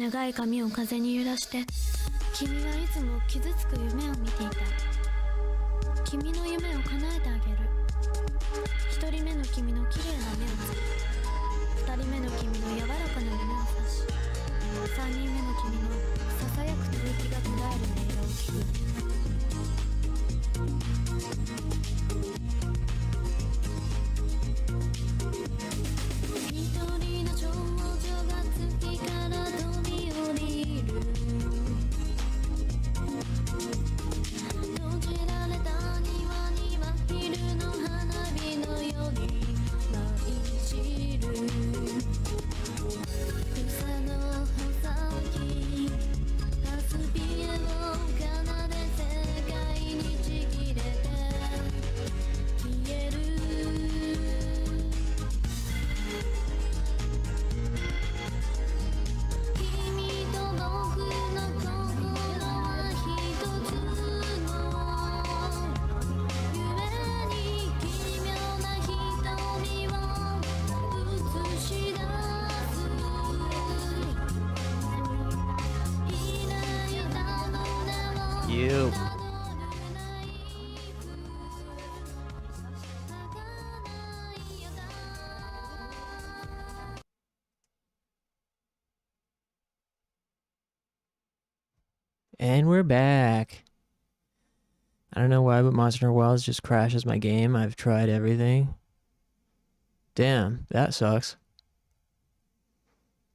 長い髪を風に揺らして、君はいつも傷つく夢を見ていた。君の夢を叶えてあげる。一人目の君の綺麗な目をつけ、二人目の君の柔らかな胸を刺し、三人目の君のささやく吐息が途絶える音色を聞く。一人の少女が月から飛び降りる。閉じられた庭には昼の花火のように舞い散る。草の葉先タスピエを奏で世界にちぎれて消える。君と僕の心は一つの夢に奇妙な瞳を映し出す。ひらゆだの名を You. たどるナイフ咲かないよだ。And we're back. I don't know why, but Monster Hunter Wilds just crashes my game. I've tried everything. Damn, that sucks.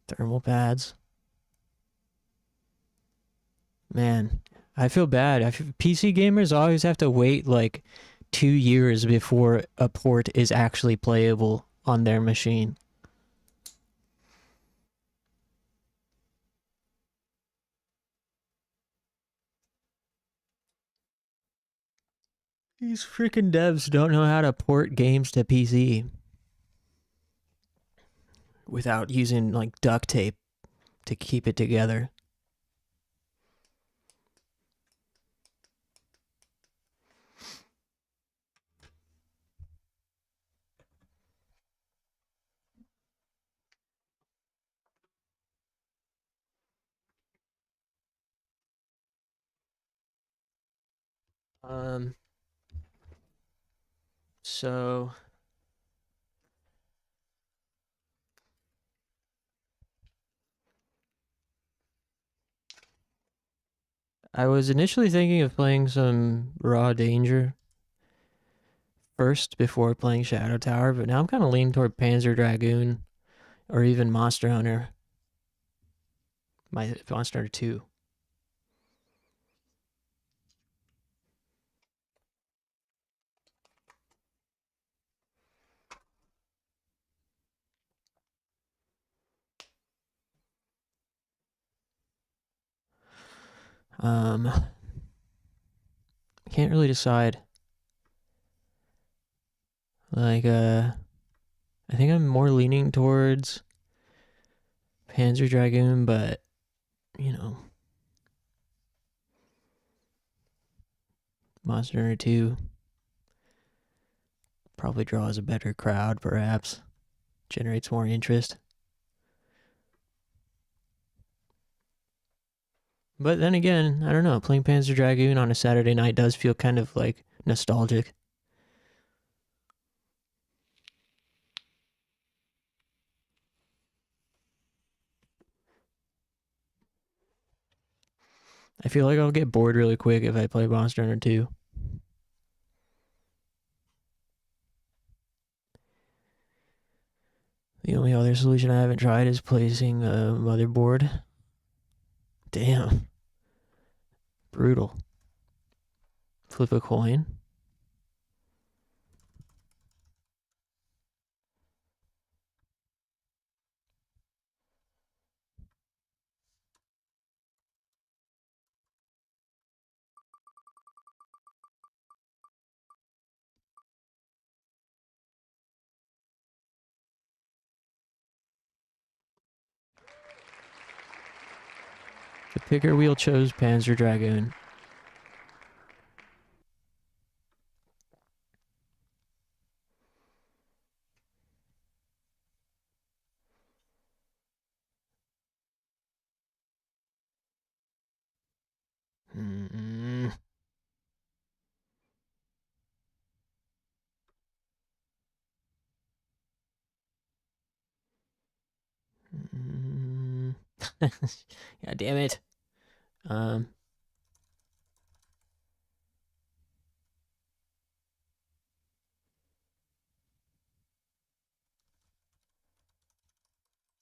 Thermal pads. Man, I feel bad. PC gamers always have to wait like 2 years before a port is actually playable on their machine. These freaking devs don't know how to port games to PC without using like duct tape to keep it together. So I was initially thinking of playing some Raw Danger first before playing Shadow Tower, but now I'm kind of leaning toward Panzer Dragoon or even Monster Hunter. My Monster Hunter 2. I can't really decide. Like, I think I'm more leaning towards Panzer Dragoon, but, you know, Monster Hunter 2 probably draws a better crowd, perhaps. Generates more interest. But then again, I don't know, playing Panzer Dragoon on a Saturday night does feel kind of like nostalgic. I feel like I'll get bored really quick if I play Monster Hunter 2. The only other solution I haven't tried is placing a motherboard. Damn. Brutal. Flip a coin. The picker wheel chose Panzer Dragoon. Mm-mm. Mm. God damn it.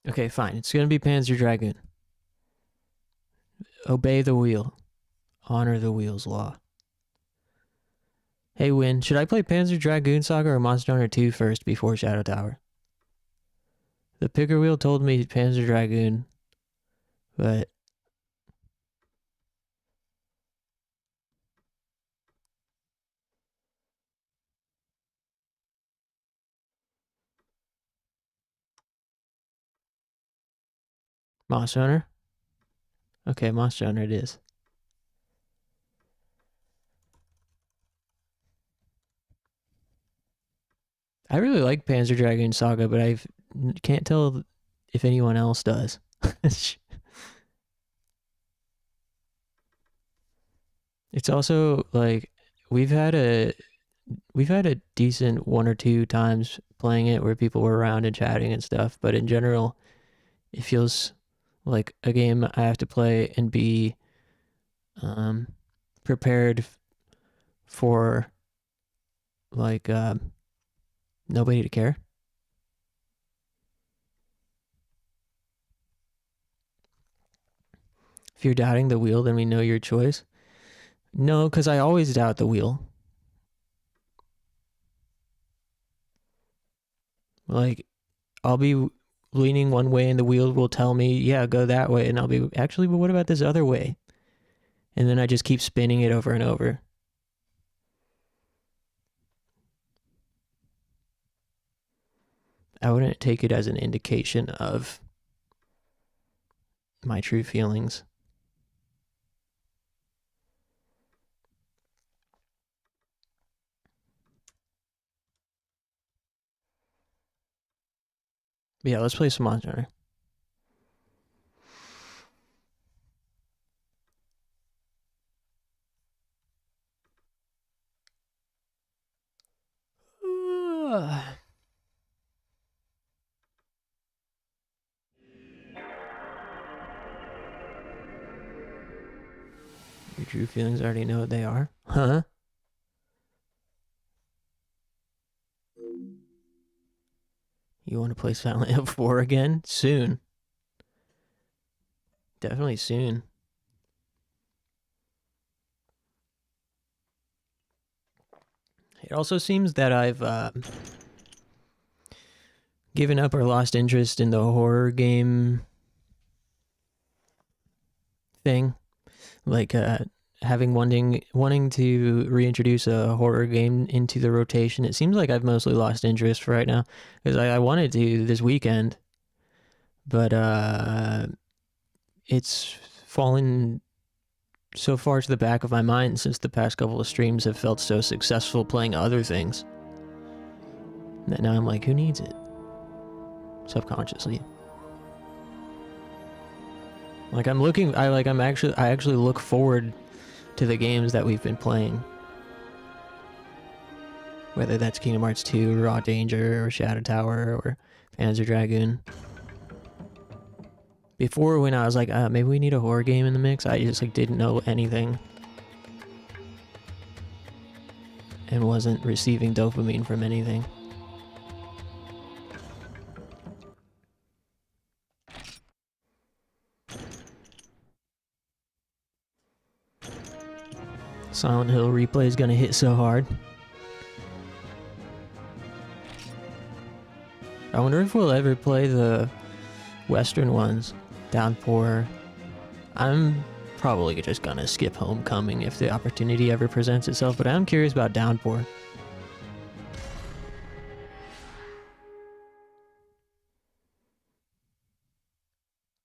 Okay, fine. It's gonna be Panzer Dragoon. Obey the wheel. Honor the wheel's law. Hey, Win, should I play Panzer Dragoon Saga or Monster Hunter 2 first before Shadow Tower? The picker wheel told me Panzer Dragoon, but Monster Hunter? Okay, Monster Hunter it is. I really like Panzer Dragoon Saga, but I can't tell if anyone else does. It's also like we've had a decent one or two times playing it where people were around and chatting and stuff, but in general, it feels like a game I have to play and be prepared for like nobody to care. If you're doubting the wheel, then we know your choice. No, because I always doubt the wheel. Like, I'll be leaning one way and the wheel will tell me, yeah, go that way. And I'll be, actually, but what about this other way? And then I just keep spinning it over and over. I wouldn't take it as an indication of my true feelings. But yeah, let's play some Monster Hunter. Your true feelings already know what they are. Huh? You want to play Silent Hill 4 again? Soon. Definitely soon. It also seems that I've given up or lost interest in the horror game thing. Like wanting to reintroduce a horror game into the rotation. It seems like I've mostly lost interest for right now because I wanted to this weekend, but it's fallen so far to the back of my mind since the past couple of streams have felt so successful playing other things that now I'm like, who needs it? Subconsciously. Like I actually look forward to the games that we've been playing. Whether that's Kingdom Hearts 2, Raw Danger, or Shadow Tower, or Panzer Dragoon. Before, when I was like, maybe we need a horror game in the mix, I just like didn't know anything. And wasn't receiving dopamine from anything. Silent Hill replay is gonna hit so hard. I wonder if we'll ever play the Western ones. Downpour. I'm probably just gonna skip Homecoming if the opportunity ever presents itself, but I'm curious about Downpour.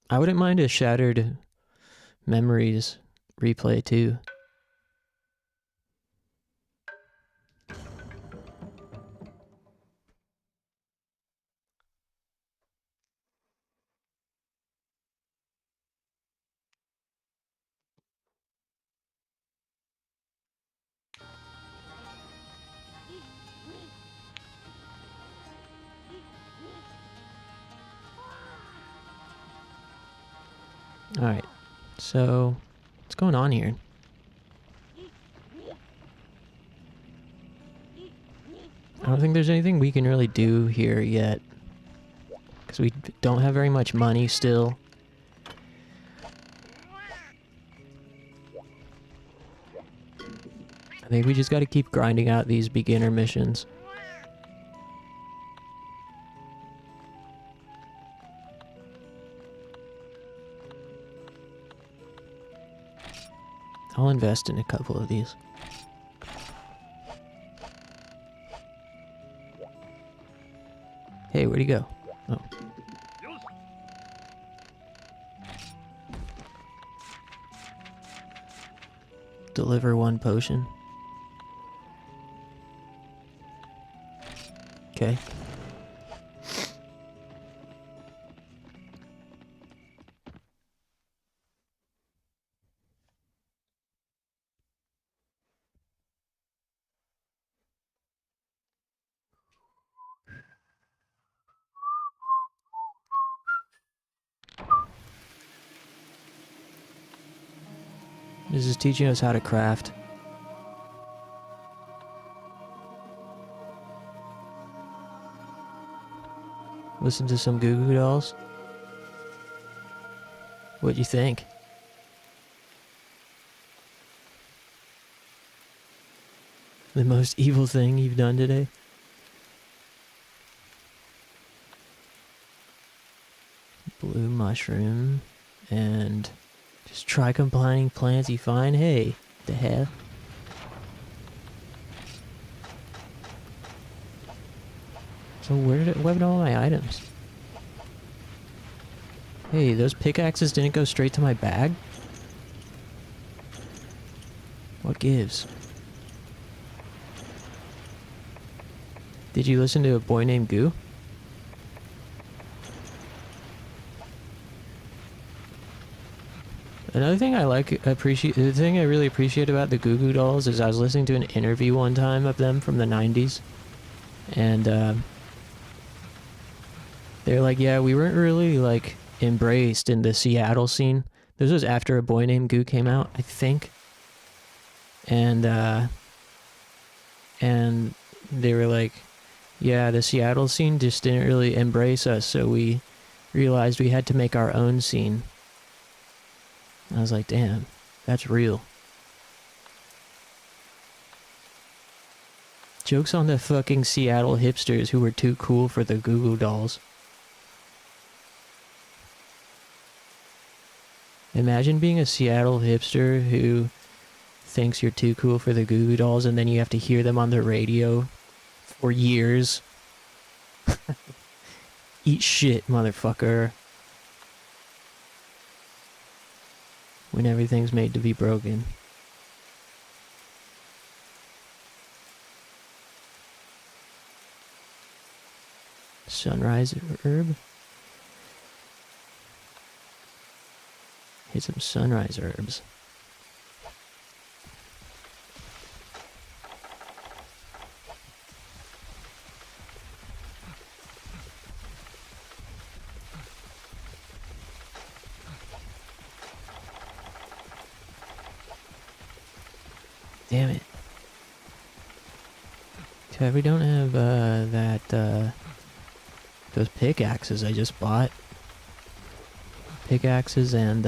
I wouldn't mind a Shattered Memories replay too. Alright, so what's going on here? I don't think there's anything we can really do here yet. Because we don't have very much money still. I think we just gotta keep grinding out these beginner missions. I'll invest in a couple of these. Hey, where'd he go? Oh. Deliver one potion. Okay. This is teaching us how to craft. Listen to some Goo Goo Dolls. What'd you think? The most evil thing you've done today? Blue mushroom. And just try combining plants you find. Hey, the hell? So where did all my items? Hey, those pickaxes didn't go straight to my bag? What gives? Did you listen to a boy named Goo? Another thing the thing I really appreciate about the Goo Goo Dolls is I was listening to an interview one time of them from the 90s. And, they're like, yeah, we weren't really, like, embraced in the Seattle scene. This was after A Boy Named Goo came out, I think. And they were like, yeah, the Seattle scene just didn't really embrace us, so we realized we had to make our own scene. I was like, damn, that's real. Joke's on the fucking Seattle hipsters who were too cool for the Goo Goo Dolls. Imagine being a Seattle hipster who thinks you're too cool for the Goo Goo Dolls and then you have to hear them on the radio for years. Eat shit, motherfucker. When everything's made to be broken. Sunrise herb? Hit some sunrise herbs. Damn it. Too bad we don't have those pickaxes I just bought. Pickaxes and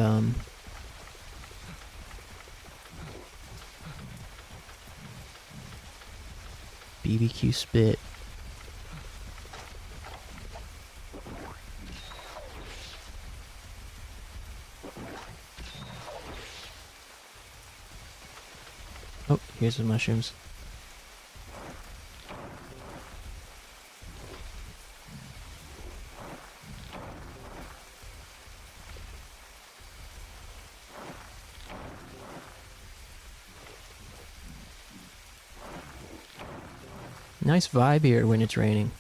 BBQ spit. Oh, here's the mushrooms. Nice vibe here when it's raining.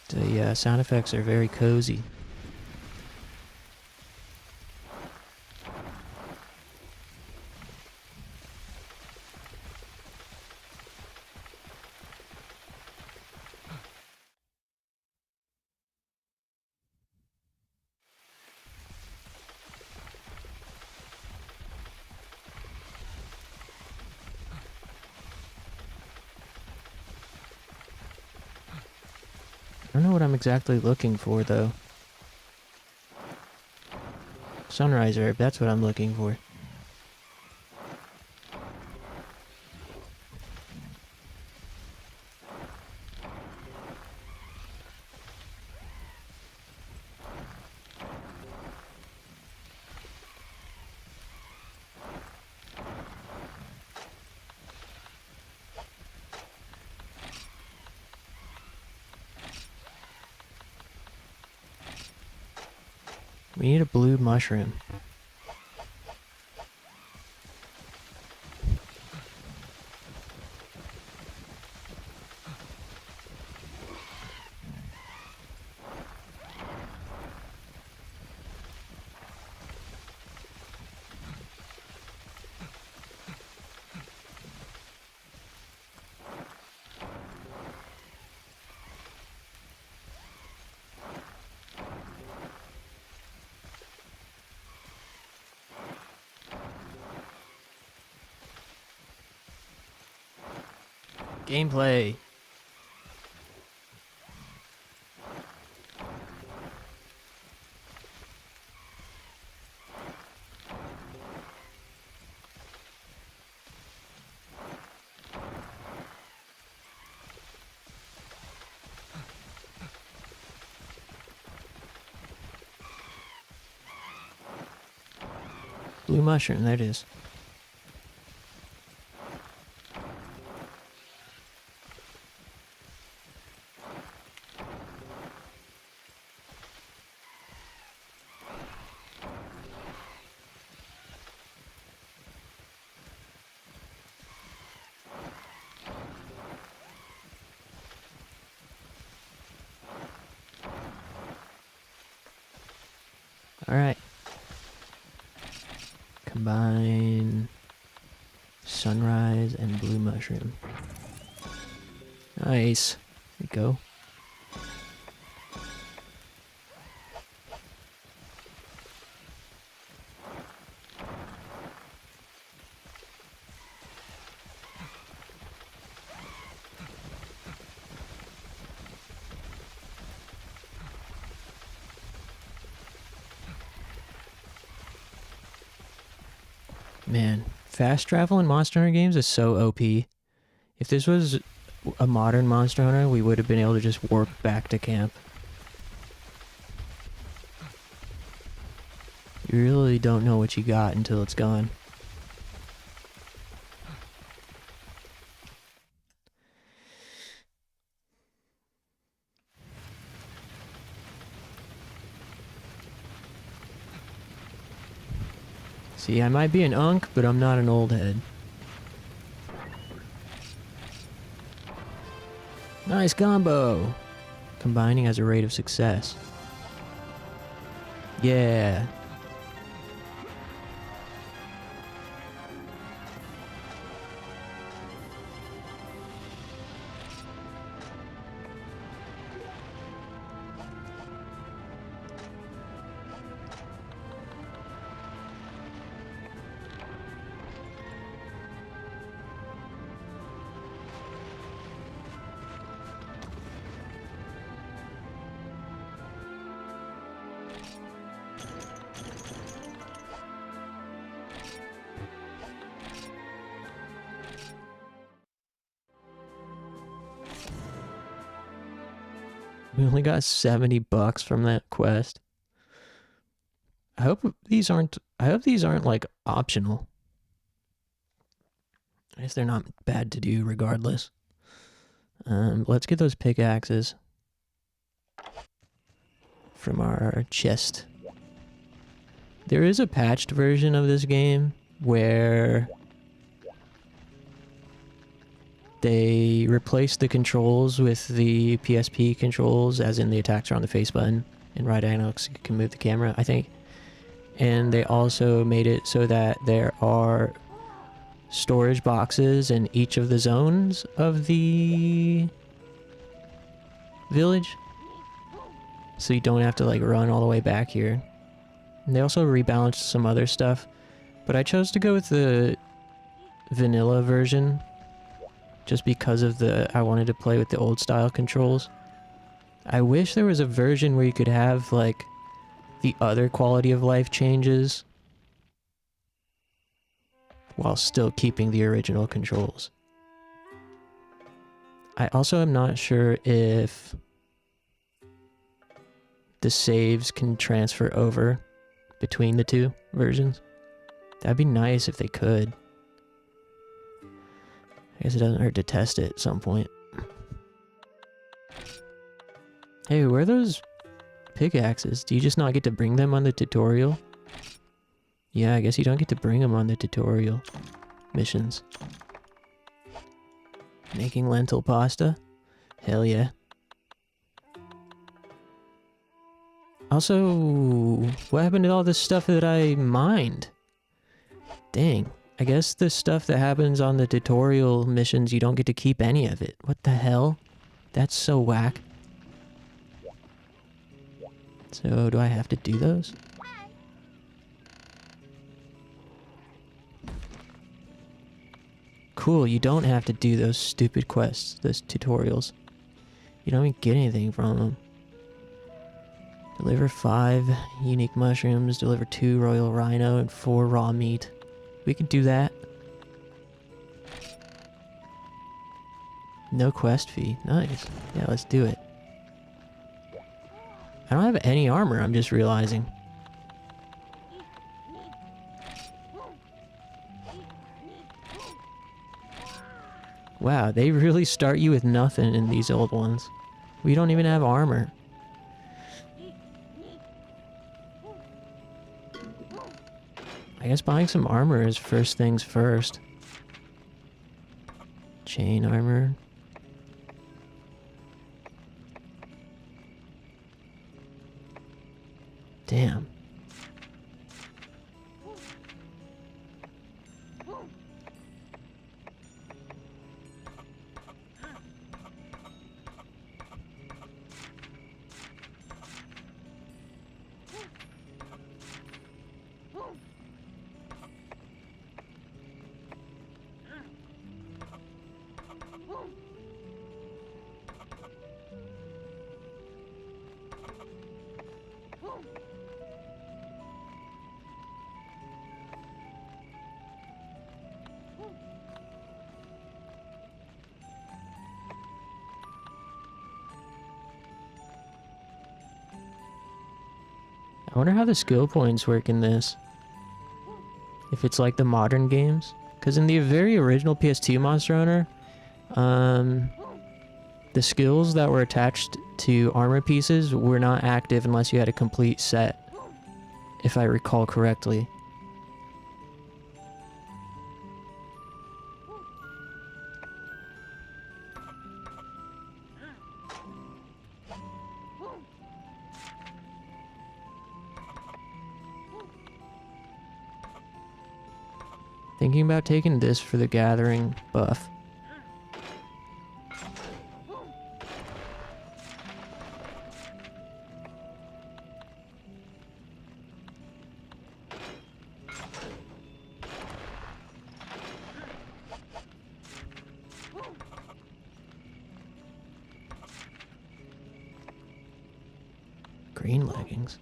The sound effects are very cozy. don't know what I'm exactly looking for, though. Sunrise herb, that's what I'm looking for. We need a blue mushroom. Gameplay. Blue mushroom, there it is. Alright. Combine sunrise and blue mushroom. Nice. There we go. Man, fast travel in Monster Hunter games is so OP. If this was a modern Monster Hunter, we would have been able to just warp back to camp. You really don't know what you got until it's gone. See, I might be an unk, but I'm not an old head. Nice combo! Combining has a rate of success. Yeah. We only got $70 from that quest. I hope these aren't like optional. I guess they're not bad to do regardless. Let's get those pickaxes from our chest. There is a patched version of this game where they replaced the controls with the PSP controls, as in the attacks are on the face button, and right analog you can move the camera, I think. And they also made it so that there are storage boxes in each of the zones of the village, so you don't have to like run all the way back here. And they also rebalanced some other stuff, but I chose to go with the vanilla version just because of I wanted to play with the old style controls. I wish there was a version where you could have, like, the other quality of life changes while still keeping the original controls. I also am not sure if the saves can transfer over between the two versions. That'd be nice if they could. I guess it doesn't hurt to test it at some point. Hey, where are those pickaxes? Do you just not get to bring them on the tutorial? Yeah, I guess you don't get to bring them on the tutorial missions. Making lentil pasta? Hell yeah. Also, what happened to all this stuff that I mined? Dang. I guess the stuff that happens on the tutorial missions, you don't get to keep any of it. What the hell? That's so whack. So, do I have to do those? Cool, you don't have to do those stupid quests, those tutorials. You don't even get anything from them. Deliver 5 unique mushrooms, deliver 2 royal rhino, and 4 raw meat. We can do that. No quest fee. Nice. Yeah, let's do it. I don't have any armor, I'm just realizing. Wow, they really start you with nothing in these old ones. We don't even have armor. I guess buying some armor is first things first. Chain armor. Damn. I wonder how the skill points work in this. If it's like the modern games. Because in the very original PS2 Monster Hunter, the skills that were attached to armor pieces were not active unless you had a complete set. If I recall correctly. Thinking about taking this for the gathering buff. Green leggings.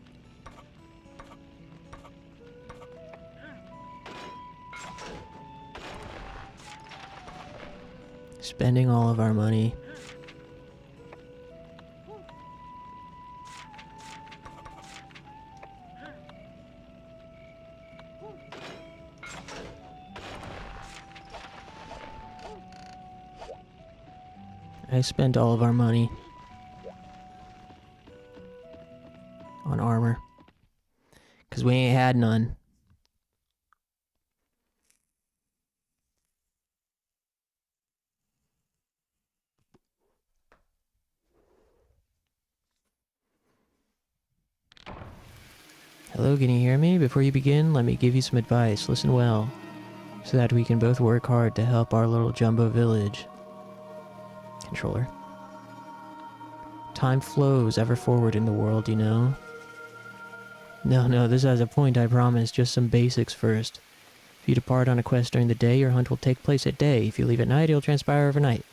Spending all of our money. I spent all of our money on armor. 'Cause we ain't had none. Hello, can you hear me? Before you begin, let me give you some advice. Listen well, so that we can both work hard to help our little jumbo village. Controller. Time flows ever forward in the world, you know? No, this has a point, I promise. Just some basics first. If you depart on a quest during the day, your hunt will take place at day. If you leave at night, it'll transpire overnight.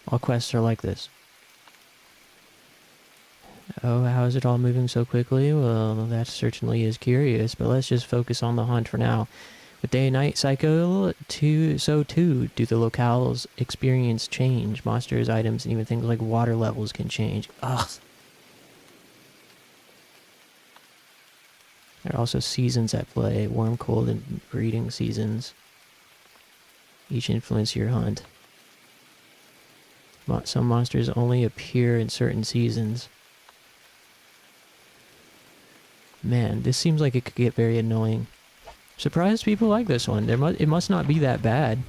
All quests are like this. Oh, how is it all moving so quickly? Well, that certainly is curious, but let's just focus on the hunt for now. With day and night cycle, so too do the locales experience change. Monsters, items, and even things like water levels can change. Ugh. There are also seasons at play, warm, cold, and breeding seasons. Each influence your hunt. Some monsters only appear in certain seasons. Man, this seems like it could get very annoying. Surprised people like this one. It must not be that bad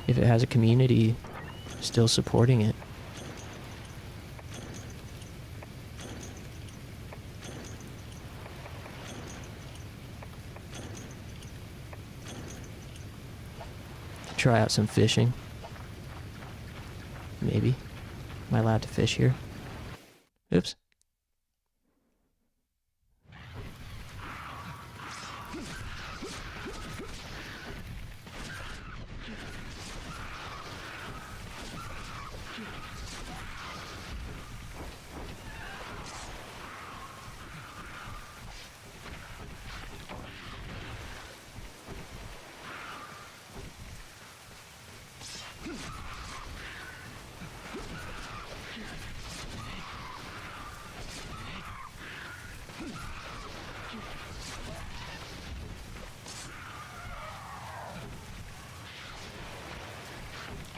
if it has a community still supporting it. Try out some fishing. Maybe. Am I allowed to fish here? Oops.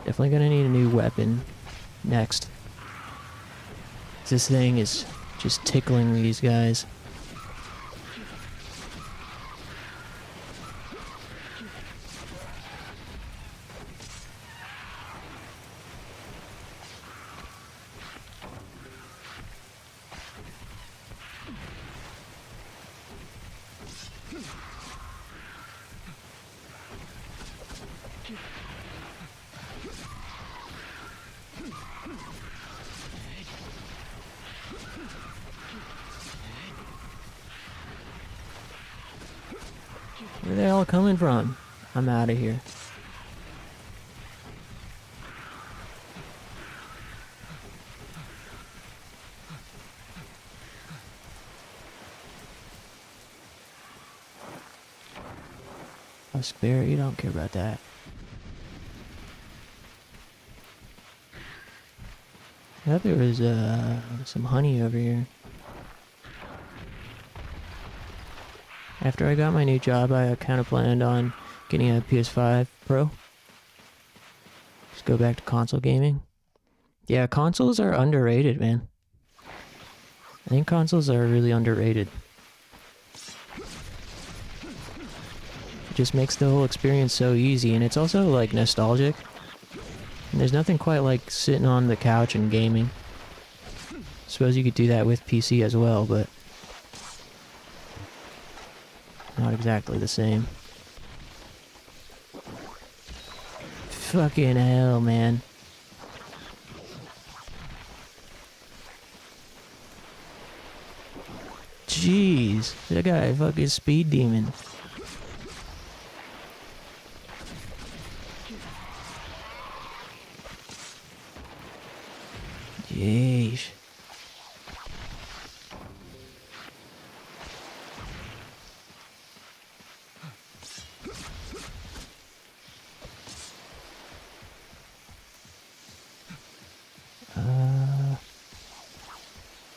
Definitely gonna need a new weapon next. This thing is just tickling these guys. Where are they all coming from? I'm out of here. Huskberry, you don't care about that. I thought there was some honey over here. After I got my new job, I kind of planned on getting a PS5 Pro. Just go back to console gaming. Yeah, consoles are underrated, man. I think consoles are really underrated. It just makes the whole experience so easy, and it's also like nostalgic. And there's nothing quite like sitting on the couch and gaming. Suppose you could do that with PC as well, but not exactly the same. Fucking hell, man. Jeez, that guy a fucking speed demon. Jeez.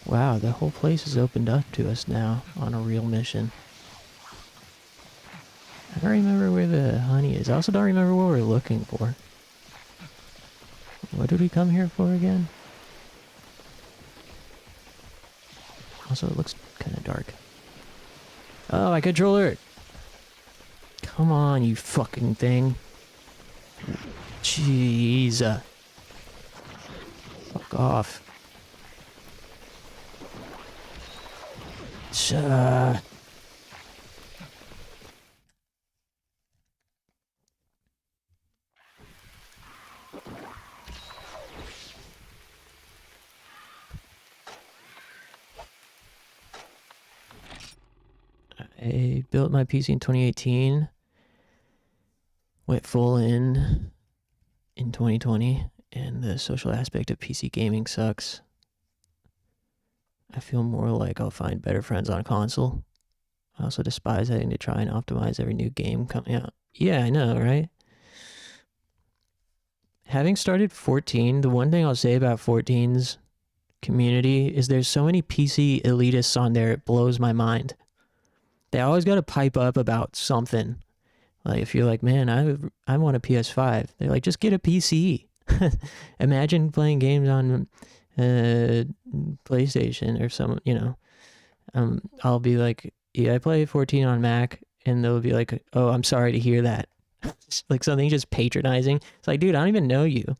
Wow, the whole place is opened up to us now on a real mission. I don't remember where the honey is. I also don't remember what we're looking for. What did we come here for again? Also, it looks kind of dark. Oh, my controller! Come on, you fucking thing. Jeez. Fuck off. I built my PC in 2018. Went full in 2020, and the social aspect of PC gaming sucks. I feel more like I'll find better friends on console. I also despise having to try and optimize every new game coming out. Yeah, I know, right? Having started 14, the one thing I'll say about 14's community is there's so many PC elitists on there, it blows my mind. They always got to pipe up about something. Like if you're like, man, I want a PS5, they're like, just get a PC. Imagine playing games on PlayStation or some, you know. I'll be like, yeah, I play 14 on Mac, and they'll be like, oh, I'm sorry to hear that. Like something just patronizing. It's like, dude, I don't even know you.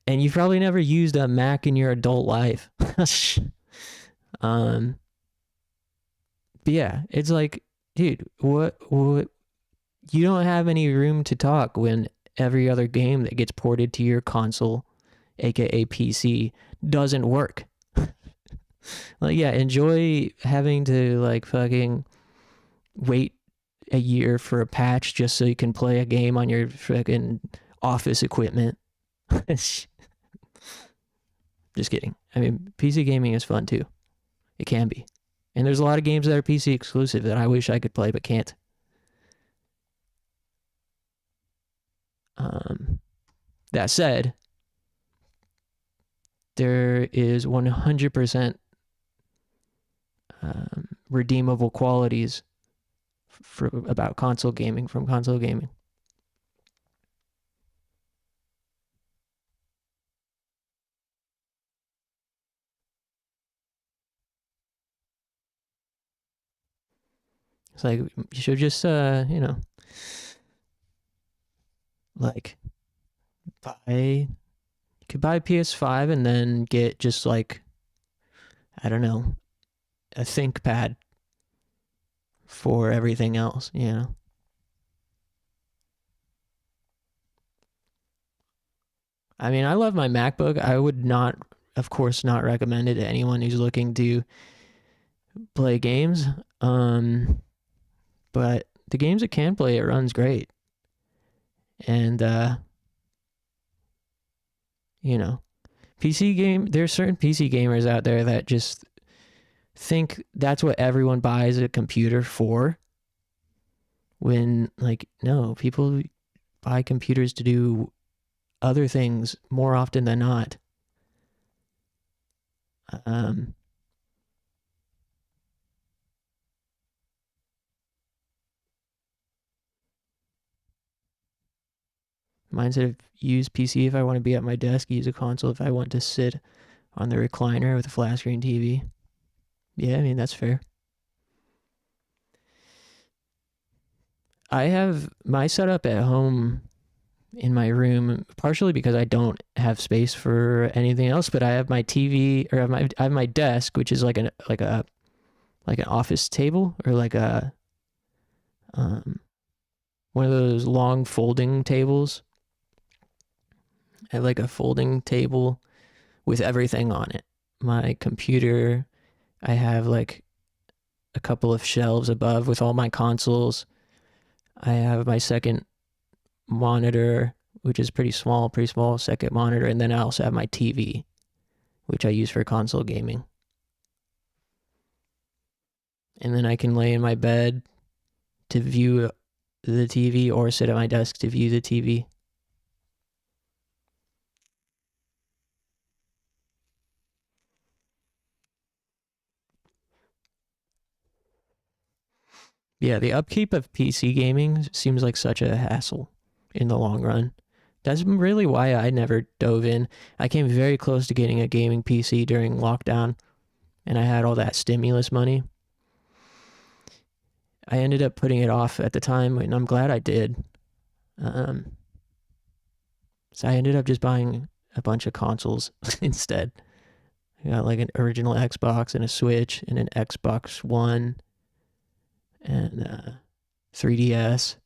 And you've probably never used a Mac in your adult life. But yeah, it's like, dude, what you don't have any room to talk when every other game that gets ported to your console, aka PC, doesn't work. Like, yeah, enjoy having to like fucking wait a year for a patch just so you can play a game on your fucking office equipment. Just kidding. I mean, PC gaming is fun too. It can be. And there's a lot of games that are PC exclusive that I wish I could play but can't. That said, there is 100% redeemable qualities about console gaming from console gaming. It's like you should just you know, like you could buy a PS5 and then get just like, I don't know, a ThinkPad for everything else, you know. I mean, I love my MacBook. I would not, of course, not recommend it to anyone who's looking to play games. But the games it can play, it runs great. And you know, there's certain PC gamers out there that just think that's what everyone buys a computer for, when like, no, people buy computers to do other things more often than not. Mine said, use PC if I want to be at my desk, use a console if I want to sit on the recliner with a flat screen TV. Yeah, I mean, that's fair. I have my setup at home in my room, partially because I don't have space for anything else, but I have my TV, or I have my desk, which is like an office table, or like a one of those long folding tables. I have like a folding table with everything on it. My computer, I have like a couple of shelves above with all my consoles. I have my second monitor, which is pretty small second monitor, and then I also have my TV, which I use for console gaming. And then I can lay in my bed to view the TV or sit at my desk to view the TV. Yeah, the upkeep of PC gaming seems like such a hassle in the long run. That's really why I never dove in. I came very close to getting a gaming PC during lockdown, and I had all that stimulus money. I ended up putting it off at the time, and I'm glad I did. So I ended up just buying a bunch of consoles instead. I got like an original Xbox and a Switch and an Xbox One and 3DS.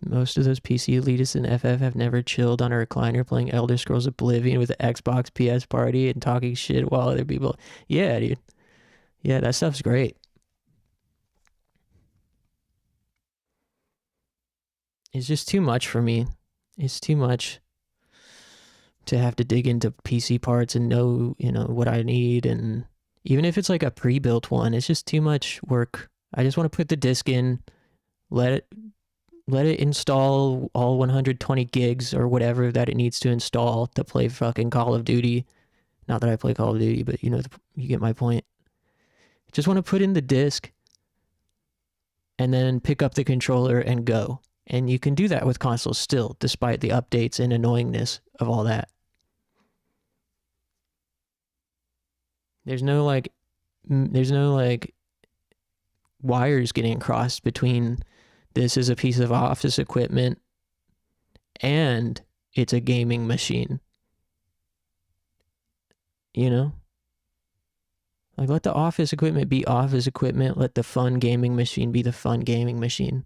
Most of those PC elitists in FF have never chilled on a recliner playing Elder Scrolls Oblivion with the Xbox PS party and talking shit while other people. Yeah, dude. Yeah, that stuff's great. It's just too much for me. It's too much to have to dig into PC parts and know, what I need. And even if it's like a pre-built one, it's just too much work. I just want to put the disc in, let it install all 120 gigs or whatever that it needs to install to play fucking Call of Duty. Not that I play Call of Duty, but you get my point. Just want to put in the disc and then pick up the controller and go. And you can do that with consoles still, despite the updates and annoyingness of all that. There's no wires getting crossed between this is a piece of office equipment and it's a gaming machine. Like, let the office equipment be office equipment. Let the fun gaming machine be the fun gaming machine.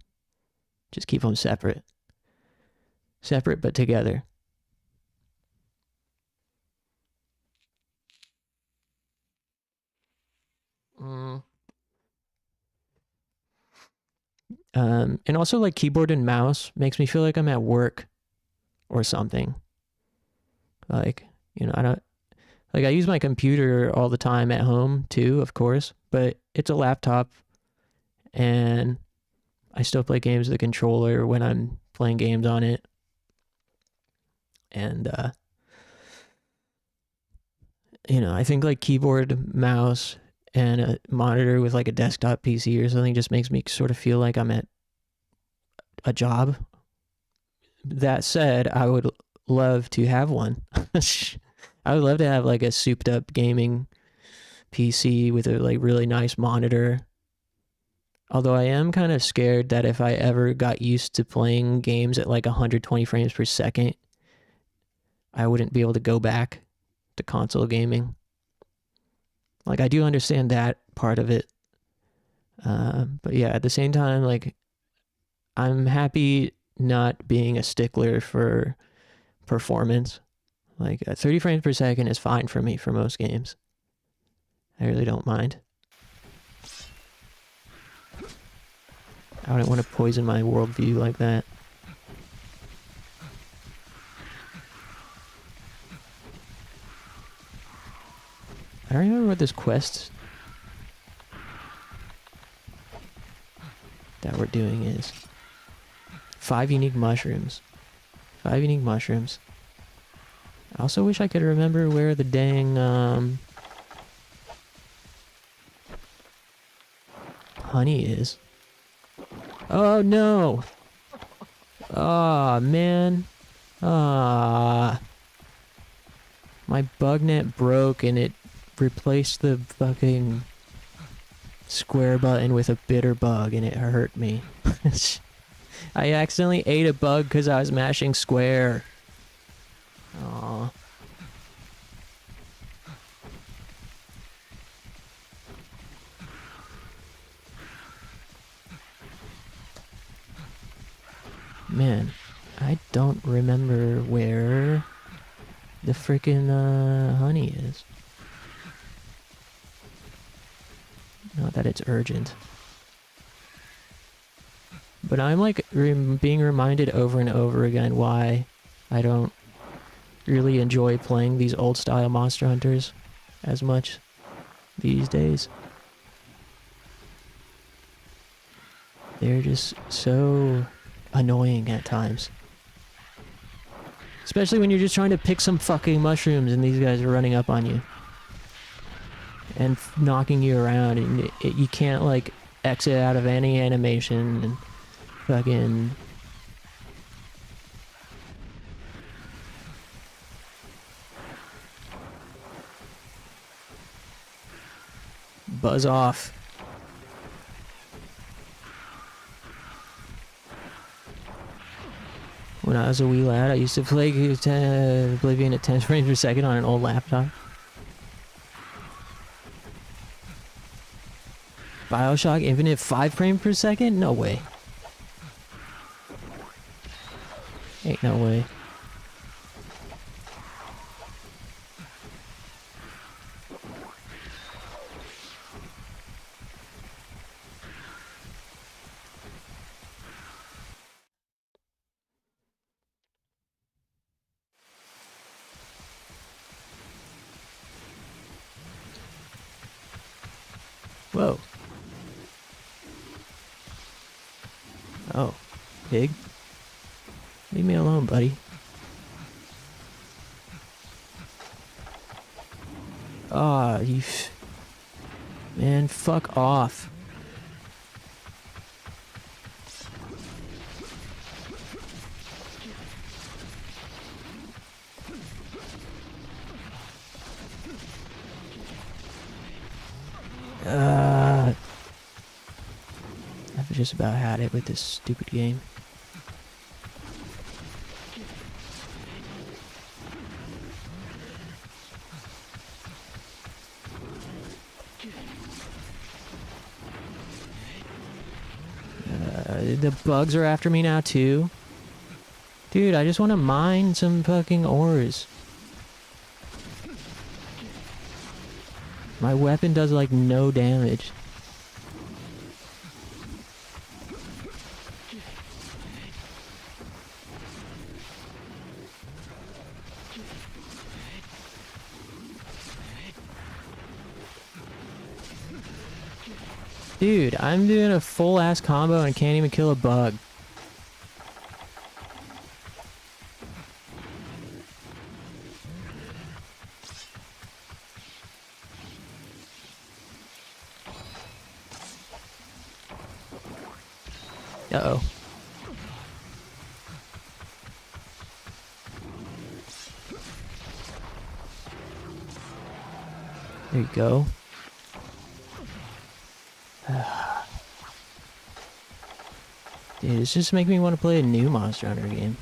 Just keep them separate. Separate but together. And also, like, keyboard and mouse makes me feel like I'm at work or something. Like, I use my computer all the time at home too, of course, but it's a laptop and I still play games with the controller when I'm playing games on it. And, I think like keyboard, mouse, and a monitor with like a desktop PC or something just makes me sort of feel like I'm at a job. That said, I would love to have one. I would love to have like a souped up gaming PC with a like really nice monitor. Although I am kind of scared that if I ever got used to playing games at like 120 frames per second, I wouldn't be able to go back to console gaming. Like, I do understand that part of it. But yeah, at the same time, like, I'm happy not being a stickler for performance. Like, 30 frames per second is fine for me for most games. I really don't mind. I don't want to poison my worldview like that. I don't remember what this quest that we're doing is. 5 unique mushrooms. 5 unique mushrooms. I also wish I could remember where the dang honey is. Oh no! Oh man. Ah. My bug net broke and it replaced the fucking square button with a bitter bug and it hurt me. I accidentally ate a bug because I was mashing square. Aww. Man, I don't remember where the freaking honey is. Not that it's urgent. But I'm like being reminded over and over again why I don't really enjoy playing these old style Monster Hunters as much these days. They're just so annoying at times. Especially when you're just trying to pick some fucking mushrooms and these guys are running up on you. And knocking you around and you can't like exit out of any animation and fucking... Buzz off. When I was a wee lad, I used to play Oblivion at 10 frames per second on an old laptop. Bioshock Infinite 5 frames per second? No way. Ain't no way. Whoa. Oh, pig. Leave me alone, buddy. Ah, you... Man, fuck off. I've just about had it with this stupid game. The bugs are after me now too. Dude, I just want to mine some fucking ores. My weapon does like no damage. Dude, I'm doing a full ass combo and can't even kill a bug. Uh-oh. There you go. Dude, it's just making me want to play a new Monster Hunter game.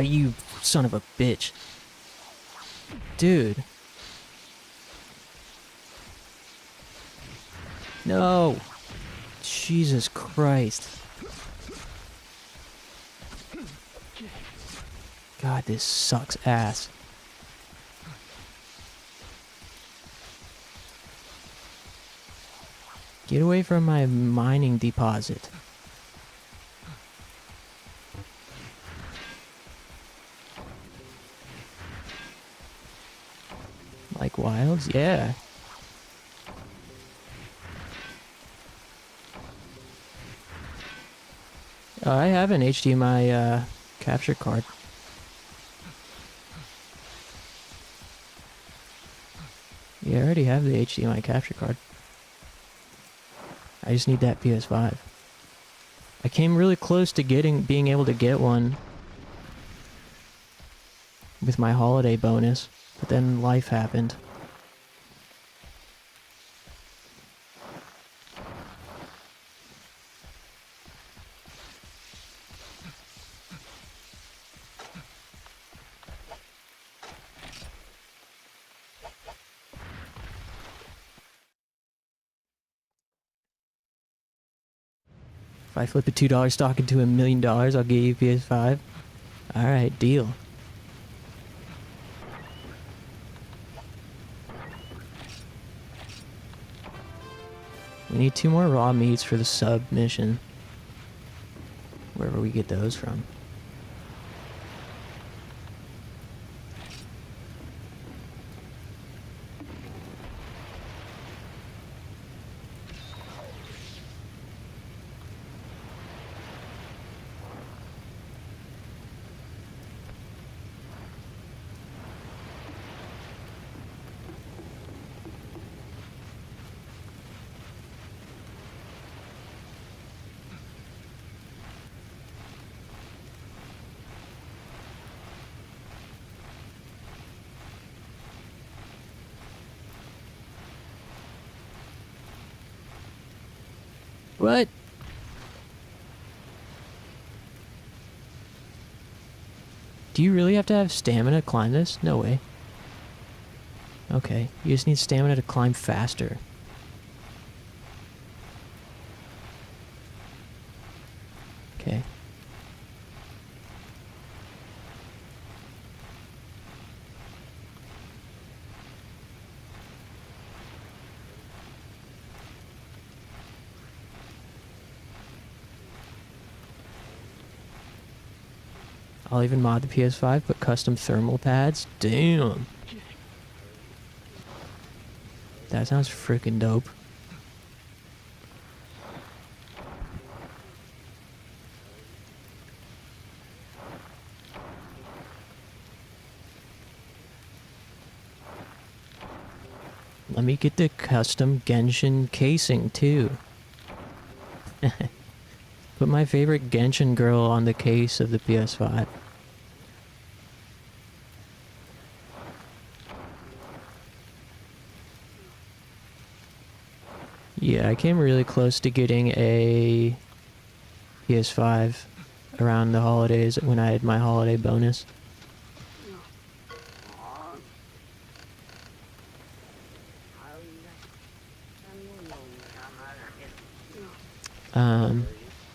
You son of a bitch. Dude. No. Jesus Christ. God, this sucks ass. Get away from my mining deposit. Like wilds? Yeah. I have an HDMI capture card. Yeah, I already have the HDMI capture card. I just need that PS5. I came really close to being able to get one with my holiday bonus, but then life happened. If I flip a $2 stock into $1 million, I'll get you PS5. Alright, deal. We need 2 more raw meats for the sub mission. Wherever we get those from. What? Do you really have to have stamina to climb this? No way. Okay, you just need stamina to climb faster. Okay. I'll even mod the PS5, put custom thermal pads. Damn. That sounds freaking dope. Let me get the custom Genshin casing too. Put my favorite Genshin girl on the case of the PS5. Yeah, I came really close to getting a PS5 around the holidays when I had my holiday bonus.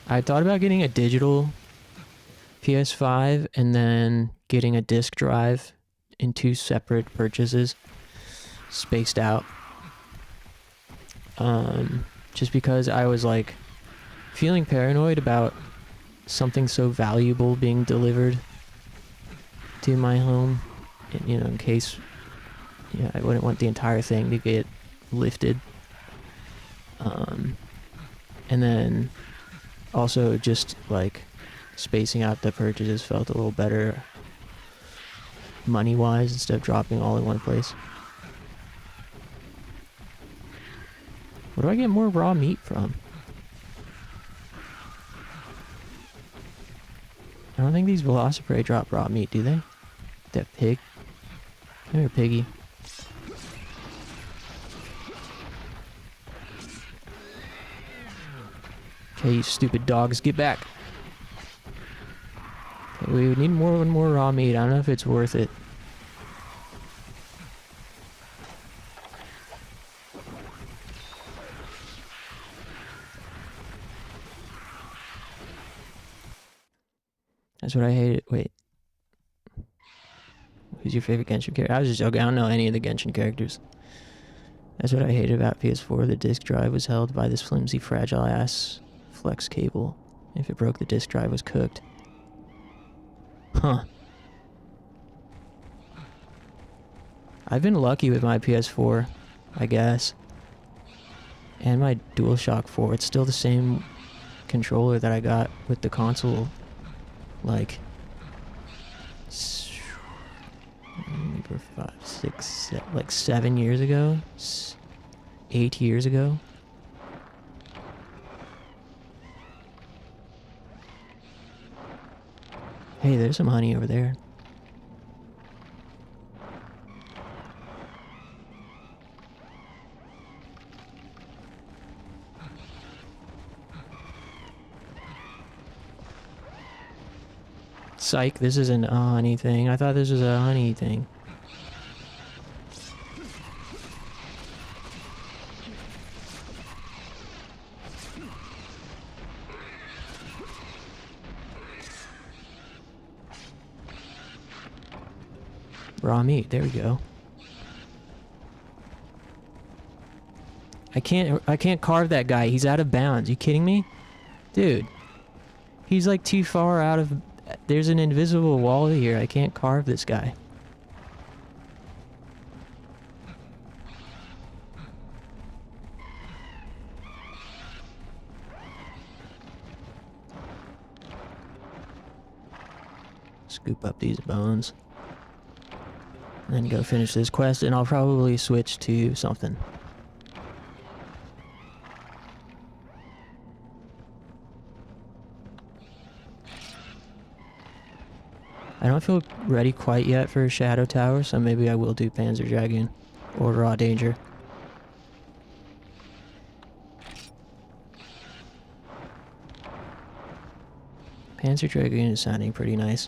I thought about getting a digital PS5 and then getting a disc drive in 2 separate purchases, spaced out. Just because I was like feeling paranoid about something so valuable being delivered to my home, you know, in case, yeah, I wouldn't want the entire thing to get lifted. And then also just like spacing out the purchases felt a little better money-wise instead of dropping all in one place. Where do I get more raw meat from? I don't think these Velociprey drop raw meat, do they? That pig. Come here, piggy. Okay, you stupid dogs, get back. Okay, we need one more raw meat. I don't know if it's worth it. That's what I hated. Wait. Who's your favorite Genshin character? I was just joking. I don't know any of the Genshin characters. That's what I hated about PS4. The disc drive was held by this flimsy, fragile-ass flex cable. If it broke, the disc drive was cooked. Huh. I've been lucky with my PS4, I guess. And my DualShock 4. It's still the same controller that I got with the console. Like 5, 6, like 7 years ago, 8 years ago. Hey, there's some honey over there. Psych, this isn't a honey thing. I thought this was a honey thing. Raw meat, there we go. I can't carve that guy. He's out of bounds. You kidding me? Dude. He's like too far out of... There's an invisible wall here. I can't carve this guy. Scoop up these bones. And then go finish this quest, and I'll probably switch to something. I don't feel ready quite yet for Shadow Tower, so maybe I will do Panzer Dragoon or Raw Danger. Panzer Dragoon is sounding pretty nice.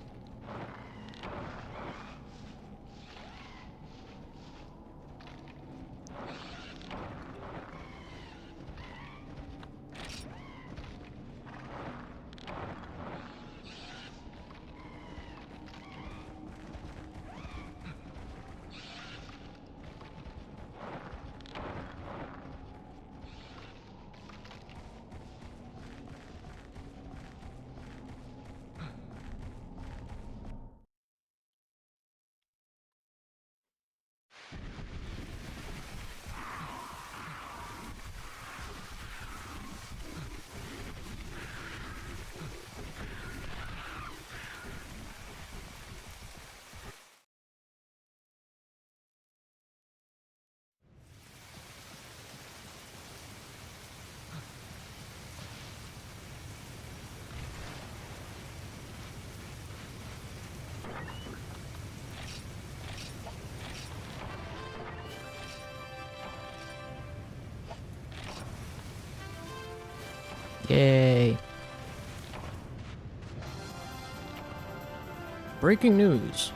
Breaking news.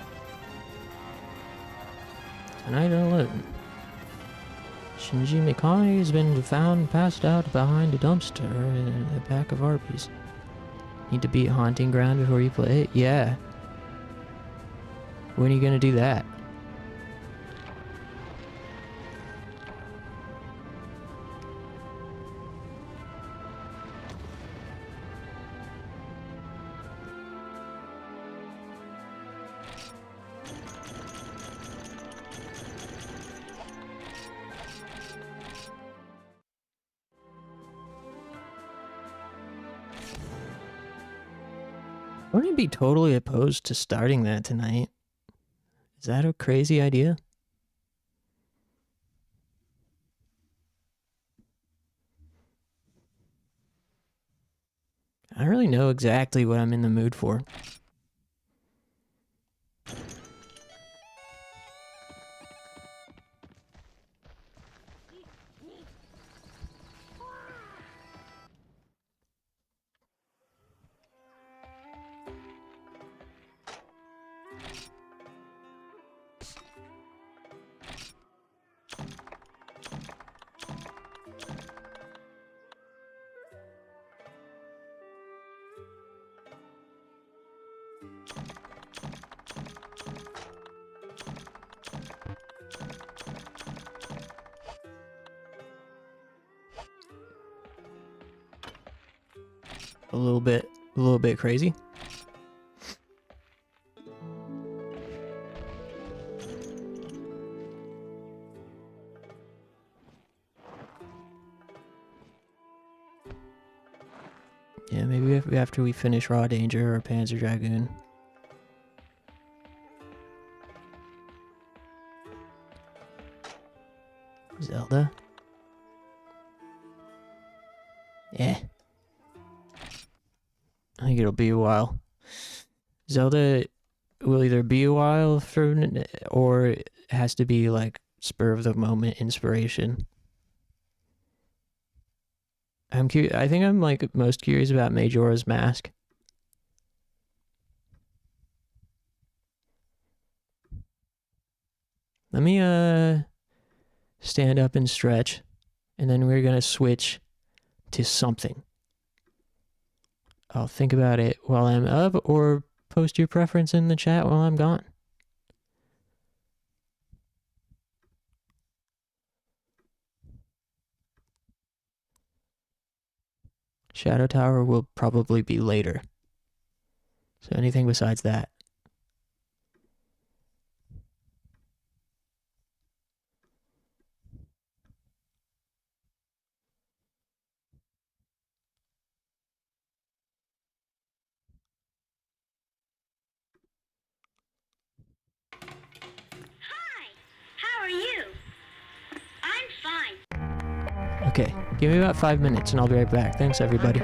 Tonight at 11. Shinji Mikami has been found passed out behind a dumpster in the back of Arby's. Need to beat Haunting Ground before you play it? Yeah. When are you gonna do that? I wouldn't be totally opposed to starting that tonight. Is that a crazy idea? I don't really know exactly what I'm in the mood for. A little bit crazy. Yeah, maybe after we finish Raw Danger or Panzer Dragoon. Zelda? Yeah. I think it'll be a while. Zelda will either be a while or it has to be like spur of the moment inspiration. I think I'm like most curious about Majora's Mask. Let me stand up and stretch, and then we're gonna switch to something. I'll think about it while I'm up, or post your preference in the chat while I'm gone. Shadow Tower will probably be later. So anything besides that. How are you? I'm fine. Okay, give me about 5 minutes and I'll be right back. Thanks, everybody.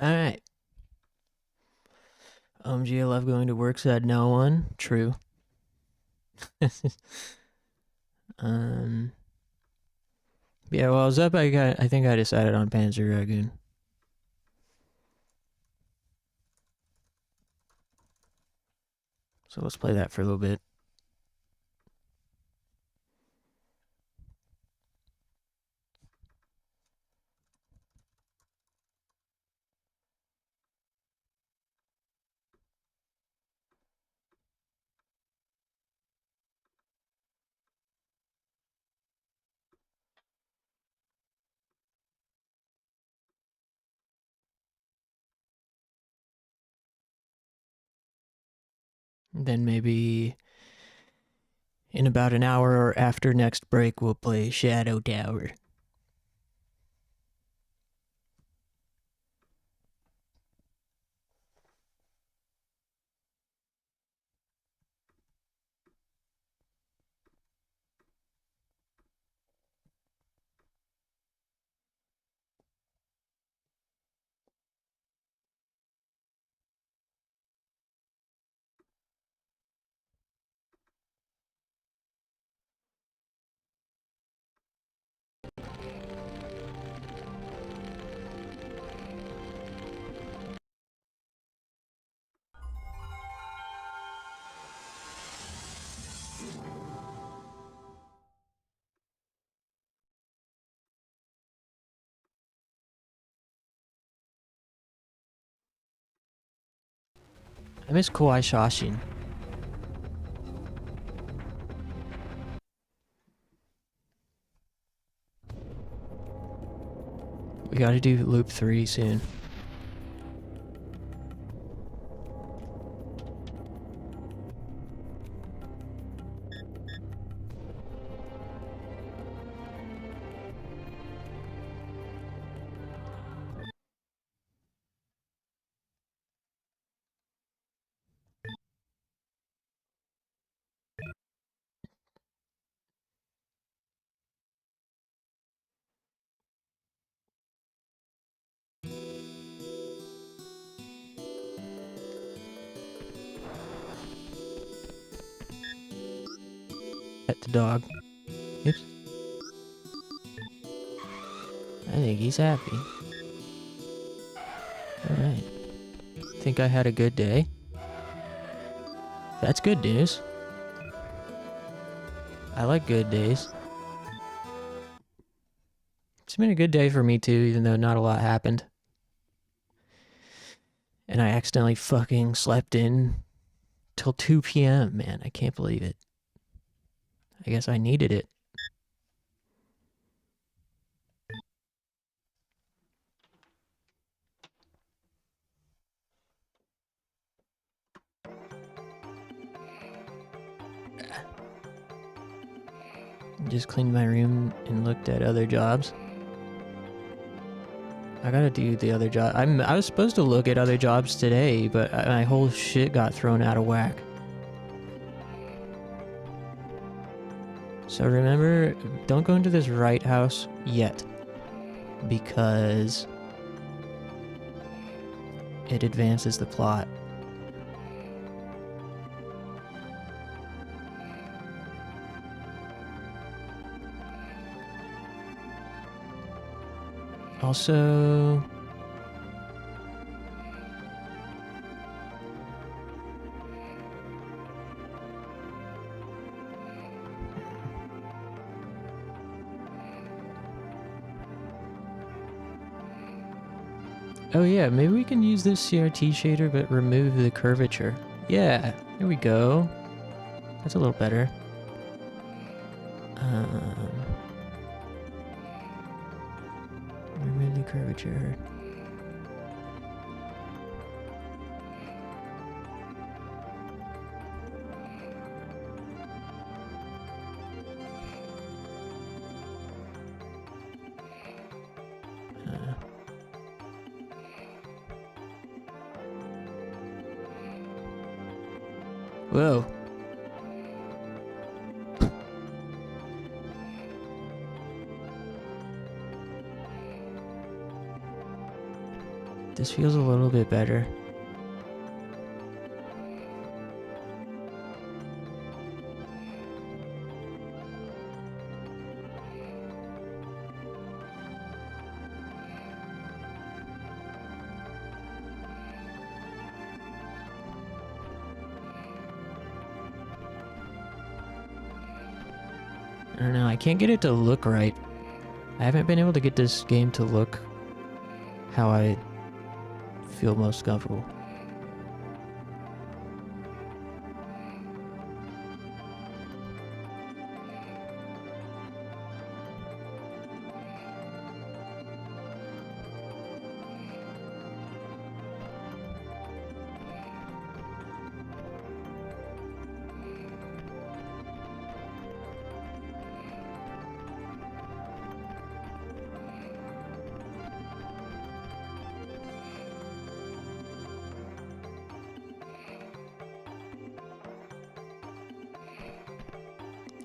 Alright. I love going to work said no one. True. Yeah, well, I was up. I think I decided on Panzer Dragoon. So let's play that for a little bit. Then maybe in about an hour or after next break, we'll play Shadow Tower. I miss Kawaii Shashin. We gotta do loop 3 soon. Pet the dog. Oops. I think he's happy. Alright. Think I had a good day? That's good news. I like good days. It's been a good day for me too, even though not a lot happened. And I accidentally fucking slept in till 2 p.m. Man, I can't believe it. I guess I needed it. Just cleaned my room and looked at other jobs. I gotta do the other job. I was supposed to look at other jobs today, but my whole shit got thrown out of whack. So remember, don't go into this right house yet, because it advances the plot. Also, oh yeah, maybe we can use this CRT shader but remove the curvature. Yeah, there we go. That's a little better. Remove the curvature. Whoa. This feels a little bit better. I don't know, I can't get it to look right. I haven't been able to get this game to look how I feel most comfortable.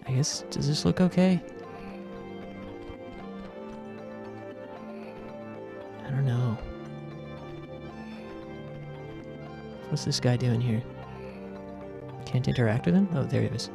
I guess, does this look okay? I don't know. What's this guy doing here? Can't interact with him? Oh, there he is.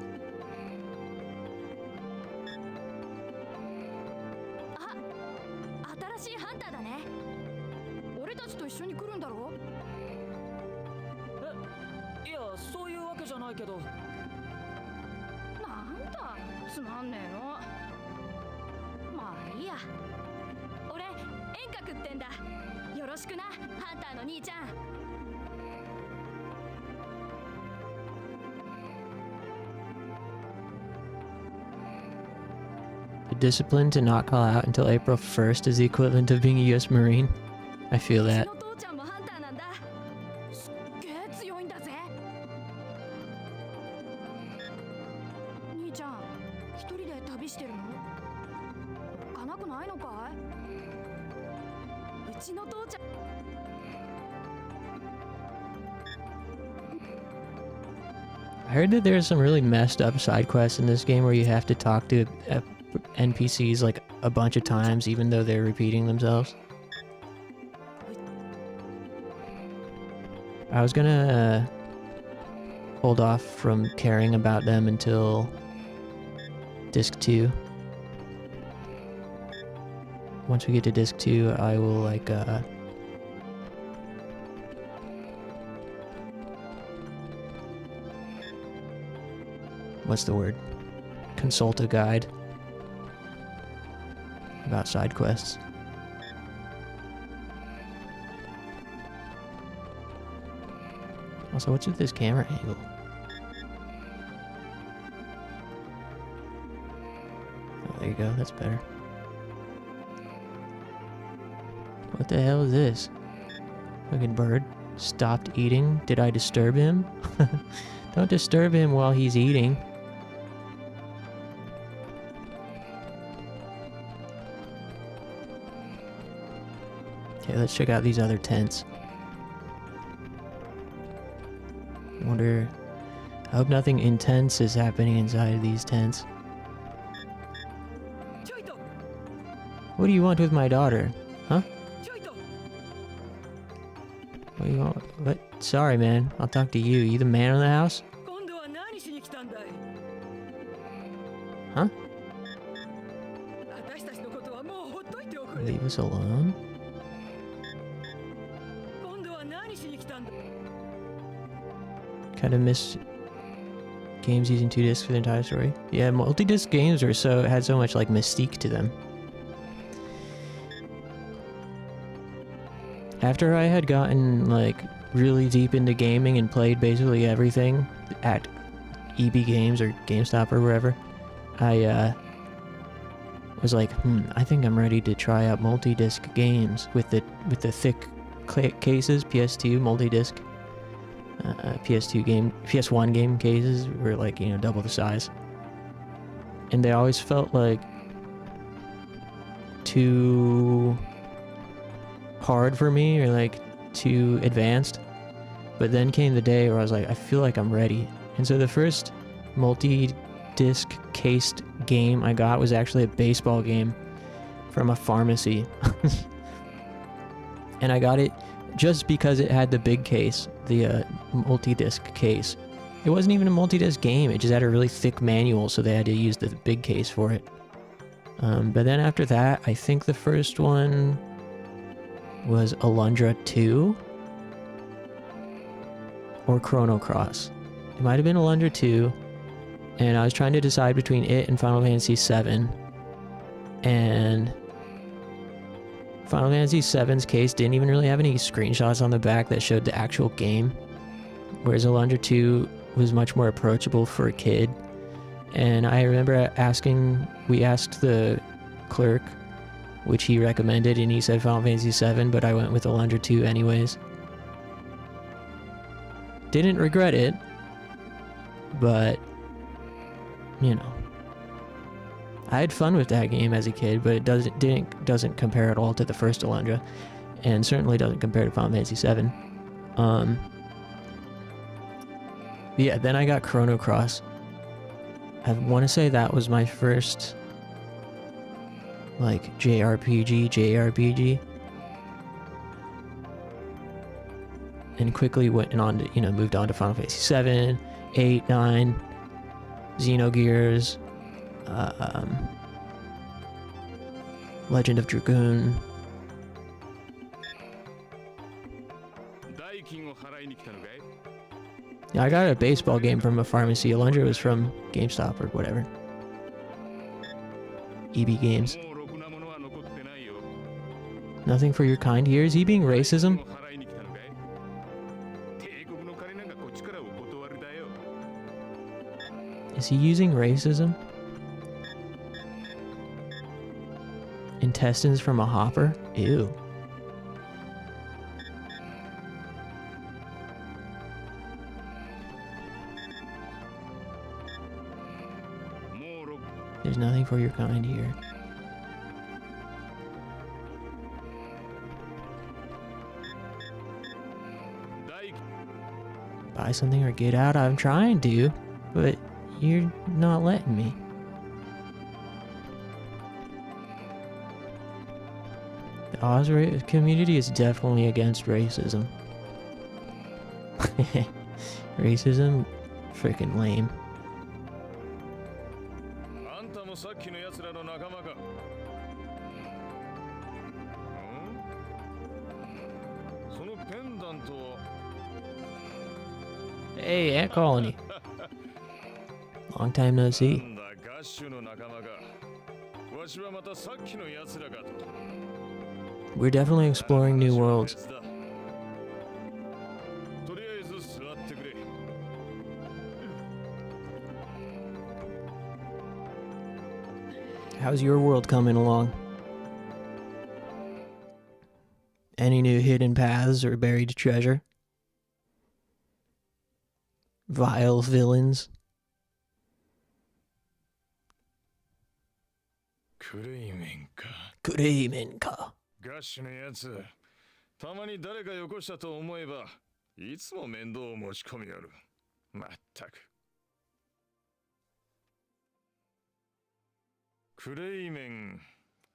discipline to not call out until April 1st is the equivalent of being a U.S. Marine. I feel that. うちの父ちゃんもハンターなんだ。すっげえ強いんだぜ。兄ちゃん、一人で旅してるの？行かなくないのかい？うちの父ちゃん。I heard that there's some really messed up side quests in this game where you have to talk to NPCs like a bunch of times even though they're repeating themselves. I was gonna hold off from caring about them until Disc 2. Once we get to Disc 2, I will like what's the word? Consult a guide about side quests. Also, what's with this camera angle? Oh, there you go, that's better. What the hell is this? Fucking bird. Stopped eating? Did I disturb him? Don't disturb him while he's eating. Okay, let's check out these other tents. Wonder... I hope nothing intense is happening inside of these tents. What do you want with my daughter? Huh? What do you want? What? Sorry, man. I'll talk to you. You the man of the house? Huh? Leave us alone? Kind of miss games using 2 discs for the entire story. Yeah, multi-disc games had so much like mystique to them. After I had gotten like really deep into gaming and played basically everything at EB Games or GameStop or wherever, I was like, I think I'm ready to try out multi-disc games with the thick cases. PS2 multi-disc, PS1 game cases were like, you know, double the size, and they always felt like too hard for me or like too advanced. But then came the day where I was like, I feel like I'm ready. And so the first multi-disc cased game I got was actually a baseball game from a pharmacy. And I got it just because it had the big case, the multi-disc case. It wasn't even a multi-disc game, it just had a really thick manual, so they had to use the big case for it. But then after that, I think the first one was Alundra 2 or Chrono Cross. It might have been Alundra 2, and I was trying to decide between it and Final Fantasy 7, and Final Fantasy 7's case didn't even really have any screenshots on the back that showed the actual game, whereas Alundra 2 was much more approachable for a kid. And I remember we asked the clerk which he recommended, and he said Final Fantasy 7, but I went with Alundra 2 anyways. Didn't regret it, but, you know, I had fun with that game as a kid, but it doesn't compare at all to the first Alundra, and certainly doesn't compare to Final Fantasy 7. Yeah, then I got Chrono Cross. I want to say that was my first like JRPG, and quickly went on to, you know, moved on to Final Fantasy 7, 8, 9, Xenogears, Legend of Dragoon. Yeah, I got a baseball game from a pharmacy. Alundra was from GameStop or whatever. EB Games. Nothing for your kind here? Is he being racism? Is he using racism? Intestines from a hopper? Ew. There's nothing for your kind here. Buy something or get out? I'm trying to, but you're not letting me. The Oz community is definitely against racism. Racism? Freaking lame. Hey, Ant Colony. Long time no see. We're definitely exploring new worlds. How's your world coming along? Any new hidden paths or buried treasure? Vile villains? クレイメンか。クレイメンか。ガッシュのやつ、たまに誰かよこしたと思えば、いつも面倒を持ち込みやる。まったく。クレイメン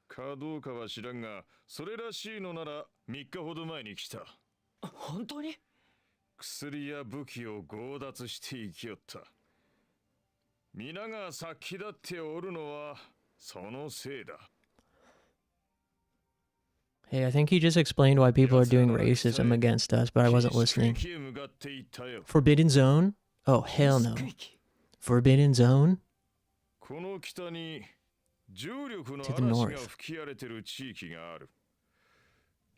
かどうかは知らんが、それらしいのなら3日ほど前に来た。本当に？薬や武器を強奪して生きよった。皆が殺気立っておるのはそのせいだ。Hey, I think he just explained why people are doing racism against us, but I wasn't listening. Forbidden Zone? Oh, hell no. Forbidden Zone? To the north.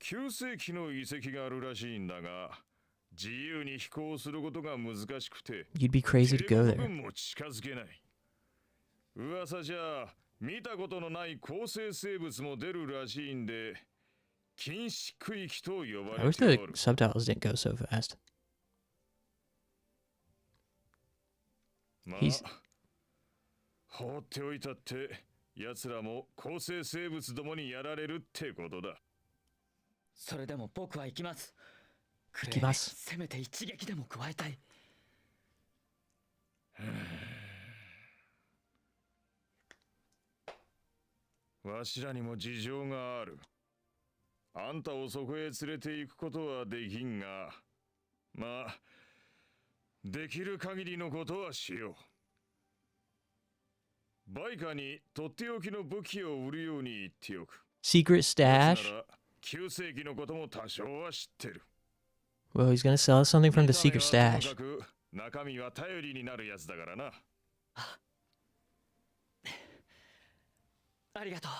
9世紀の遺跡があるらしいんだが、自由に飛行することが難しくて、 You'd be crazy to go there. も近づけない。噂じゃ見たことのない構成生物も出るらしいんで、禁止区域と呼ば I れ wish てお the る。 subtitles didn't go so fast. まあ He's- 放っておいたって、奴らも構成生物どもにやられるってことだ。それでも僕は行きます。行きます。せめて一撃でも加えたい。わしらにも事情がある。あんたをそこへ連れて行くことはできんが、まあ、できる限りのことはしよう。バイカにとっておきの武器を売るように言っておく。 Secret stash? 9世紀のことも多少は知ってる。 Well, he's gonna sell us something from the secret stash. 中身は頼りになるやつだからな。ありがとう。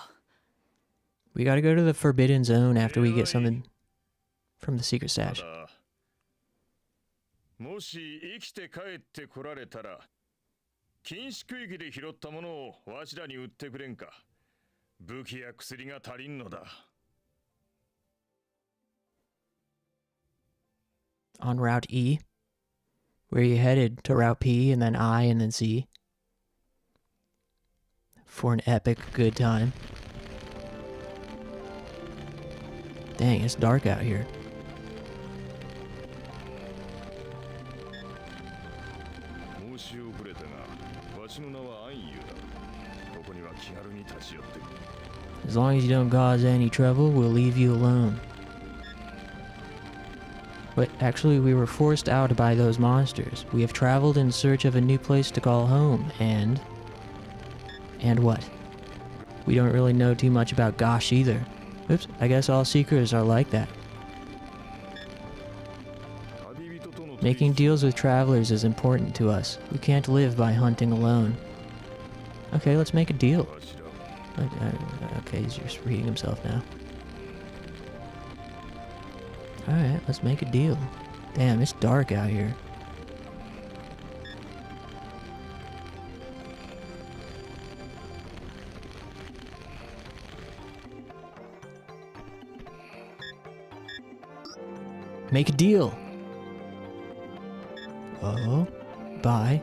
We gotta go to the Forbidden Zone after we get something from the secret stash. もし生きて帰ってこられたら、禁止区域で拾ったものをわしらに売ってくれんか。武器や薬が足りんのだ。On Route E? Where are you headed? To Route P and then I and then C? For an epic good time. Dang, it's dark out here. 申し遅れたが、わしの名はアンユだ。ここには気軽に立ち寄ってくれ。 As long as you don't cause any trouble, we'll leave you alone. But actually, we were forced out by those monsters. We have traveled in search of a new place to call home, and... And what? We don't really know too much about Gosh either. Oops, I guess all seekers are like that. Making deals with travelers is important to us. We can't live by hunting alone. Okay, let's make a deal. Okay, he's just reading himself now. Alright, let's make a deal. Damn, it's dark out here. Make a deal. Oh, bye.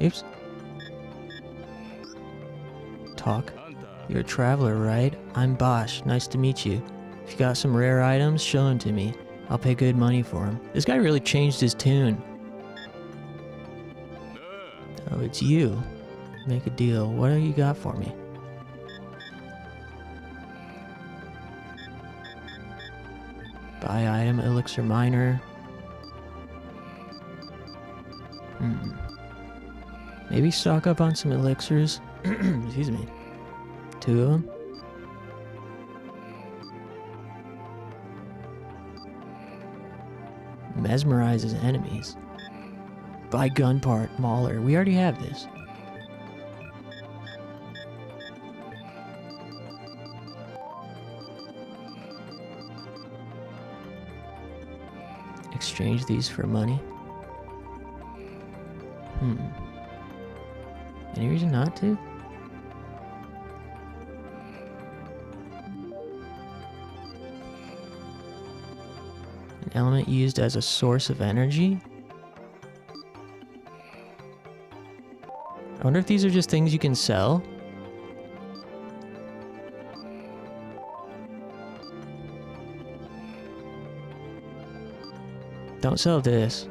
Oops. Talk. You're a traveler, right? I'm Bosch. Nice to meet you. If you got some rare items, show them to me. I'll pay good money for them. This guy really changed his tune. Oh, it's you. Make a deal. What do you got for me? Buy item, elixir miner. Maybe stock up on some elixirs. Excuse me. 2 of them. Mesmerizes enemies. Buy gun part, Mauler. We already have this. Exchange these for money. Any reason not to? An element used as a source of energy? I wonder if these are just things you can sell. Don't sell this.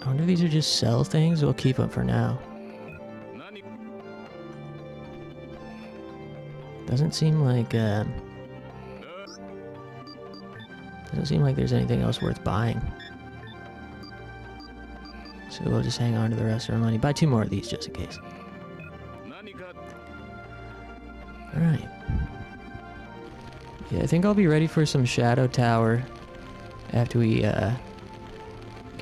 I wonder if these are just sell things. We'll keep them for now. Doesn't seem like there's anything else worth buying. So we'll just hang on to the rest of our money. Buy 2 more of these just in case. Alright. Yeah, I think I'll be ready for some Shadow Tower after we get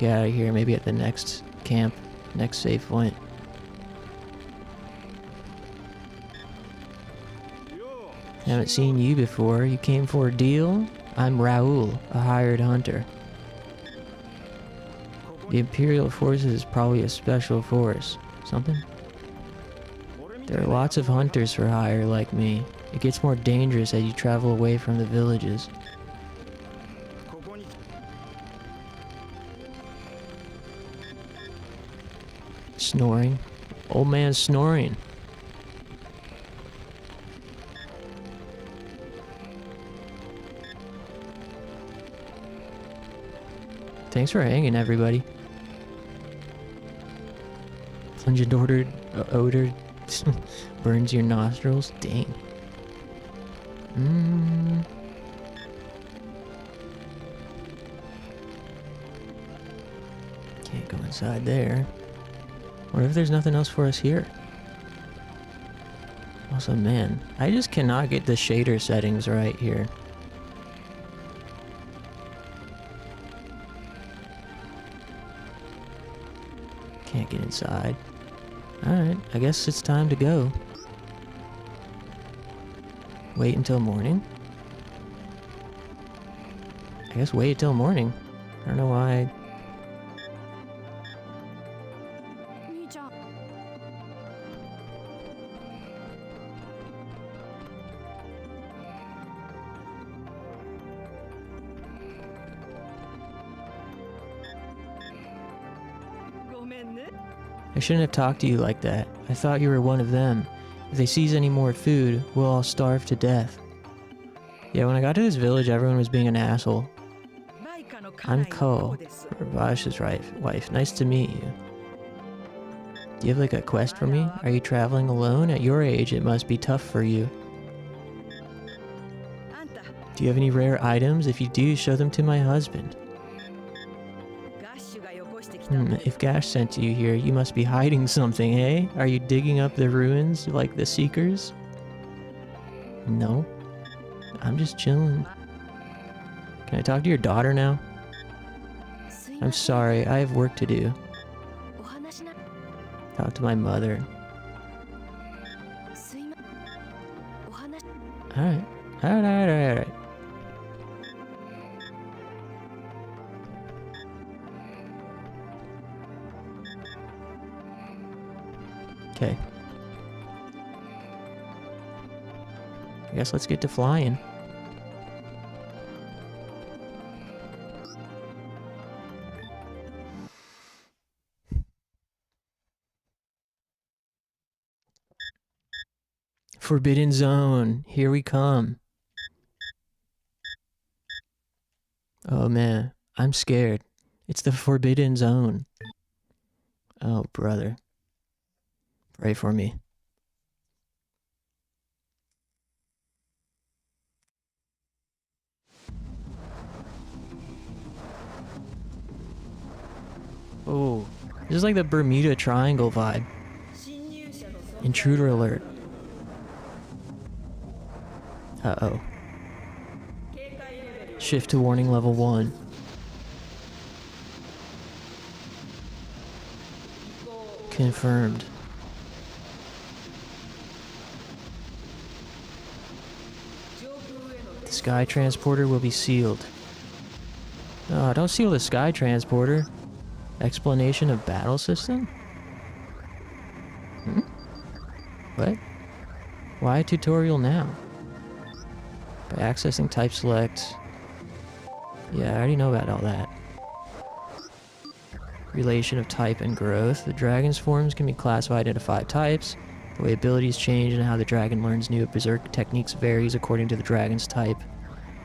out of here. Maybe at the next camp, next save point. Haven't seen you before. You came for a deal? I'm Raoul, a hired hunter. The Imperial Forces is probably a special force. Something? There are lots of hunters for hire like me. It gets more dangerous as you travel away from the villages. Snoring. Old man snoring. Thanks for hanging, everybody. Pungent odor burns your nostrils. Dang. Can't go inside there. What if there's nothing else for us here? Also, man, I just cannot get the shader settings right here. Can't get inside. Alright, I guess it's time to go. Wait until morning? I guess wait until morning. I don't know why. I shouldn't have talked to you like that. I thought you were one of them. If they seize any more food, we'll all starve to death. Yeah, when I got to this village, everyone was being an asshole. I'm Ko, Ravash's wife. Nice to meet you. Do you have like a quest for me? Are you traveling alone? At your age, it must be tough for you. Do you have any rare items? If you do, show them to my husband. If Gash sent you here, you must be hiding something, eh? Are you digging up the ruins like the Seekers? No. I'm just chilling. Can I talk to your daughter now? I'm sorry, I have work to do. Talk to my mother. Alright. Okay. I guess let's get to flying. Forbidden Zone. Here we come. Oh man, I'm scared. It's the Forbidden Zone. Oh, brother. Pray for me. Oh, this is like the Bermuda Triangle vibe. Intruder alert. Uh-oh. Shift to warning level 1. Confirmed. The Sky Transporter will be sealed. Oh, don't seal the Sky Transporter. Explanation of battle system? What? Why a tutorial now? By accessing type select. Yeah, I already know about all that. Relation of type and growth. The dragon's forms can be classified into 5 types. The way abilities change and how the dragon learns new berserk techniques varies according to the dragon's type.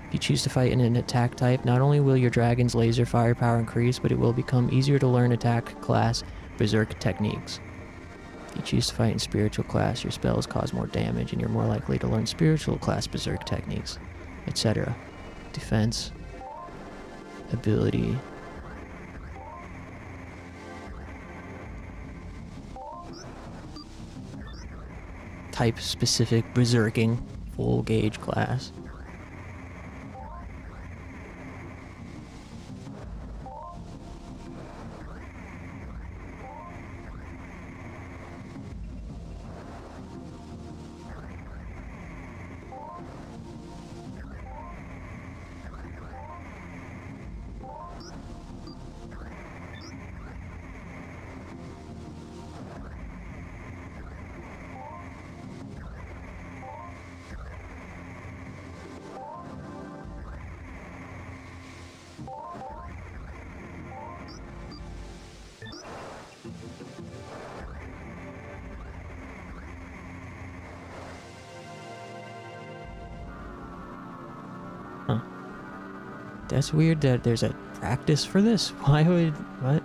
If you choose to fight in an attack type, not only will your dragon's laser firepower increase, but it will become easier to learn attack class berserk techniques. If you choose to fight in spiritual class, your spells cause more damage and you're more likely to learn spiritual class berserk techniques, etc. Defense, ability, type specific berserking, full gauge class. That's weird that there's a practice for this. Why would... what?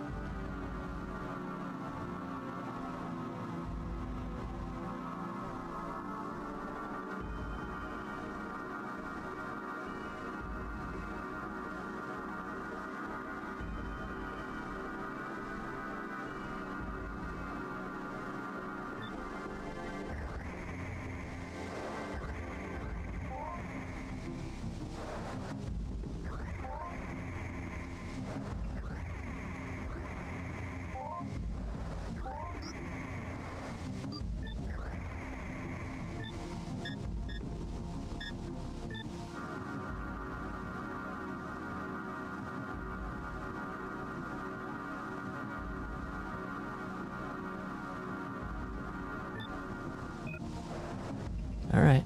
Alright.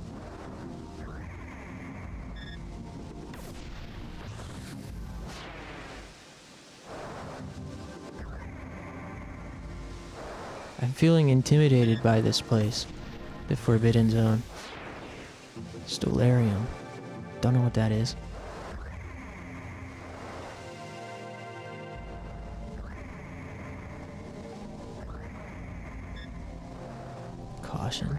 I'm feeling intimidated by this place. The Forbidden Zone. Stellarium. Don't know what that is. Caution.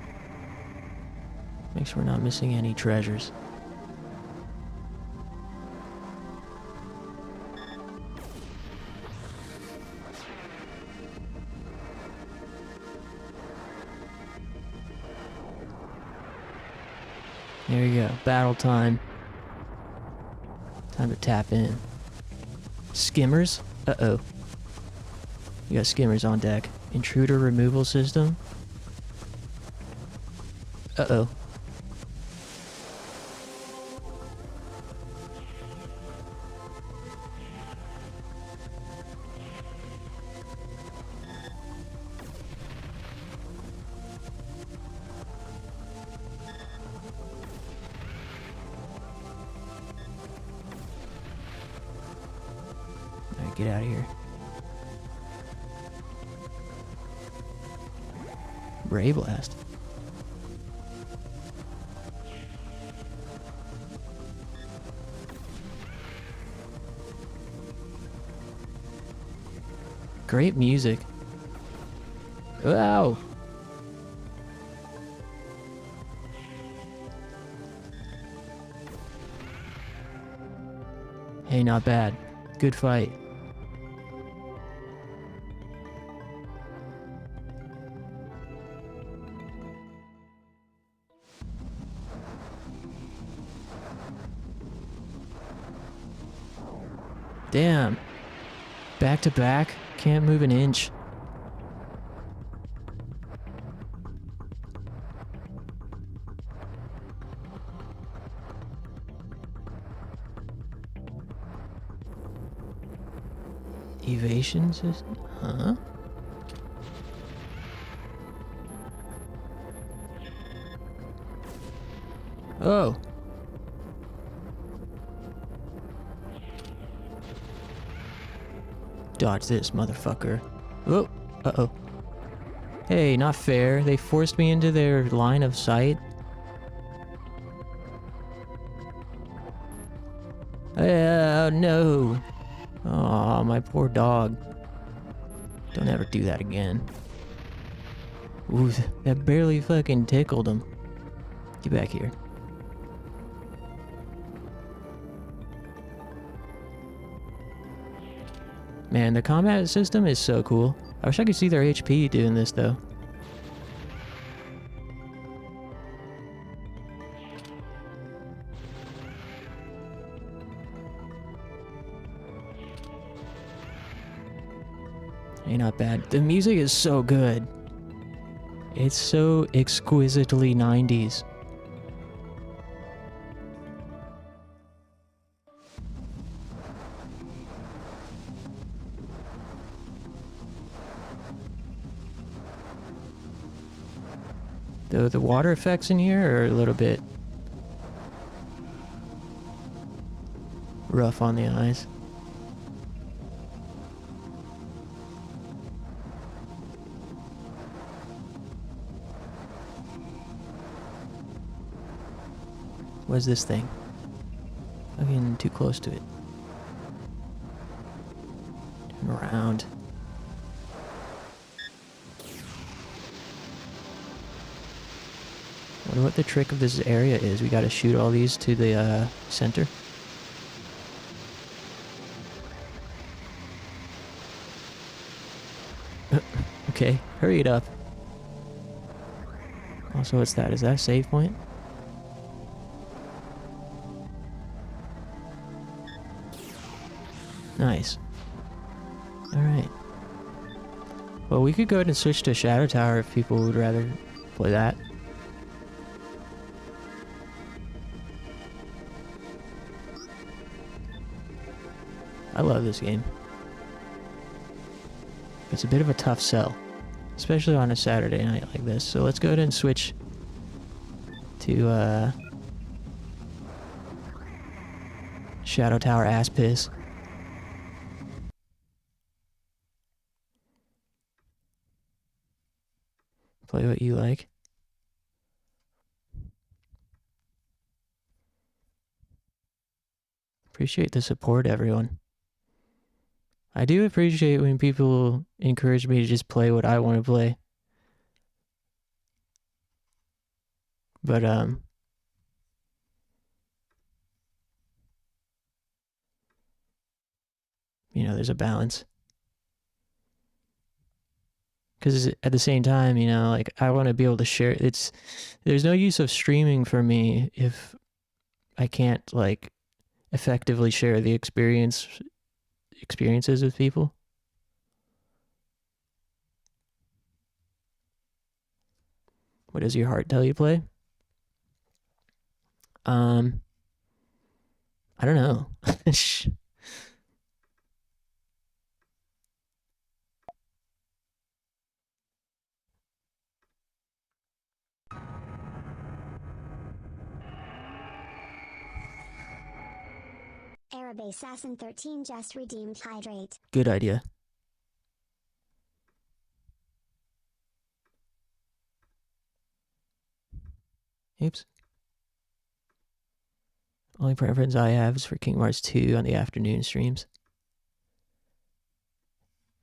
Make sure we're not missing any treasures. There you go. Battle time. Time to tap in. Skimmers? Uh-oh. We got skimmers on deck. Intruder removal system? Uh-oh. Alright, get out of here. Ray Blast. Great music. Wow. Hey, not bad. Good fight. Damn. Back to back. Can't move an inch. Evasion system? Huh? Oh. Dodge this, motherfucker. Oh. Uh-oh. Hey, not fair. They forced me into their line of sight. Oh, no. Aw, my poor dog. Don't ever do that again. Ooh, that barely fucking tickled him. Get back here. Man, the combat system is so cool. I wish I could see their HP doing this, though. Hey, not bad. The music is so good. It's so exquisitely 90s. The water effects in here are a little bit rough on the eyes. What's this thing? I'm getting too close to it. Turn around. I wonder what the trick of this area is. We gotta shoot all these to the center. Okay, hurry it up. Also, what's that? Is that a save point? Nice. Alright. Well, we could go ahead and switch to Shadow Tower if people would rather play that. I love this game. It's a bit of a tough sell, especially on a Saturday night like this. So let's go ahead and switch to Shadow Tower ass piss. Play what you like. Appreciate the support, everyone. I do appreciate when people encourage me to just play what I want to play. But, you know, there's a balance. Because at the same time, you know, like, I want to be able to share. There's no use of streaming for me if I can't, like, effectively share the experiences with people. What does your heart tell you play? I don't know. Arab Assassin 13 just redeemed hydrate. Good idea. Oops. Only preference I have is for Kingdom Hearts 2 on the afternoon streams.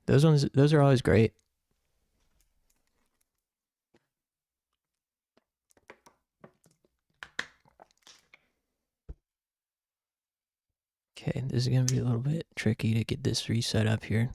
Those are always great. Okay, this is gonna be a little bit tricky to get this reset up here.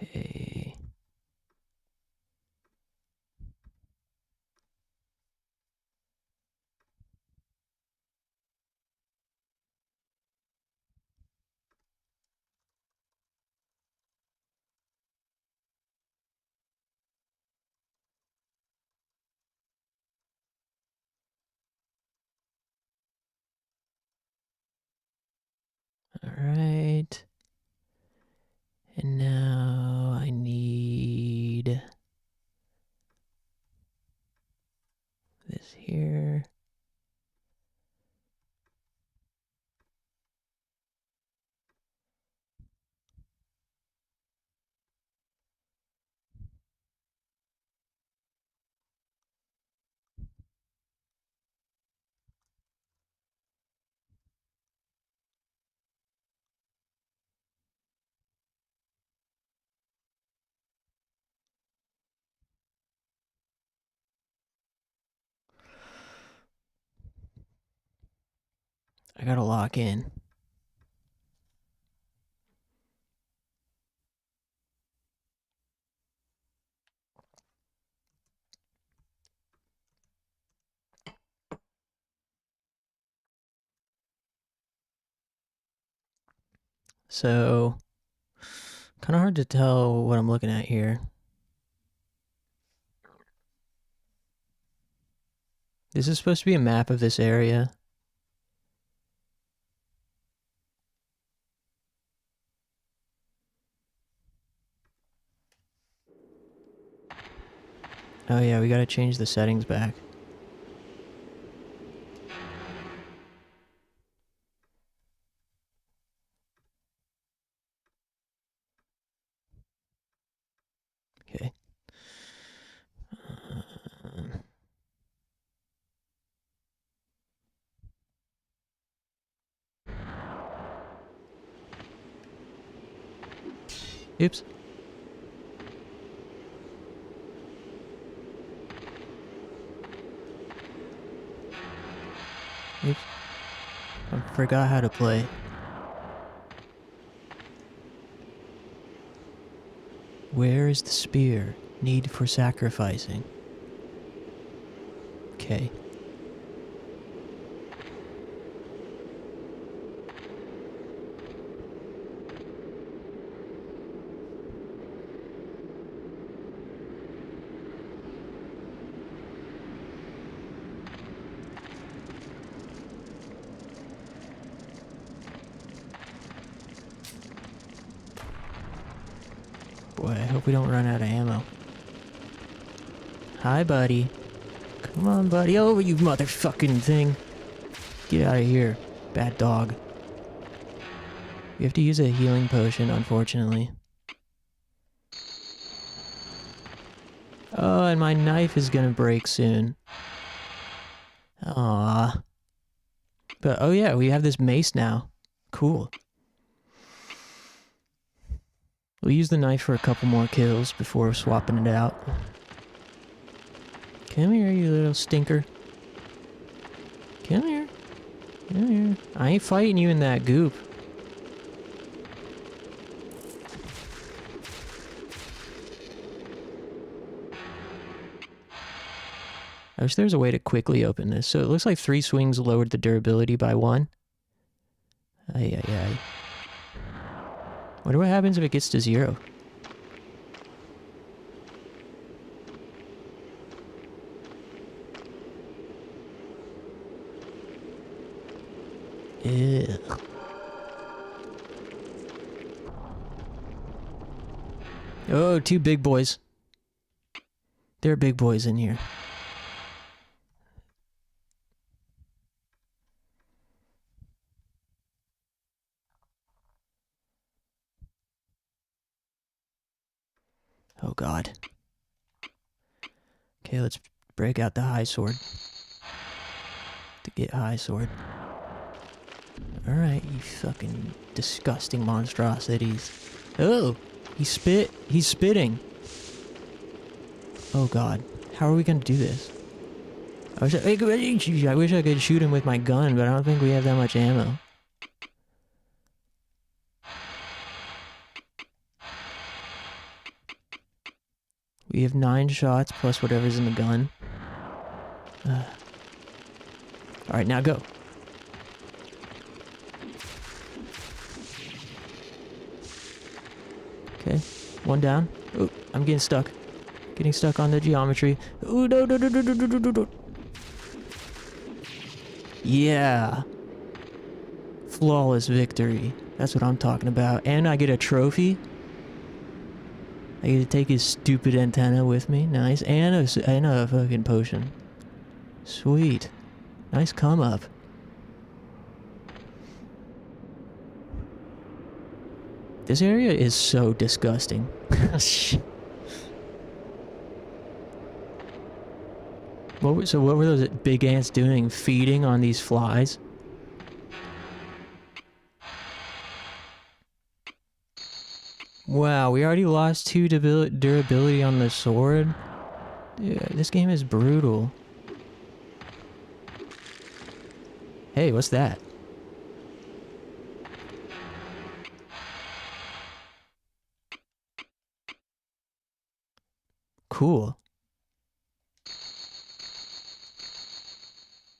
Okay. All right. And now I need this here. I gotta lock in. So, kind of hard to tell what I'm looking at here. This is supposed to be a map of this area. Oh yeah, we gotta change the settings back. Okay. Oops. Oops. I forgot how to play. Where is the spear? Need for sacrificing. Okay. Boy, I hope we don't run out of ammo. Hi, buddy. Come on, buddy. Oh, you motherfucking thing. Get out of here, bad dog. We have to use a healing potion, unfortunately. Oh, and my knife is gonna break soon. Aww. But, oh yeah, we have this mace now. Cool. We'll use the knife for a couple more kills before swapping it out. Come here, you little stinker. Come here. Come here. I ain't fighting you in that goop. I wish there was a way to quickly open this. So it looks like 3 swings lowered the durability by 1. Ay, ay, ay. Wonder what happens if it gets to 0. Ugh. Oh, two big boys. There are big boys in here. Oh god. Okay, let's break out the high sword. To get high sword. Alright, you fucking disgusting monstrosities. Oh! He's spitting. Oh god. How are we gonna do this? I wish I could shoot him with my gun, but I don't think we have that much ammo. We have 9 shots plus whatever's in the gun. Alright, now go. Okay, one down. Oh, I'm getting stuck. Getting stuck on the geometry. Oh, no, no, no, no, no, no, no, no. Yeah. Flawless victory. That's what I'm talking about. And I get a trophy. I get to take his stupid antenna with me. Nice. And a fucking potion. Sweet. Nice come up. This area is so disgusting. So what were those big ants doing? Feeding on these flies? Wow, we already lost 2 durability on the sword? Dude, this game is brutal. Hey, what's that? Cool.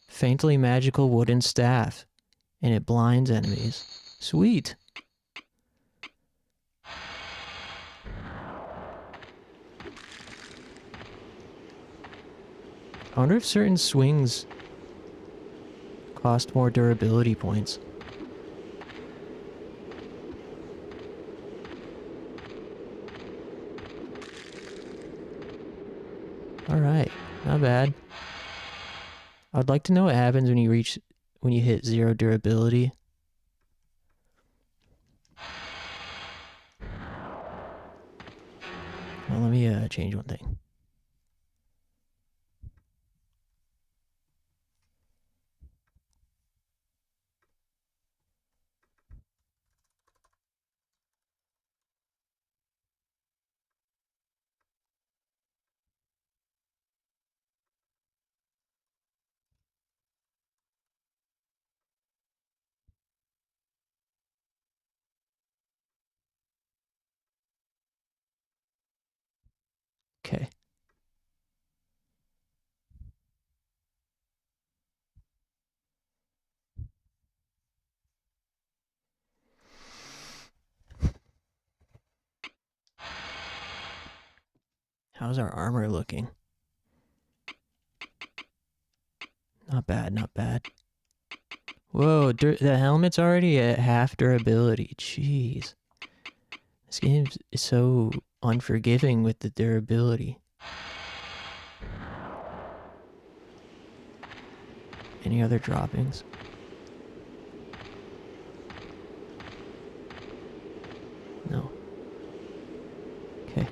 Faintly magical wooden staff. And it blinds enemies. Sweet. I wonder if certain swings cost more durability points. Alright, not bad. I'd like to know what happens when you hit 0 durability. Well, let me change one thing. Okay. How's our armor looking? Not bad, not bad. Whoa, the helmet's already at half durability. Jeez. This game is so unforgiving with the durability. Any other droppings? No. Okay.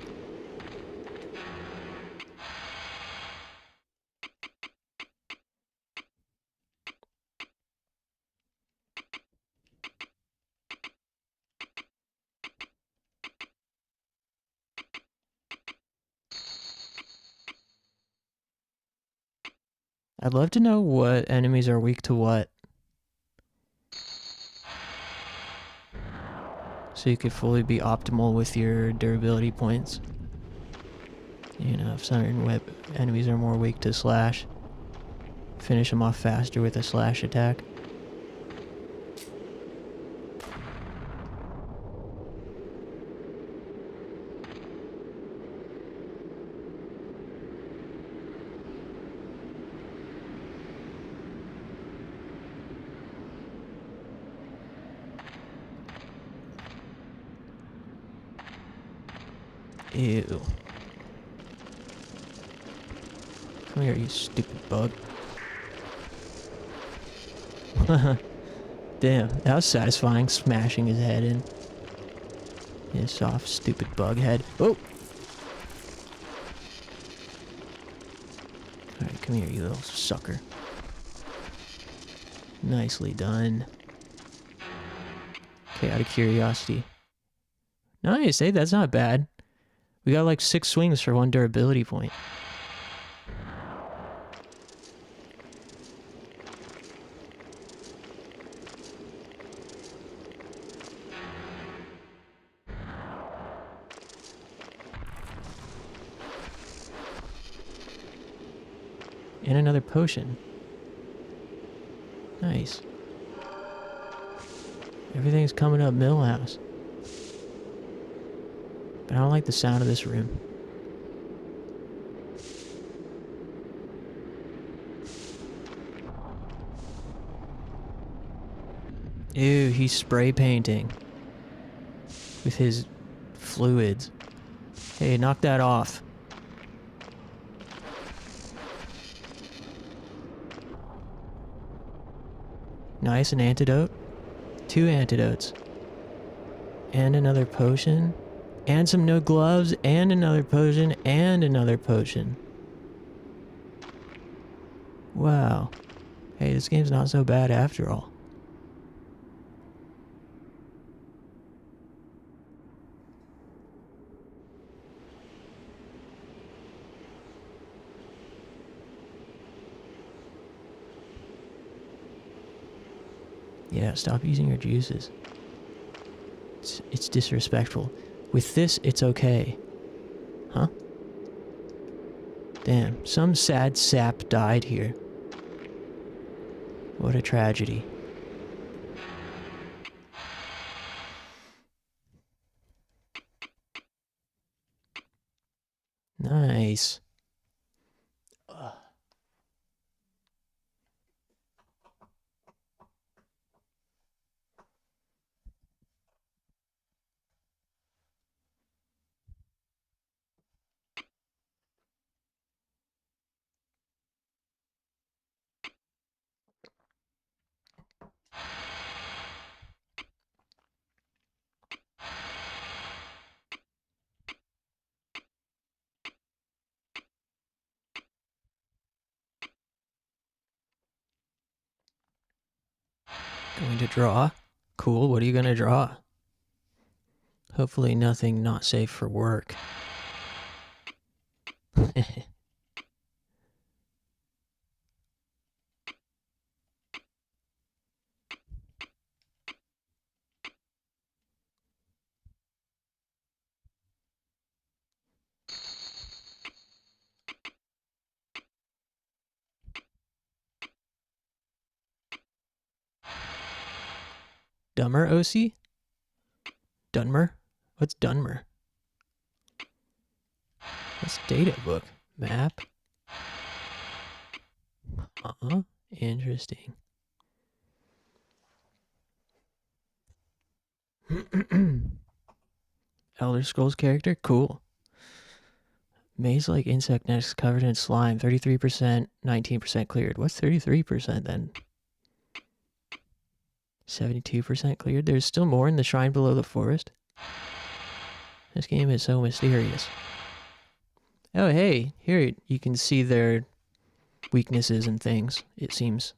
I'd love to know what enemies are weak to what. So you could fully be optimal with your durability points. You know, if certain enemies are more weak to slash, finish them off faster with a slash attack. Ew. Come here, you stupid bug. Damn, that was satisfying, smashing his head in. His soft, stupid bug head. Oh! Alright, come here, you little sucker. Nicely done. Okay, out of curiosity. Nice, hey, that's not bad. We got like 6 swings for 1 durability point. And another potion. Nice. Everything's coming up Millhouse. But I don't like the sound of this room. Ew, he's spray painting. With his fluids. Hey, knock that off. Nice, an antidote. 2 antidotes. And another potion. And some no gloves. And another potion. And another potion. Wow. Hey, this game's not so bad after all. Yeah, stop using your juices. It's disrespectful. With this, it's okay. Huh? Damn, some sad sap died here. What a tragedy. Nice. Going to draw? Cool, what are you gonna draw? Hopefully nothing not safe for work. Dumber, OC? Dunmer? What's Dunmer? What's data book? Map? Interesting. Elder Scrolls character? Cool. Maze-like insect nests covered in slime. 33%, 19% cleared. What's 33% then? 72% cleared? There's still more in the shrine below the forest? This game is so mysterious. Oh, hey, here you can see their weaknesses and things, it seems.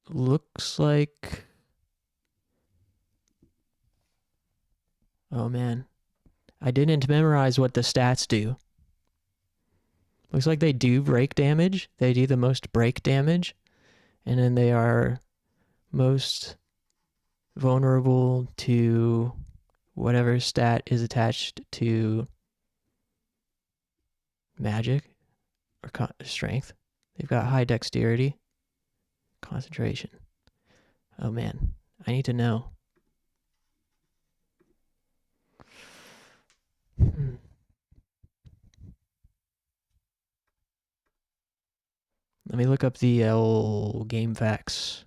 Looks like... Oh man. I didn't memorize what the stats do. Looks like they do break damage. They do the most break damage. And then they are most vulnerable to whatever stat is attached to magic or strength. They've got high dexterity, concentration. Oh man, I need to know. Let me look up the game facts.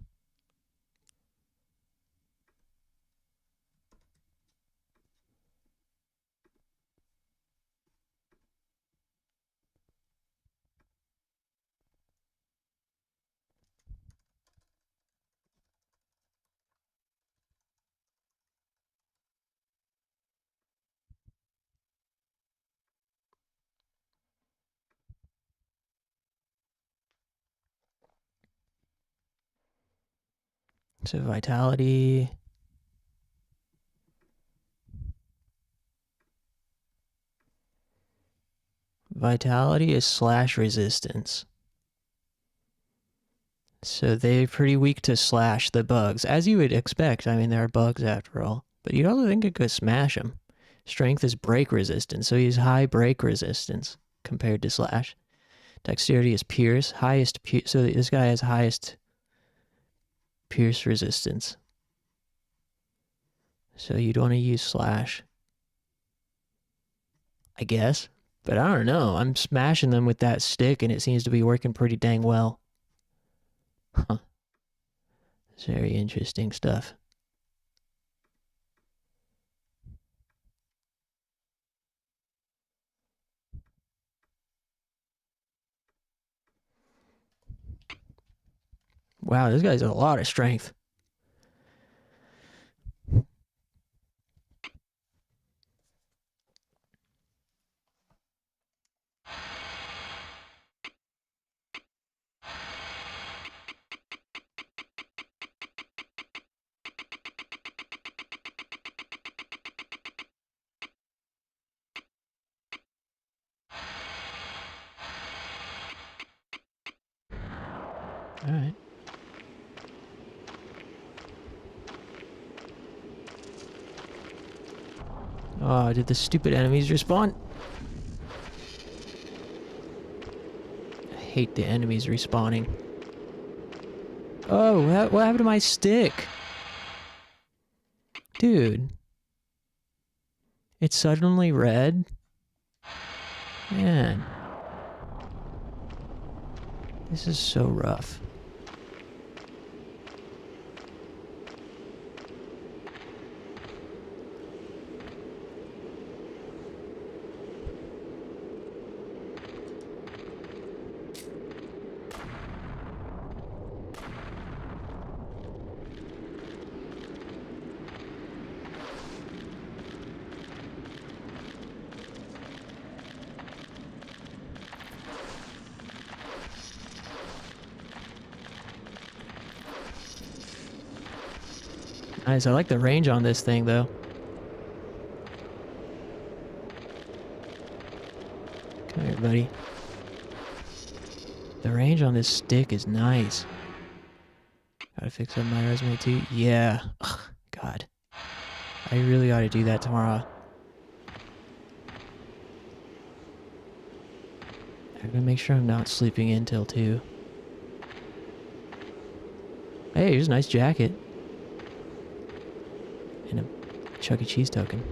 So vitality. Vitality is slash resistance. So they're pretty weak to slash the bugs, as you would expect. I mean, there are bugs after all. But you'd also think it could smash them. Strength is break resistance, so he's high break resistance compared to slash. Dexterity is pierce, highest pierce. So this guy has highest pierce resistance. So you'd want to use slash, I guess. But I don't know. I'm smashing them with that stick, and it seems to be working pretty dang well. Huh. It's very interesting stuff. Wow, this guy's a lot of strength. All right. Oh, did the stupid enemies respawn? I hate the enemies respawning. Oh, what happened to my stick? Dude. It's suddenly red? Man. This is so rough. Nice, I like the range on this thing, though. Come here, buddy. The range on this stick is nice. Gotta fix up my resume, too. Yeah. Ugh, God. I really ought to do that tomorrow. I'm gonna make sure I'm not sleeping in till 2. Hey, here's a nice jacket. And a Chuck E. Cheese token.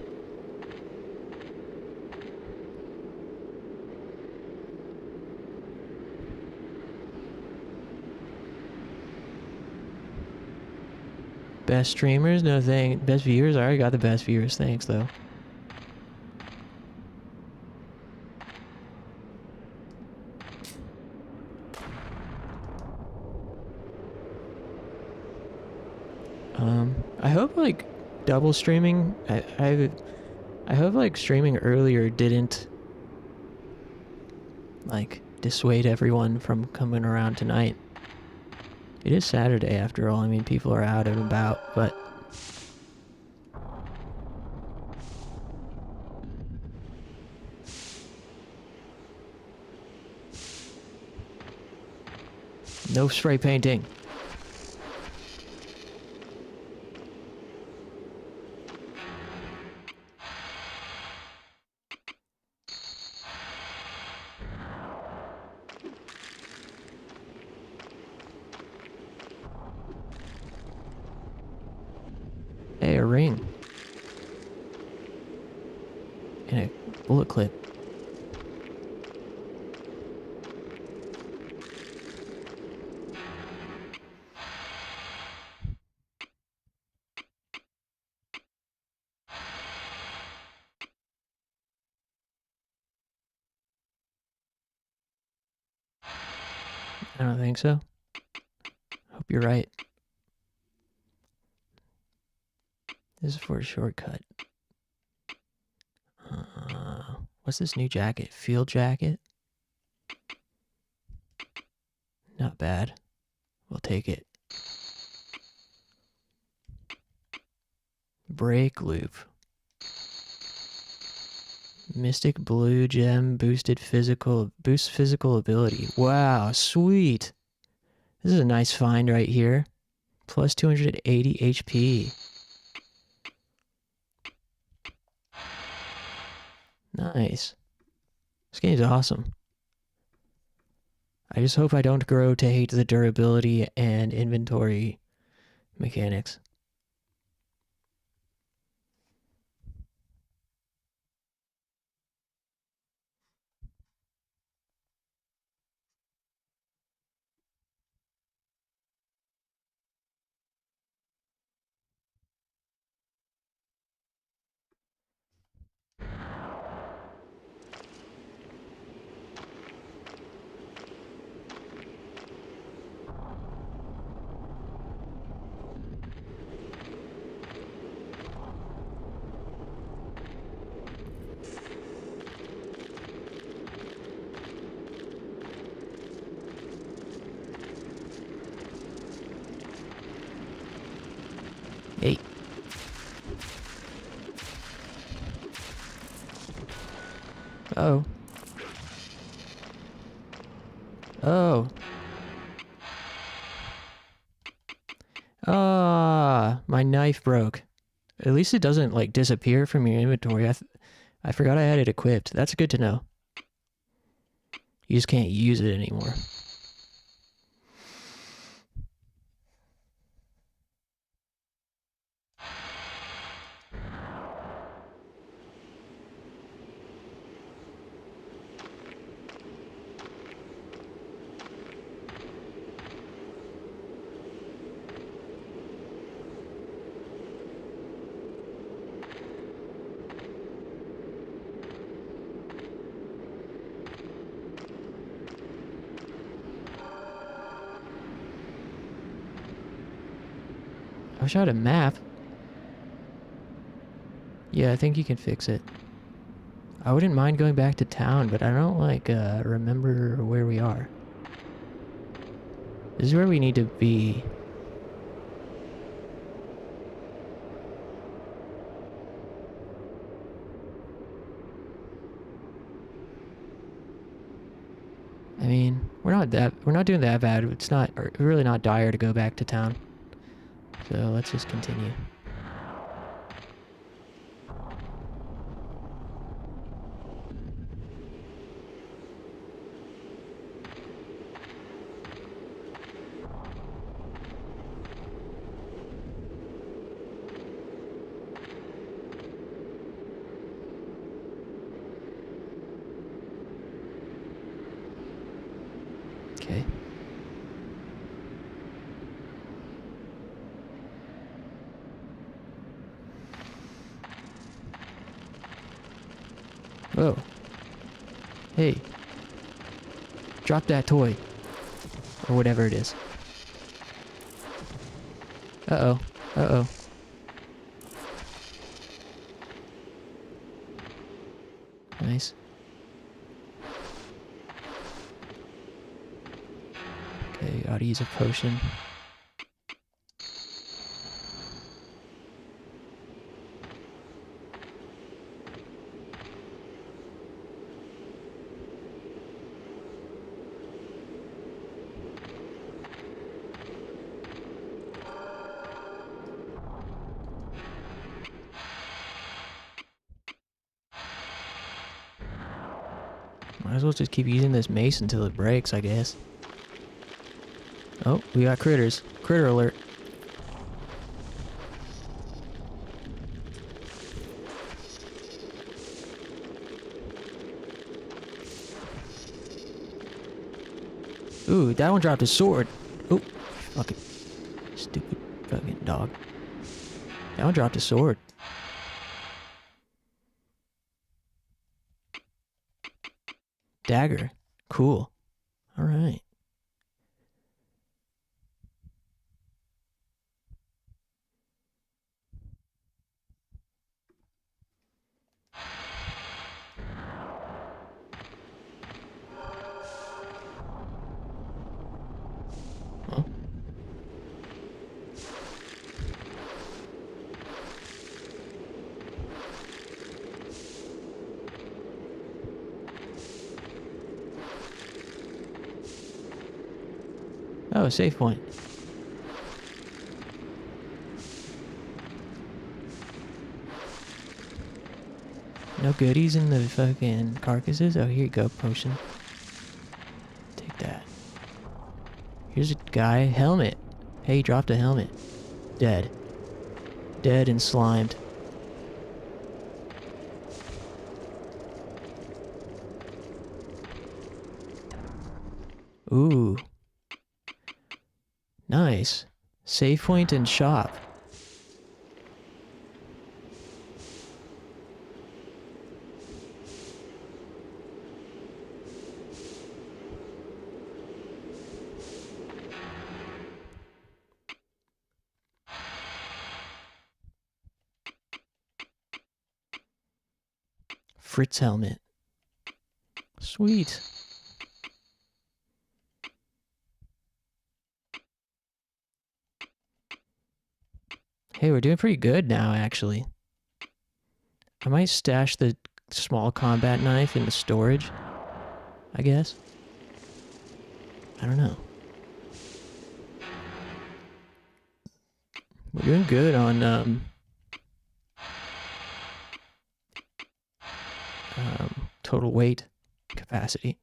Best streamers? No thing. Best viewers? I already got the best viewers. Thanks, though. I hope, like, double streaming, I hope, like, streaming earlier didn't, like, dissuade everyone from coming around tonight. It is Saturday, after all. I mean, people are out and about, but... No spray painting. Hey, a ring. And a bullet clip. I don't think so. Hope you're right. This is for a shortcut. What's this new jacket? Field jacket? Not bad. We'll take it. Break loop. Mystic blue gem boosts physical ability. Wow, sweet. This is a nice find right here. Plus 280 HP. Nice. This game's awesome. I just hope I don't grow to hate the durability and inventory mechanics. Hey. Oh. Oh. Ah, my knife broke. At least it doesn't like disappear from your inventory. I forgot I had it equipped. That's good to know. You just can't use it anymore. I wish I had a map. Yeah, I think you can fix it. I wouldn't mind going back to town, but I don't like remember where we are. This is where we need to be. I mean, we're not doing that bad. It's not really not dire to go back to town. So let's just continue. Okay. Whoa. Hey. Drop that toy. Or whatever it is. Uh-oh. Uh-oh. Nice. Okay, gotta use a potion. Might as well just keep using this mace until it breaks, I guess. Oh, we got critters. Critter alert. Ooh, that one dropped a sword. Ooh, fucking stupid fucking dog. That one dropped a sword. Dagger. Cool. Alright. Huh? Oh, save point. No goodies in the fucking carcasses? Oh, here you go, potion. Take that. Here's a guy. Helmet. Hey, he dropped a helmet. Dead. Dead and slimed. Ooh. Nice. Save point and shop. Fritz helmet. Sweet. Hey, we're doing pretty good now, actually. I might stash the small combat knife in the storage, I guess. I don't know. We're doing good on total weight capacity.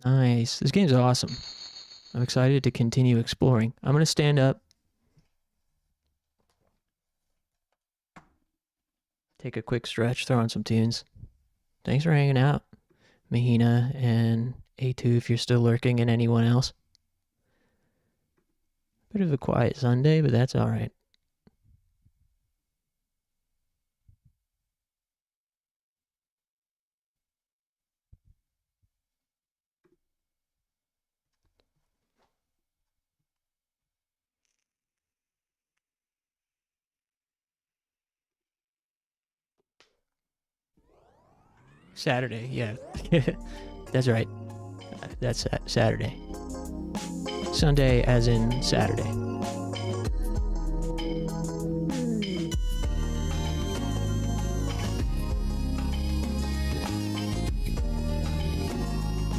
Nice. This game's awesome. I'm excited to continue exploring. I'm going to stand up. Take a quick stretch, throw on some tunes. Thanks for hanging out, Mahina and A2 if you're still lurking, and anyone else. Bit of a quiet Sunday, but that's alright. Saturday, yeah. That's right. That's Saturday. Sunday as in Saturday.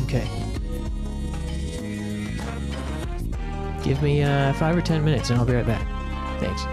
Okay. Give me 5 or 10 minutes and I'll be right back. Thanks.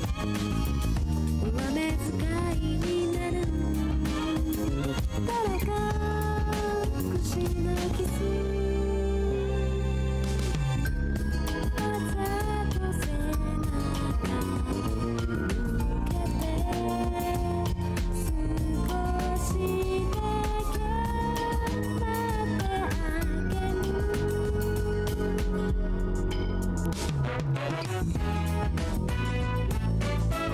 上目遣いになる誰か腰のキスわざと背中向けて少しだけ待ってあげる「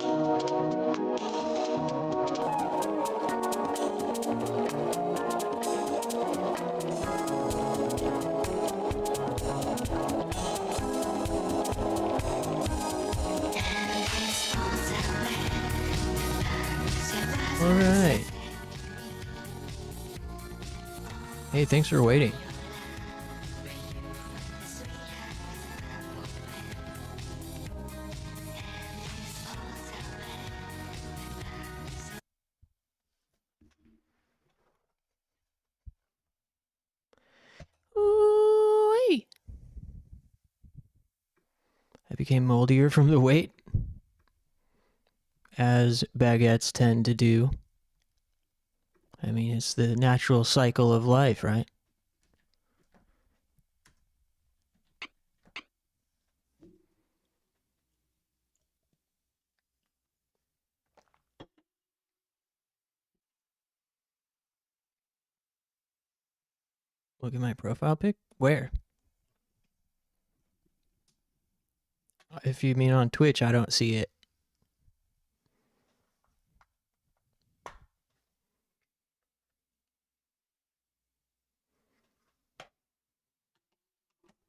All right. Hey, thanks for waiting. Ooh-wee. I became moldier from the wait, as baguettes tend to do. I mean, it's the natural cycle of life, right? Look at my profile pic. Where? If you mean on Twitch, I don't see it.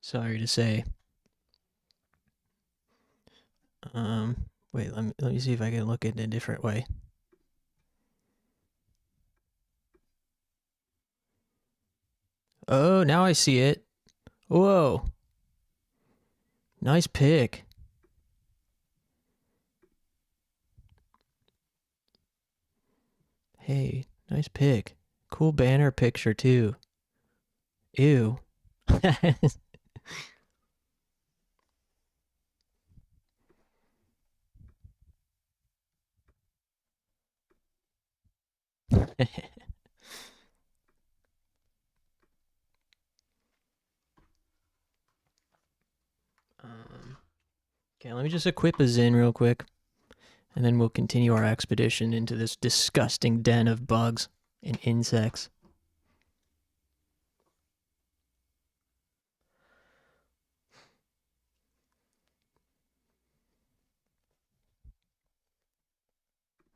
Sorry to say. Wait, let me see if I can look at it a different way. Oh, now I see it. Whoa. Nice pick. Hey, nice pick. Cool banner picture too. Ew. Okay, let me just equip a Zin real quick, and then we'll continue our expedition into this disgusting den of bugs and insects.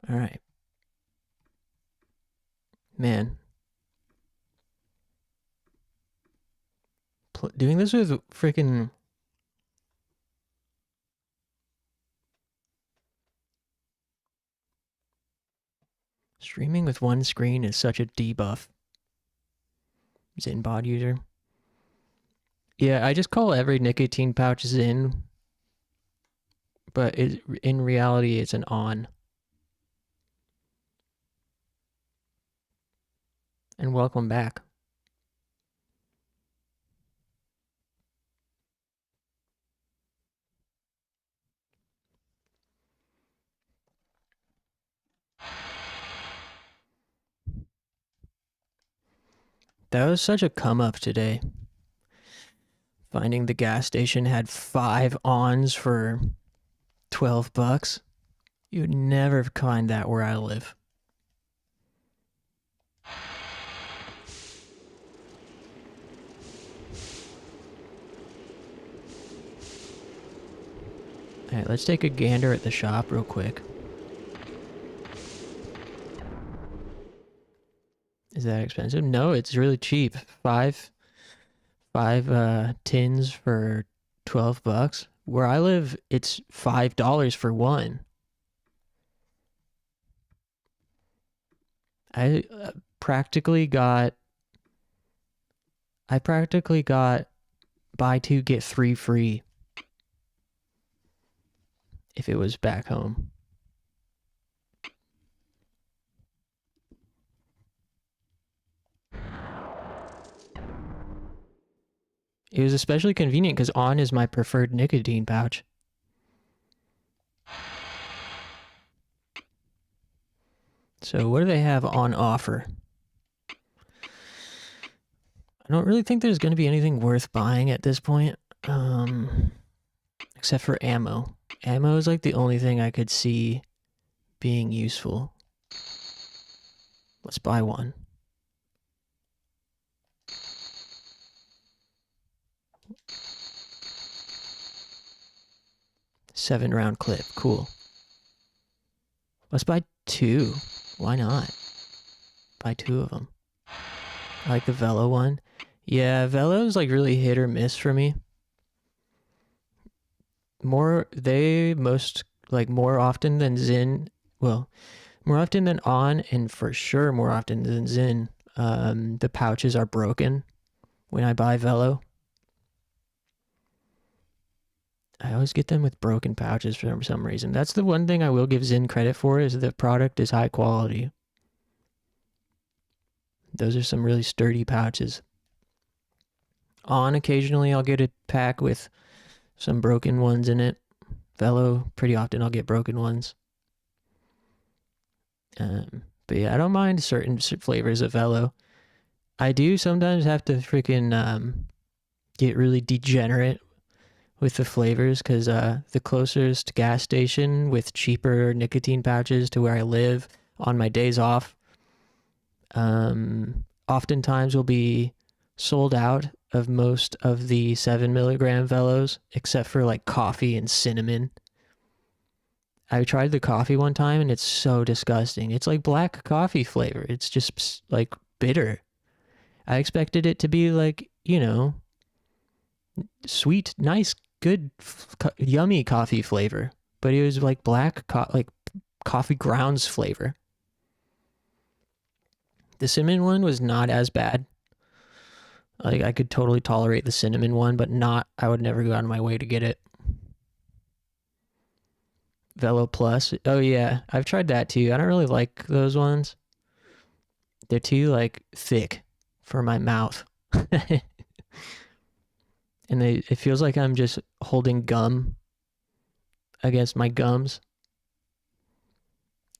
All right. Man. Doing this with freaking... Streaming with one screen is such a debuff. Zin bod user. Yeah, I just call every nicotine pouch Zin, but in reality it's an on. And welcome back. That was such a come up today. Finding the gas station had 5 ons for $12. You'd never find that where I live. Alright, let's take a gander at the shop real quick. Is that expensive? No, it's really cheap. Five tins for $12. Where I live, it's $5 for one. I practically got buy 2 get 3 free if it was back home. It was especially convenient because On is my preferred nicotine pouch. So what do they have on offer? I don't really think there's going to be anything worth buying at this point. Except for ammo. Ammo is like the only thing I could see being useful. Let's buy one. Seven-round clip, cool. Let's buy 2. Why not? Buy 2 of them. I like the Velo one. Yeah, Velo's like really hit or miss for me. More often than Zin. Well, more often than On, and for sure more often than Zin. The pouches are broken when I buy Velo. I always get them with broken pouches for some reason. That's the one thing I will give Zin credit for, is the product is high quality. Those are some really sturdy pouches. On occasionally I'll get a pack with some broken ones in it. Velo, pretty often I'll get broken ones. But yeah, I don't mind certain flavors of Velo. I do sometimes have to freaking get really degenerate with the flavors, because the closest gas station with cheaper nicotine pouches to where I live on my days off oftentimes will be sold out of most of the 7 milligram Velos, except for like coffee and cinnamon. I tried the coffee one time and it's so disgusting. It's like black coffee flavor. It's just like bitter. I expected it to be like, you know, sweet, nice, good, yummy coffee flavor, but it was like black like coffee grounds flavor. The cinnamon one was not as bad. Like, I could totally tolerate the cinnamon one, but I would never go out of my way to get it. Velo Plus. Oh yeah, I've tried that too. I don't really like those ones. They're too like thick for my mouth. And it feels like I'm just holding gum against my gums.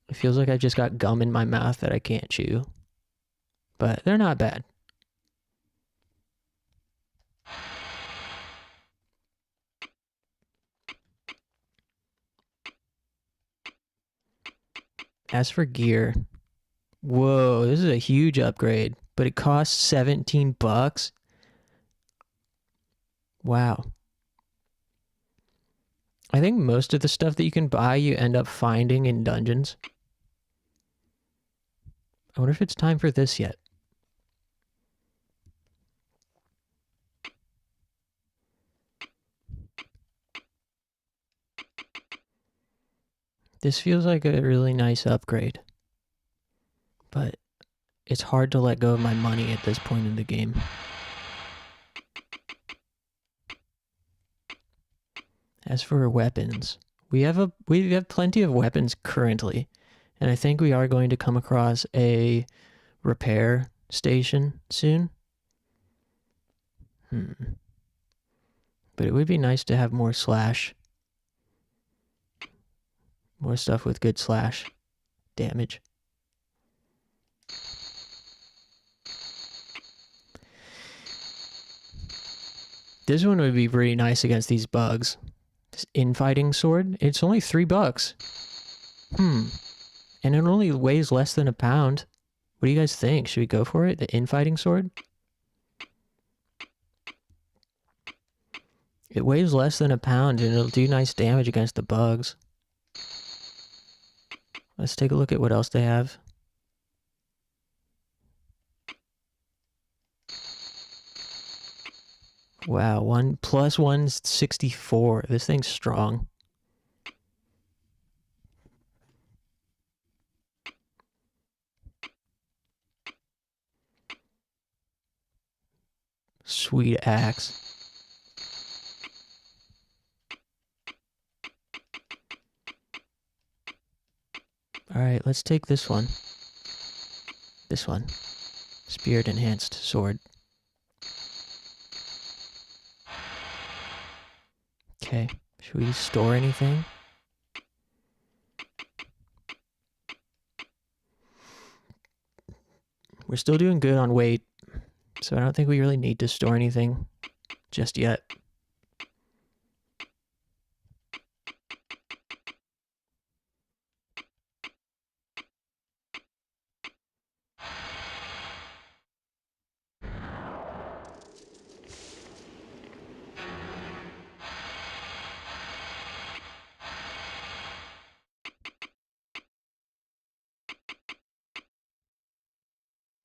It feels like I just got gum in my mouth that I can't chew. But they're not bad. As for gear, whoa, this is a huge upgrade, but it costs $17. Wow. I think most of the stuff that you can buy, you end up finding in dungeons. I wonder if it's time for this yet. This feels like a really nice upgrade, but it's hard to let go of my money at this point in the game. As for weapons, we have plenty of weapons currently, and I think we are going to come across a repair station soon. But it would be nice to have more slash. More stuff with good slash damage. This one would be pretty nice against these bugs. This infighting sword, it's only $3. And it only weighs less than a pound. What do you guys think? Should we go for it? The infighting sword? It weighs less than a pound and it'll do nice damage against the bugs. Let's take a look at what else they have. Wow, plus 164. This thing's strong. Sweet axe. Alright, let's take this one. This one. Spirit enhanced sword. Okay, should we store anything? We're still doing good on weight, so I don't think we really need to store anything just yet.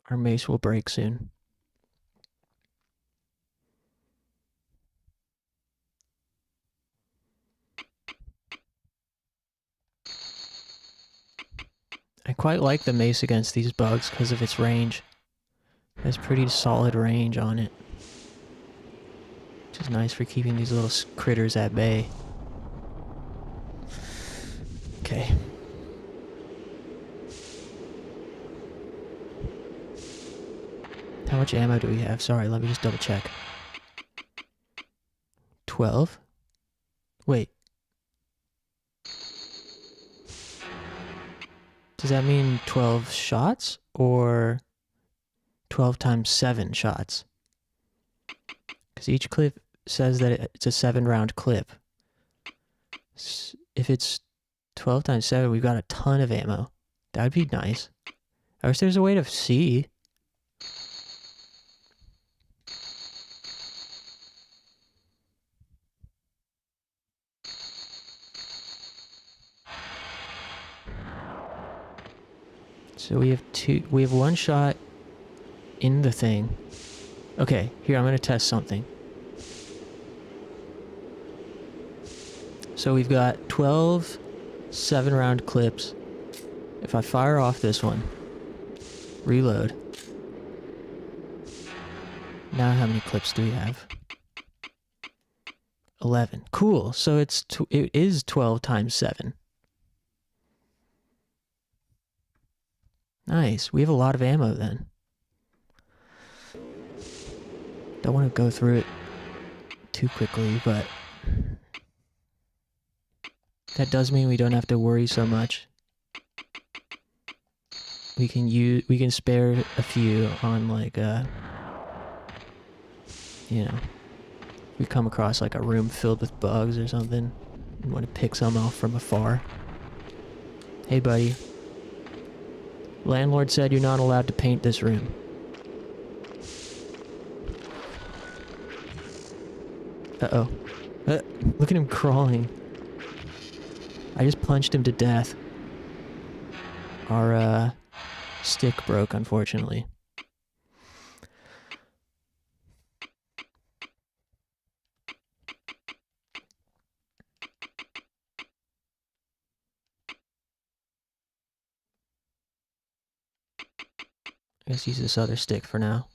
Our mace will break soon. I quite like the mace against these bugs because of its range. It has pretty solid range on it. Which is nice for keeping these little critters at bay. Okay. How much ammo do we have? Sorry, let me just double check. 12? Wait. Does that mean 12 shots or 12 times 7 shots? Because each clip says that it's a 7-round clip. If it's 12 times 7, we've got a ton of ammo. That would be nice. I wish there's a way to see. So we have one shot in the thing. Okay, here, I'm gonna test something. So we've got 12 7-round clips. If I fire off this one, reload. Now how many clips do we have? 11. Cool, so it is 12 times 7. Nice, we have a lot of ammo then. Don't want to go through it too quickly, but that does mean we don't have to worry so much. We can spare a few on like you know, we come across like a room filled with bugs or something and want to pick some off from afar. Hey buddy. Landlord said you're not allowed to paint this room. Uh-oh. Look at him crawling. I just punched him to death. Our, stick broke, unfortunately. I guess use this other stick for now.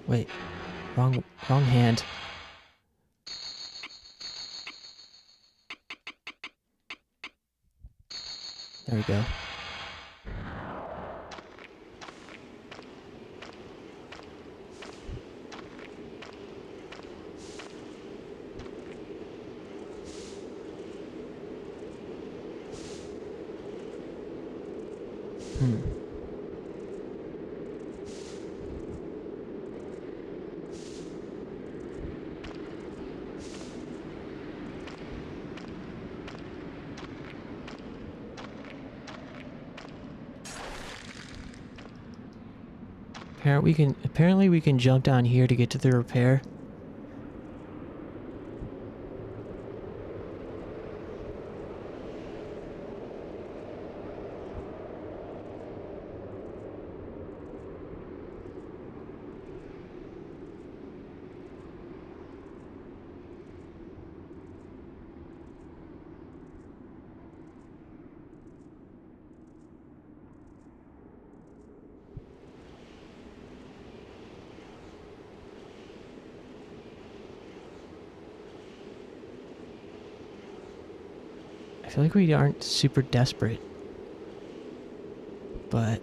Wait, wrong hand. There we go. Apparently we can jump down here to get to the repair. I feel like we aren't super desperate, but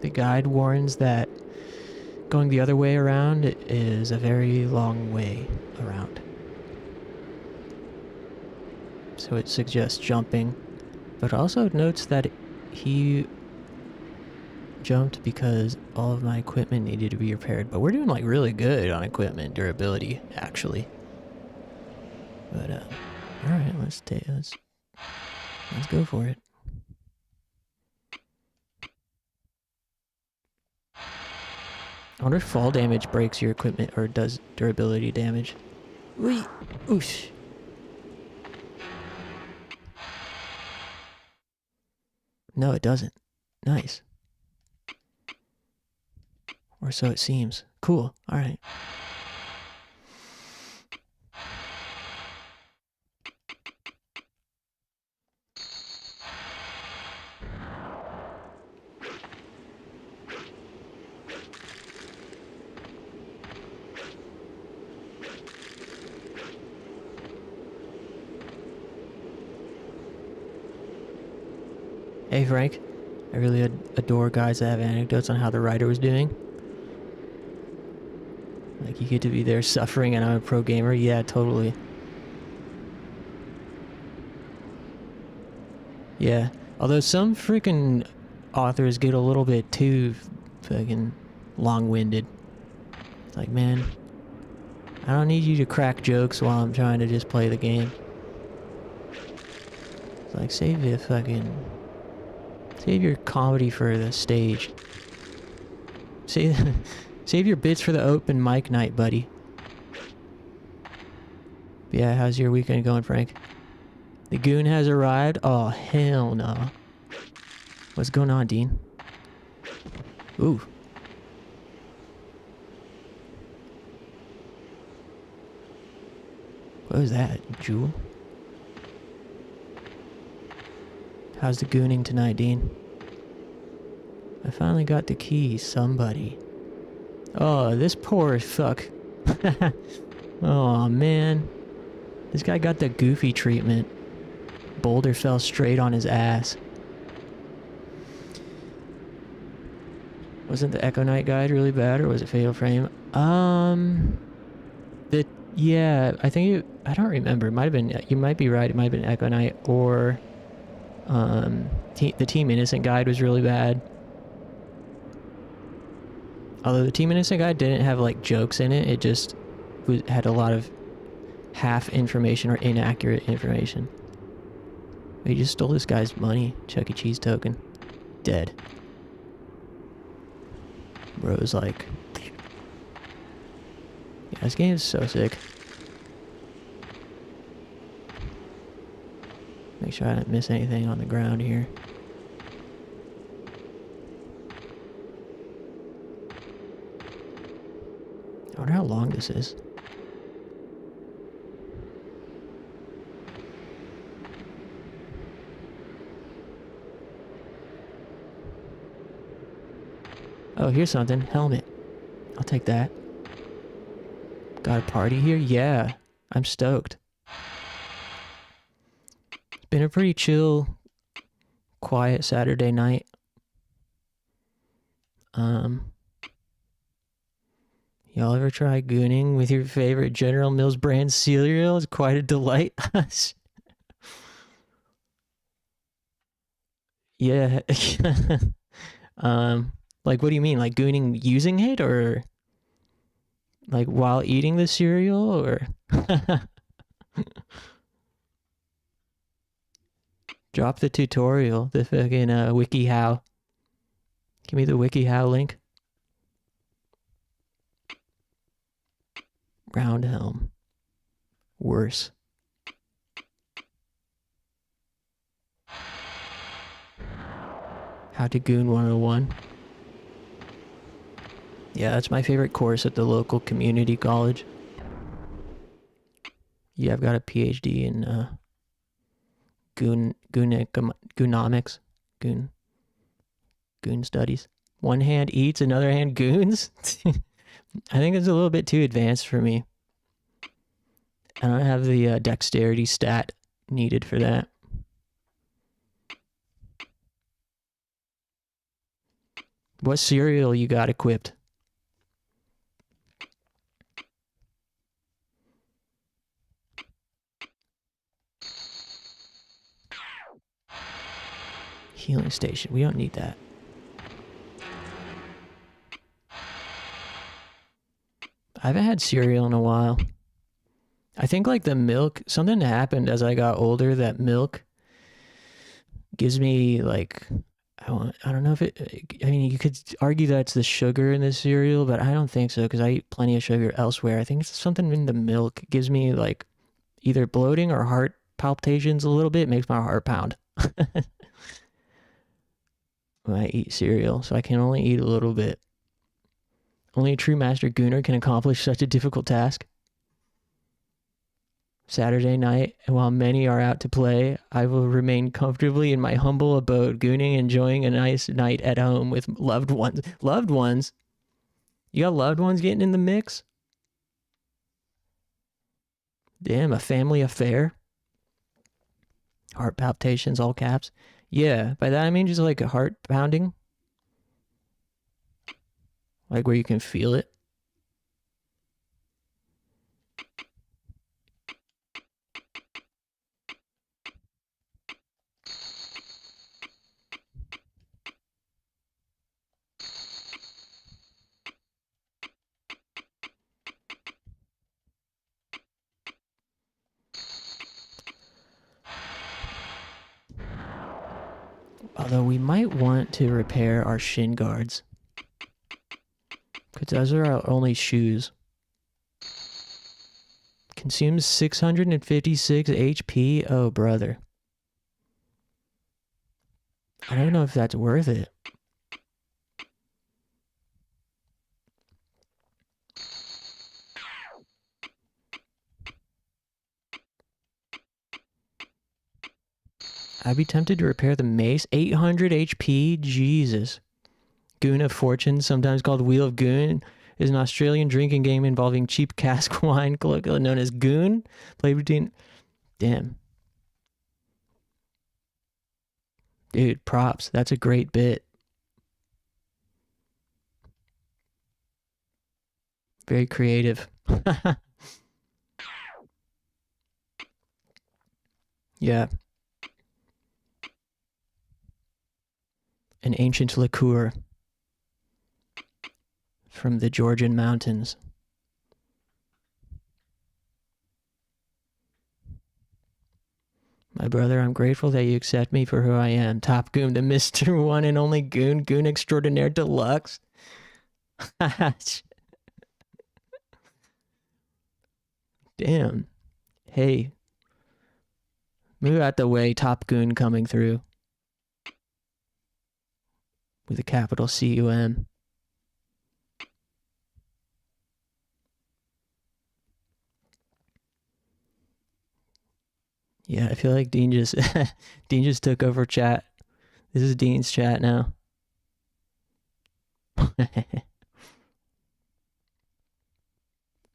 the guide warns that going the other way around is a very long way around. So it suggests jumping, but also notes that he jumped because all of my equipment needed to be repaired. But we're doing like really good on equipment durability, actually. But all right, let's go for it. I wonder if fall damage breaks your equipment or does durability damage. Whee! Oosh! No, it doesn't. Nice. Or so it seems. Cool. All right. Hey Frank, I really adore guys that have anecdotes on how the writer was doing. Like, you get to be there suffering and I'm a pro gamer. Yeah, totally. Yeah. Although some freaking authors get a little bit too fucking long-winded. It's like, man, I don't need you to crack jokes while I'm trying to just play the game. It's like, save your comedy for the stage. Save your bits for the open mic night, buddy. But yeah, how's your weekend going, Frank? The goon has arrived? Oh, hell no. What's going on, Dean? Ooh. What was that, Jewel? How's the gooning tonight, Dean? I finally got the key, somebody. Oh, this poor fuck. Oh, man. This guy got the goofy treatment. Boulder fell straight on his ass. Wasn't the Echo Knight guide really bad, or was it Fatal Frame? Yeah, I think I don't remember. It might have been, you might be right, it might have been Echo Knight, or, the Team Innocent guide was really bad. Although the Team Innocent guide didn't have, like, jokes in it, it just had a lot of half information or inaccurate information. He just stole this guy's money. Chuck E. Cheese token. Dead. Bro's like... Yeah, this game is so sick. Make sure I don't miss anything on the ground here. I wonder how long this is. Oh, here's something. Helmet. I'll take that. Got a party here? Yeah. I'm stoked. It's been a pretty chill, quiet Saturday night. Y'all ever try gooning with your favorite General Mills brand cereal? It's quite a delight. Yeah. Like, what do you mean? Like gooning using it, or like while eating the cereal, or drop the tutorial, the fucking WikiHow. Give me the WikiHow link. Round helm. Worse. How to Goon 101. Yeah, that's my favorite course at the local community college. Yeah, I've got a PhD in goonomics. Goon studies. One hand eats, another hand goons? I think it's a little bit too advanced for me. I don't have the dexterity stat needed for that. What cereal you got equipped? Healing station. We don't need that. I haven't had cereal in a while. I think like the milk, something happened as I got older that milk gives me like, I don't know if it, I mean, you could argue that it's the sugar in the cereal, but I don't think so because I eat plenty of sugar elsewhere. I think it's something in the milk gives me like either bloating or heart palpitations a little bit. It makes my heart pound. when I eat cereal, so I can only eat a little bit. Only a true master gooner can accomplish such a difficult task. Saturday night, and while many are out to play, I will remain comfortably in my humble abode, gooning, enjoying a nice night at home with loved ones. Loved ones? You got loved ones getting in the mix? Damn, a family affair? Heart palpitations, all caps. Yeah, by that I mean just like a heart pounding. Like where you can feel it. Although we might want to repair our shin guards. Because those are our only shoes. Consumes 656 HP? Oh, brother. I don't know if that's worth it. I'd be tempted to repair the mace. 800 HP? Jesus. Goon of Fortune, sometimes called Wheel of Goon, is an Australian drinking game involving cheap cask wine, colloquially known as Goon. Played between... Damn. Dude, props. That's a great bit. Very creative. Yeah. An ancient liqueur from the Georgian mountains. My brother, I'm grateful that you accept me for who I am. Top Goon, the Mr. One and only Goon, Goon Extraordinaire Deluxe. Damn. Hey. Move out the way, Top Goon coming through. With a capital C-U-M. Yeah, I feel like Dean just Dean just took over chat. This is Dean's chat now.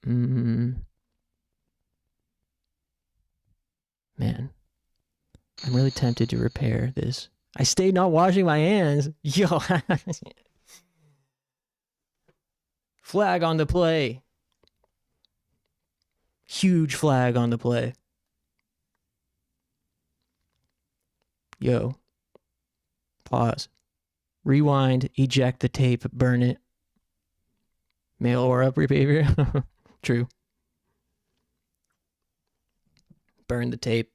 Man. I'm really tempted to repair this. I stayed not washing my hands. Yo. Flag on the play. Huge flag on the play. Yo. Pause. Rewind. Eject the tape. Burn it. Mail or up behavior. True. Burn the tape.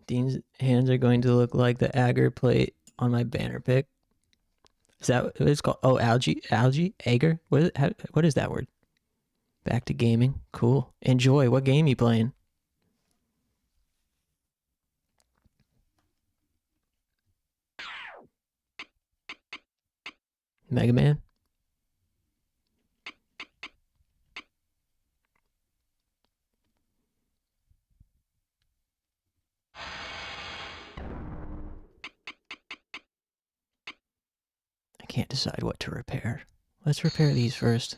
Dean's hands are going to look like the agar plate on my banner pic. Is that what it's called? Oh, algae, agar. What is that word? Back to gaming. Cool. Enjoy. What game you playing? Mega Man. I can't decide what to repair. Let's repair these first.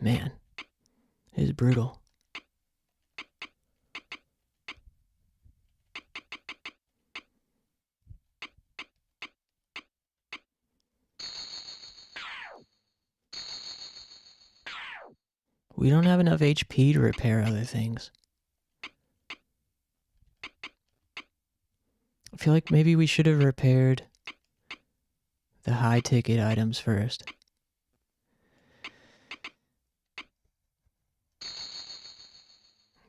Man, it is brutal. We don't have enough HP to repair other things. I feel like maybe we should have repaired the high ticket items first.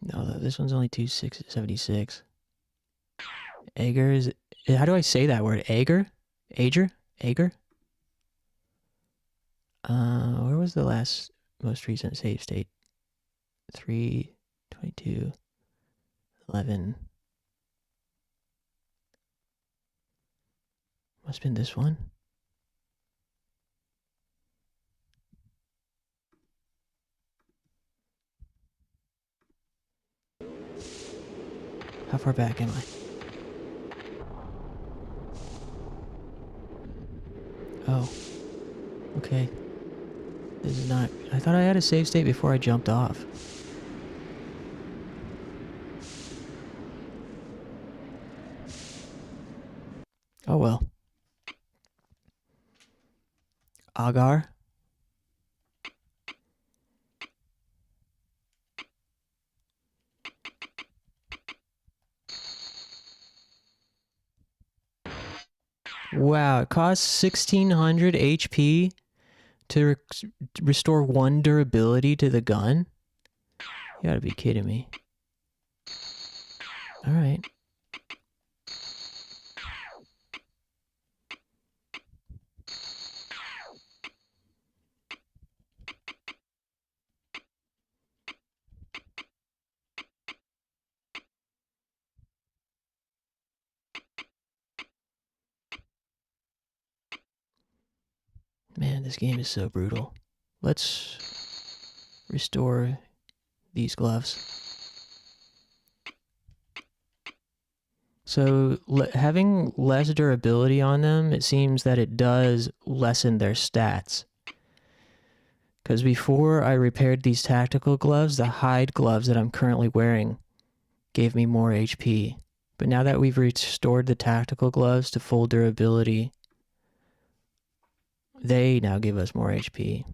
No, this one's only 276. Agar is... How do I say that word? Agar? Agar? Agar? Where was the most recent save state? 3:22:11. Must have been this one. How far back am I? Oh. Okay. This is not... I thought I had a save state before I jumped off. Oh well. Agar? Wow, it costs 1600 HP to restore 1 durability to the gun? You gotta be kidding me. Alright. Man, this game is so brutal. Let's restore these gloves. So, having less durability on them, it seems that it does lessen their stats. Because before I repaired these tactical gloves, the hide gloves that I'm currently wearing gave me more HP. But now that we've restored the tactical gloves to full durability, they now give us more HP.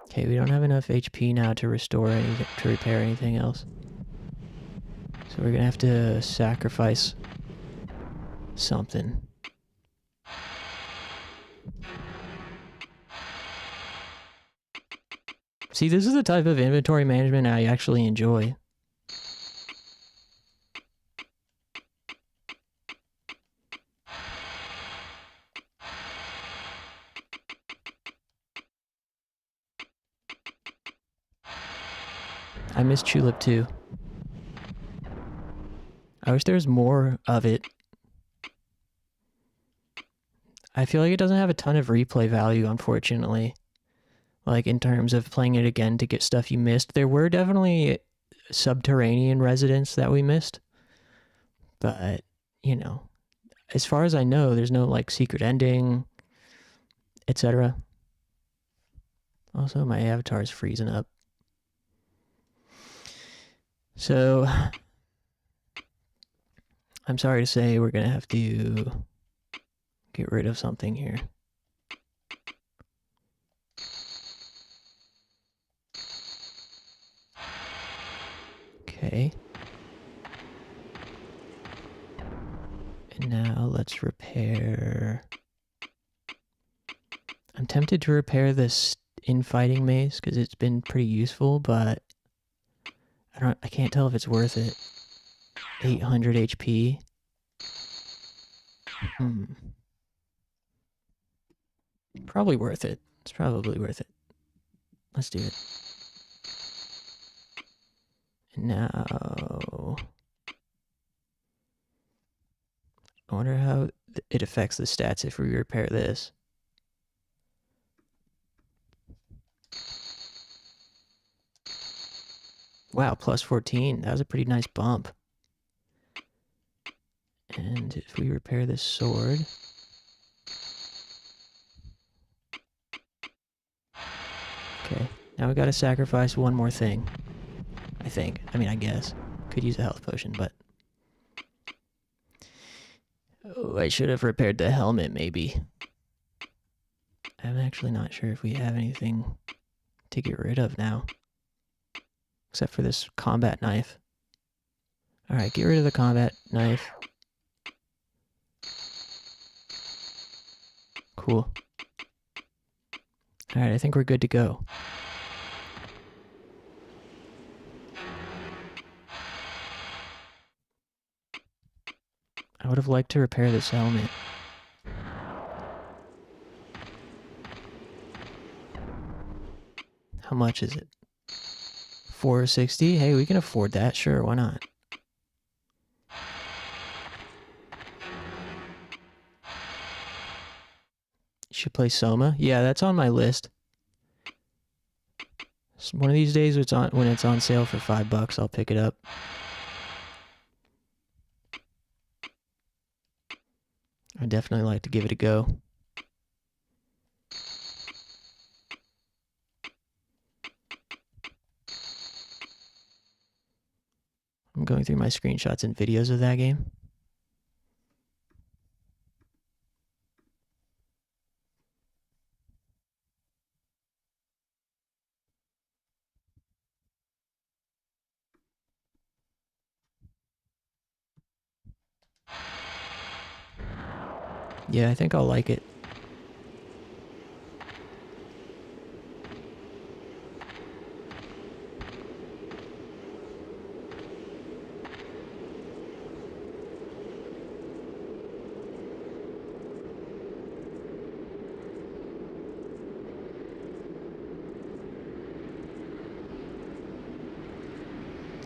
Okay, we don't have enough HP now to restore anything, to repair anything else. So we're gonna have to sacrifice something. See, this is the type of inventory management I actually enjoy. I miss Tulip too. I wish there was more of it. I feel like it doesn't have a ton of replay value, unfortunately. Like, in terms of playing it again to get stuff you missed. There were definitely subterranean residents that we missed. But, you know, as far as I know, there's no, like, secret ending, etc. Also, my avatar is freezing up. So, I'm sorry to say we're gonna have to get rid of something here. Okay. And now let's repair... I'm tempted to repair this infighting mace because it's been pretty useful, but I can't tell if it's worth it. 800 HP. Probably worth it. It's probably worth it. Let's do it. And now... I wonder how it affects the stats if we repair this. Wow, plus 14. That was a pretty nice bump. And if we repair this sword... Okay, now we gotta sacrifice one more thing. I think. I mean, I guess. Could use a health potion, but... Oh, I should have repaired the helmet, maybe. I'm actually not sure if we have anything to get rid of now. Except for this combat knife. Alright, get rid of the combat knife. Cool. Alright, I think we're good to go. would have liked to repair this helmet. How much is it? $460? Hey, we can afford that. Sure, why not? You should play Soma. Yeah, that's on my list. One of these days when it's on sale for $5, I'll pick it up. I'd definitely like to give it a go. I'm going through my screenshots and videos of that game. Yeah, I think I'll like it.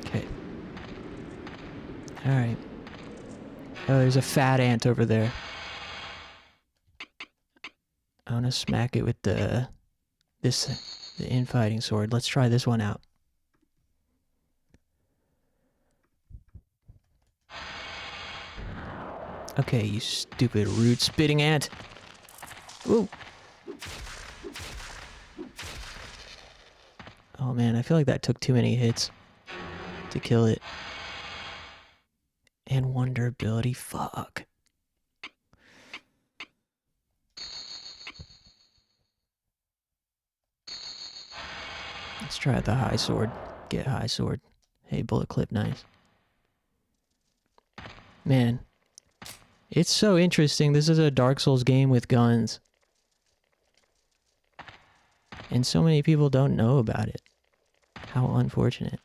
Okay. Alright. Oh, there's a fat ant over there. I want to smack it with the infighting sword. Let's try this one out. Okay, you stupid rude spitting ant. Ooh. Oh man, I feel like that took too many hits to kill it. And one durability, fuck. Let's try out the high sword. Get high sword. Hey, bullet clip, nice. Man, it's so interesting. This is a Dark Souls game with guns. And so many people don't know about it. How unfortunate.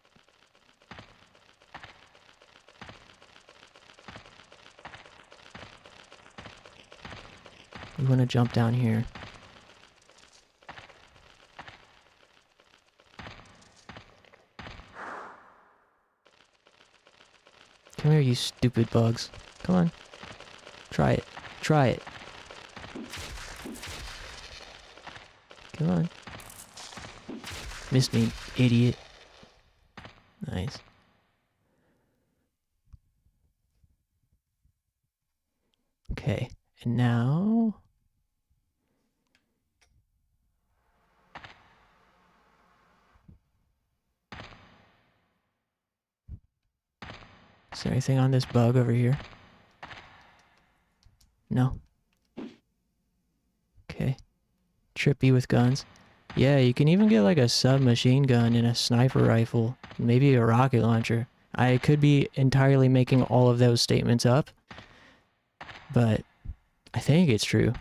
We want to jump down here. Come here, you stupid bugs. Come on. Try it. Try it. Come on. Missed me, idiot. Nice. Okay, and now... Is there anything on this bug over here? No. Okay. Trippy with guns. Yeah, you can even get like a submachine gun and a sniper rifle. Maybe a rocket launcher. I could be entirely making all of those statements up. But I think it's true.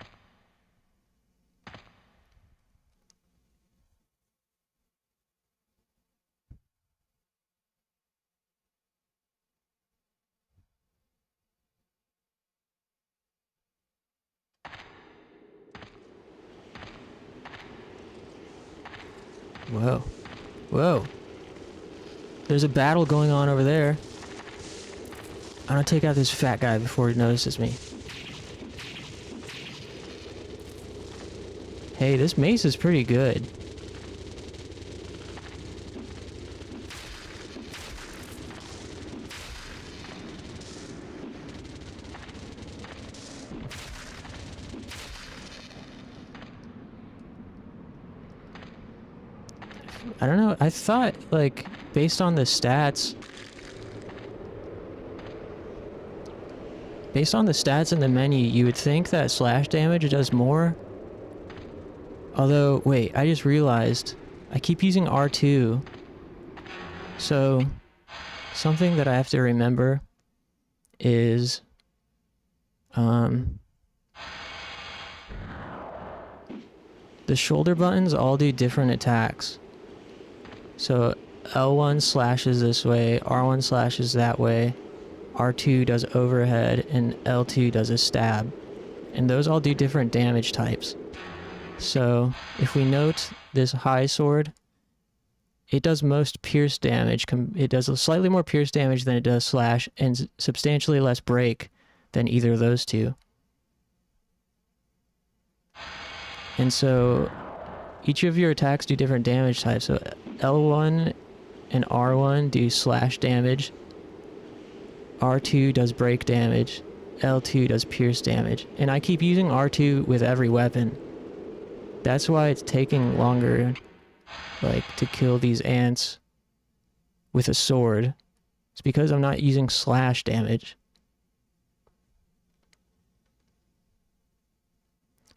Whoa. Whoa. There's a battle going on over there. I'm gonna take out this fat guy before he notices me. Hey, this mace is pretty good. I don't know, I thought, like, based on the stats... Based on the stats in the menu, you would think that slash damage does more. Although, wait, I just realized I keep using R2. So, something that I have to remember is... the shoulder buttons all do different attacks. So L1 slashes this way, R1 slashes that way, R2 does overhead, and L2 does a stab. And those all do different damage types. So if we note this high sword, it does most pierce damage. It does slightly more pierce damage than it does slash, and substantially less break than either of those two. And so each of your attacks do different damage types. So L1 and R1 do slash damage. R2 does break damage. L2 does pierce damage. And I keep using R2 with every weapon. That's why it's taking longer, like, to kill these ants with a sword. It's because I'm not using slash damage.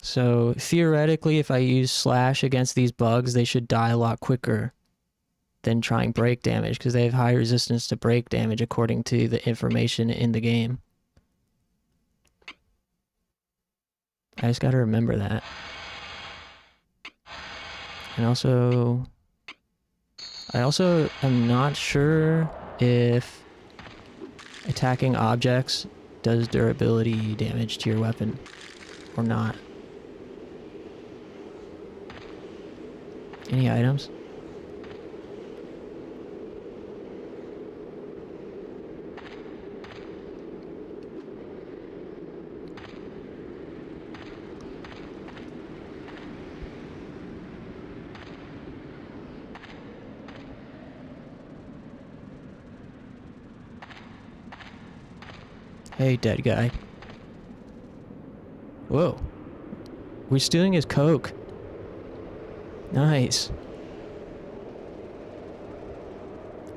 So theoretically, if I use slash against these bugs, they should die a lot quicker than trying break damage, because they have high resistance to break damage according to the information in the game. I just gotta remember that. And also, I also am not sure if attacking objects does durability damage to your weapon or not. Any items? Hey, dead guy. Whoa. We're stealing his coke. Nice.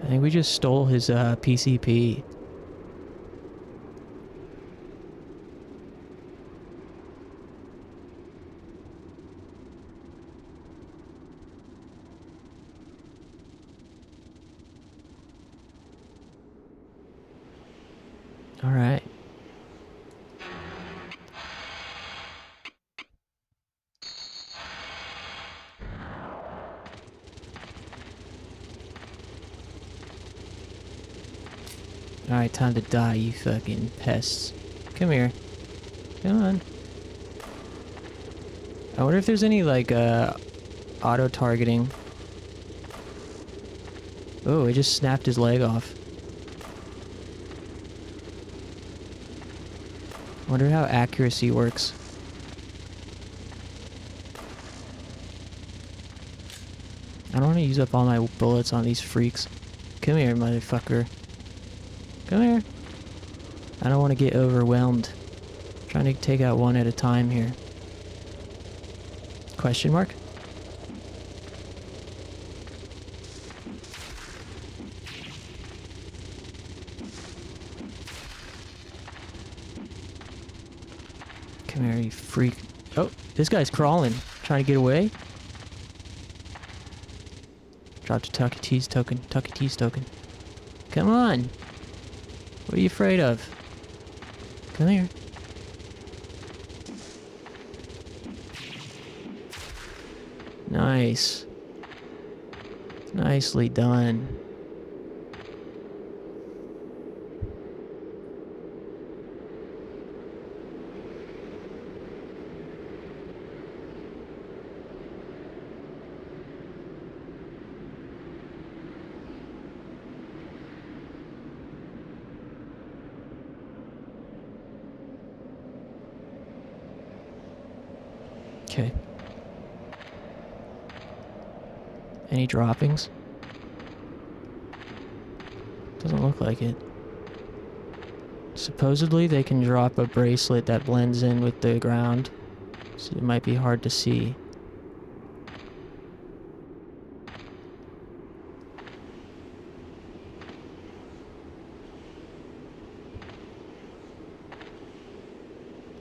I think we just stole his PCP. All right. Alright, time to die, you fucking pests. Come here. Come on. I wonder if there's any, like, auto-targeting. Oh, it just snapped his leg off. Wonder how accuracy works. I don't want to use up all my bullets on these freaks. Come here, motherfucker. Come here. I don't want to get overwhelmed. I'm trying to take out one at a time here. Question mark? Come here, you freak. Oh, this guy's crawling. Trying to get away. Dropped a Tucky Tease token. Tucky Tease token. Come on. What are you afraid of? Come here. Nice. Nicely done. Okay. Any droppings? Doesn't look like it. Supposedly they can drop a bracelet that blends in with the ground, so it might be hard to see.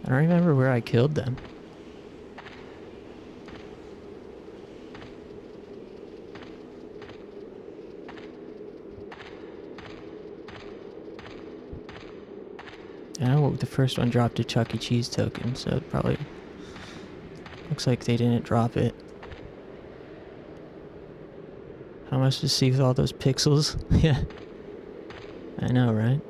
I don't remember where I killed them. Oh, the first one dropped a Chuck E. Cheese token, so it probably looks like they didn't drop it. How am I supposed to see with all those pixels? Yeah. I know, right?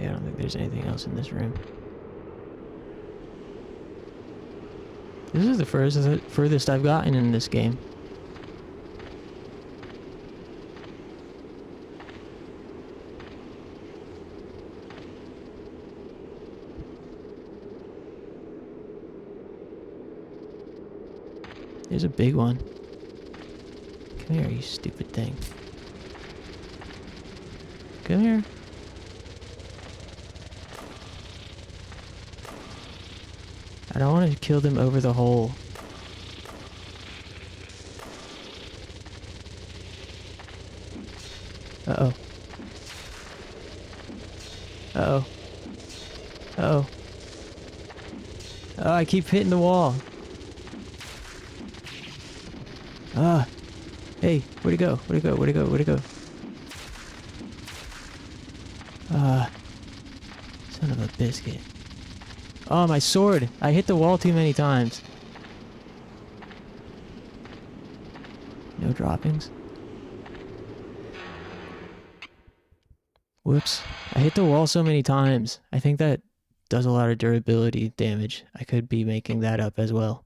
Okay, I don't think there's anything else in this room. This is the furthest I've gotten in this game. There's a big one. Come here, you stupid thing. Come here. I don't want to kill them over the hole. Uh-oh. Uh-oh. Uh-oh. Oh, I keep hitting the wall. Ah. Hey, where'd he go? Where'd he go? Where'd he go? Where'd he go? Ah. Son of a biscuit. Oh, my sword! I hit the wall too many times. No droppings. Whoops. I hit the wall so many times. I think that does a lot of durability damage. I could be making that up as well.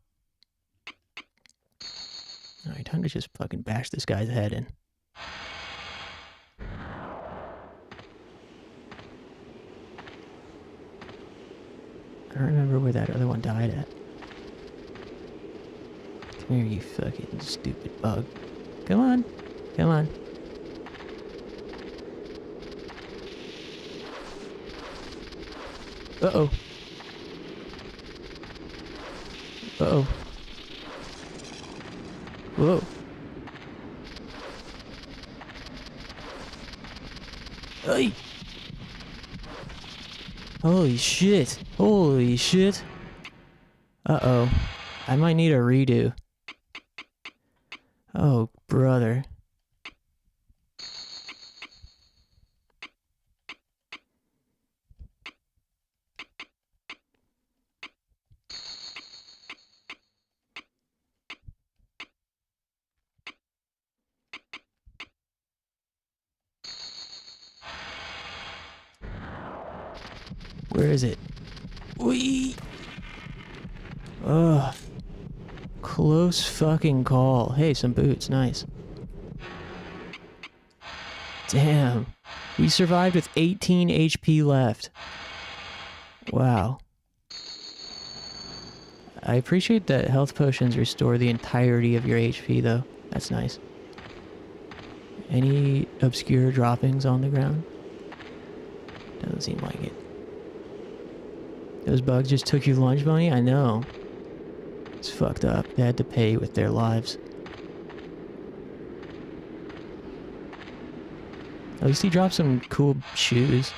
Alright, time to just fucking bash this guy's head in. I don't remember where that other one died at. Come here, you fucking stupid bug. Come on. Come on. Uh-oh. Uh-oh. Whoa. Hey! Holy shit. Holy shit. Uh-oh. I might need a redo. Oh, brother. Where is it? Wee! Ugh. Close fucking call. Hey, some boots. Nice. Damn. We survived with 18 HP left. Wow. I appreciate that health potions restore the entirety of your HP, though. That's nice. Any obscure droppings on the ground? Doesn't seem like it. Those bugs just took your lunch money? I know. It's fucked up. They had to pay with their lives. At least he dropped some cool shoes.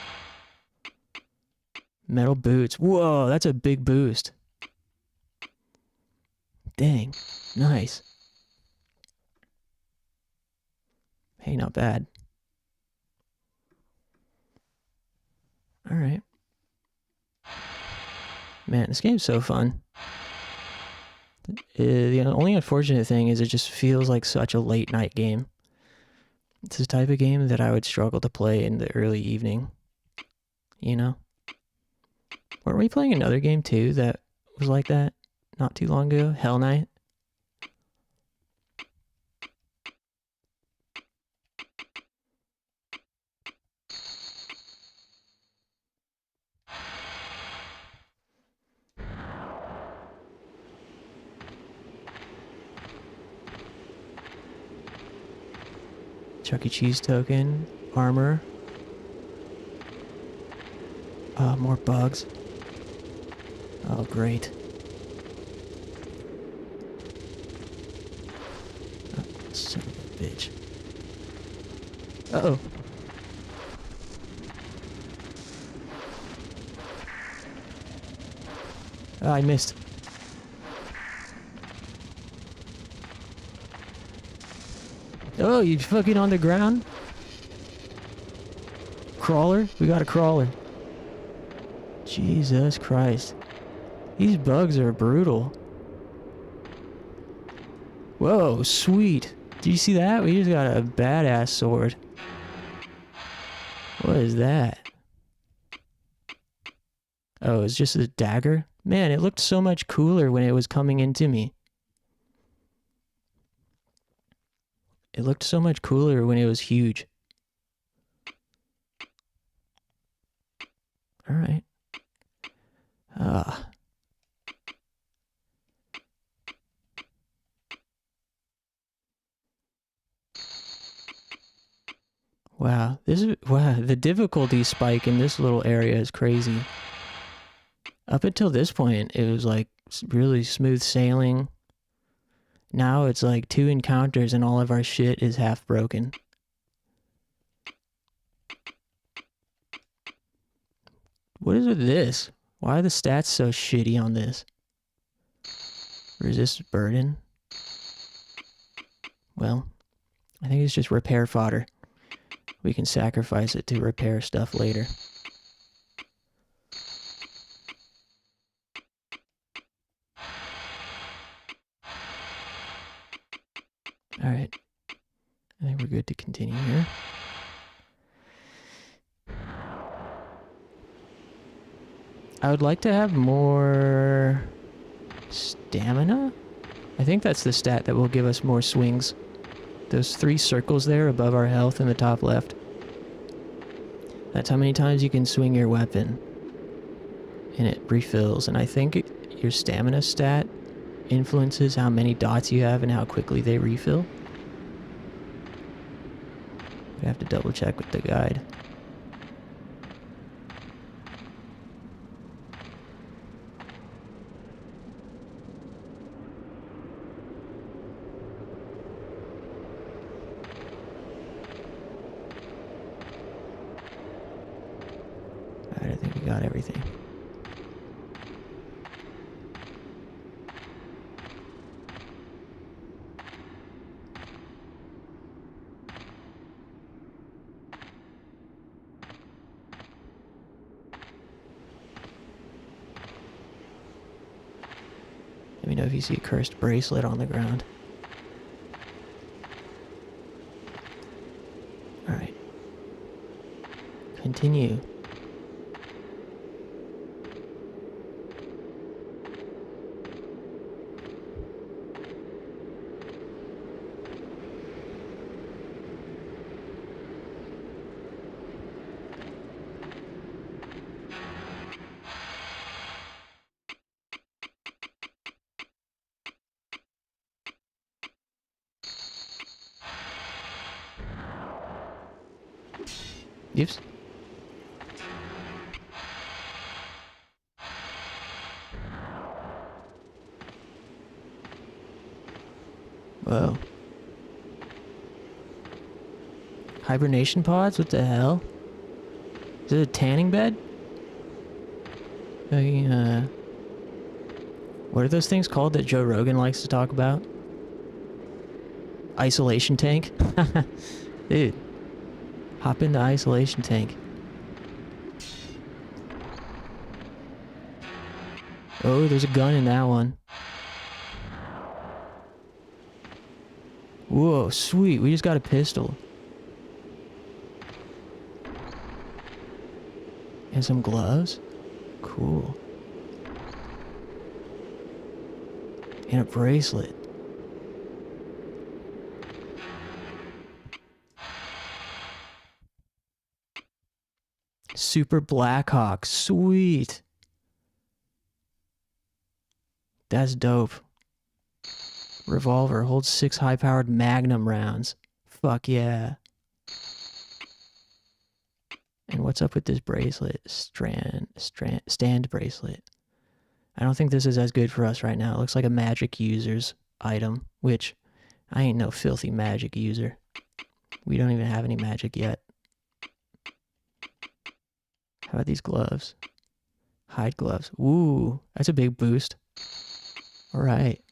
Metal boots. Whoa, that's a big boost. Dang. Nice. Hey, not bad. Alright. Man, this game's so fun. The only unfortunate thing is it just feels like such a late night game. It's the type of game that I would struggle to play in the early evening. You know? Weren't we playing another game too that was like that not too long ago? Hell Night? Chuck E. Cheese token, armor. More bugs. Oh, great. Oh, son of a bitch. Uh-oh. Oh, I missed. Oh, you fucking on the ground? Crawler? We got a crawler. Jesus Christ. These bugs are brutal. Whoa, sweet. Did you see that? We just got a badass sword. What is that? Oh, it's just a dagger? Man, it looked so much cooler when it was coming into me. It looked so much cooler when it was huge. Alright. Ah. Wow, the difficulty spike in this little area is crazy. Up until this point, it was like really smooth sailing. Now it's like 2 encounters and all of our shit is half broken. What is with this? Why are the stats so shitty on this? Resist burden? Well, I think it's just repair fodder. We can sacrifice it to repair stuff later. Alright. I think we're good to continue here. I would like to have more stamina. I think that's the stat that will give us more swings. Those 3 circles there above our health in the top left. That's how many times you can swing your weapon. And it refills. And I think your stamina stat influences how many dots you have and how quickly they refill. I have to double check with the guide. Alright, I think we got everything. Let me know if you see a cursed bracelet on the ground. Alright. Continue. Oops. Whoa. Hibernation pods? What the hell? Is it a tanning bed? What are those things called that Joe Rogan likes to talk about? Isolation tank? Dude. Hop in the isolation tank. Oh, there's a gun in that one. Whoa, sweet. We just got a pistol. And some gloves? Cool. And a bracelet. Super Blackhawk. Sweet. That's dope. Revolver holds 6 high-powered magnum rounds. Fuck yeah. And what's up with this bracelet? Stand bracelet. I don't think this is as good for us right now. It looks like a magic user's item, which I ain't no filthy magic user. We don't even have any magic yet. How about these gloves? Hide gloves. Ooh, that's a big boost. Alright.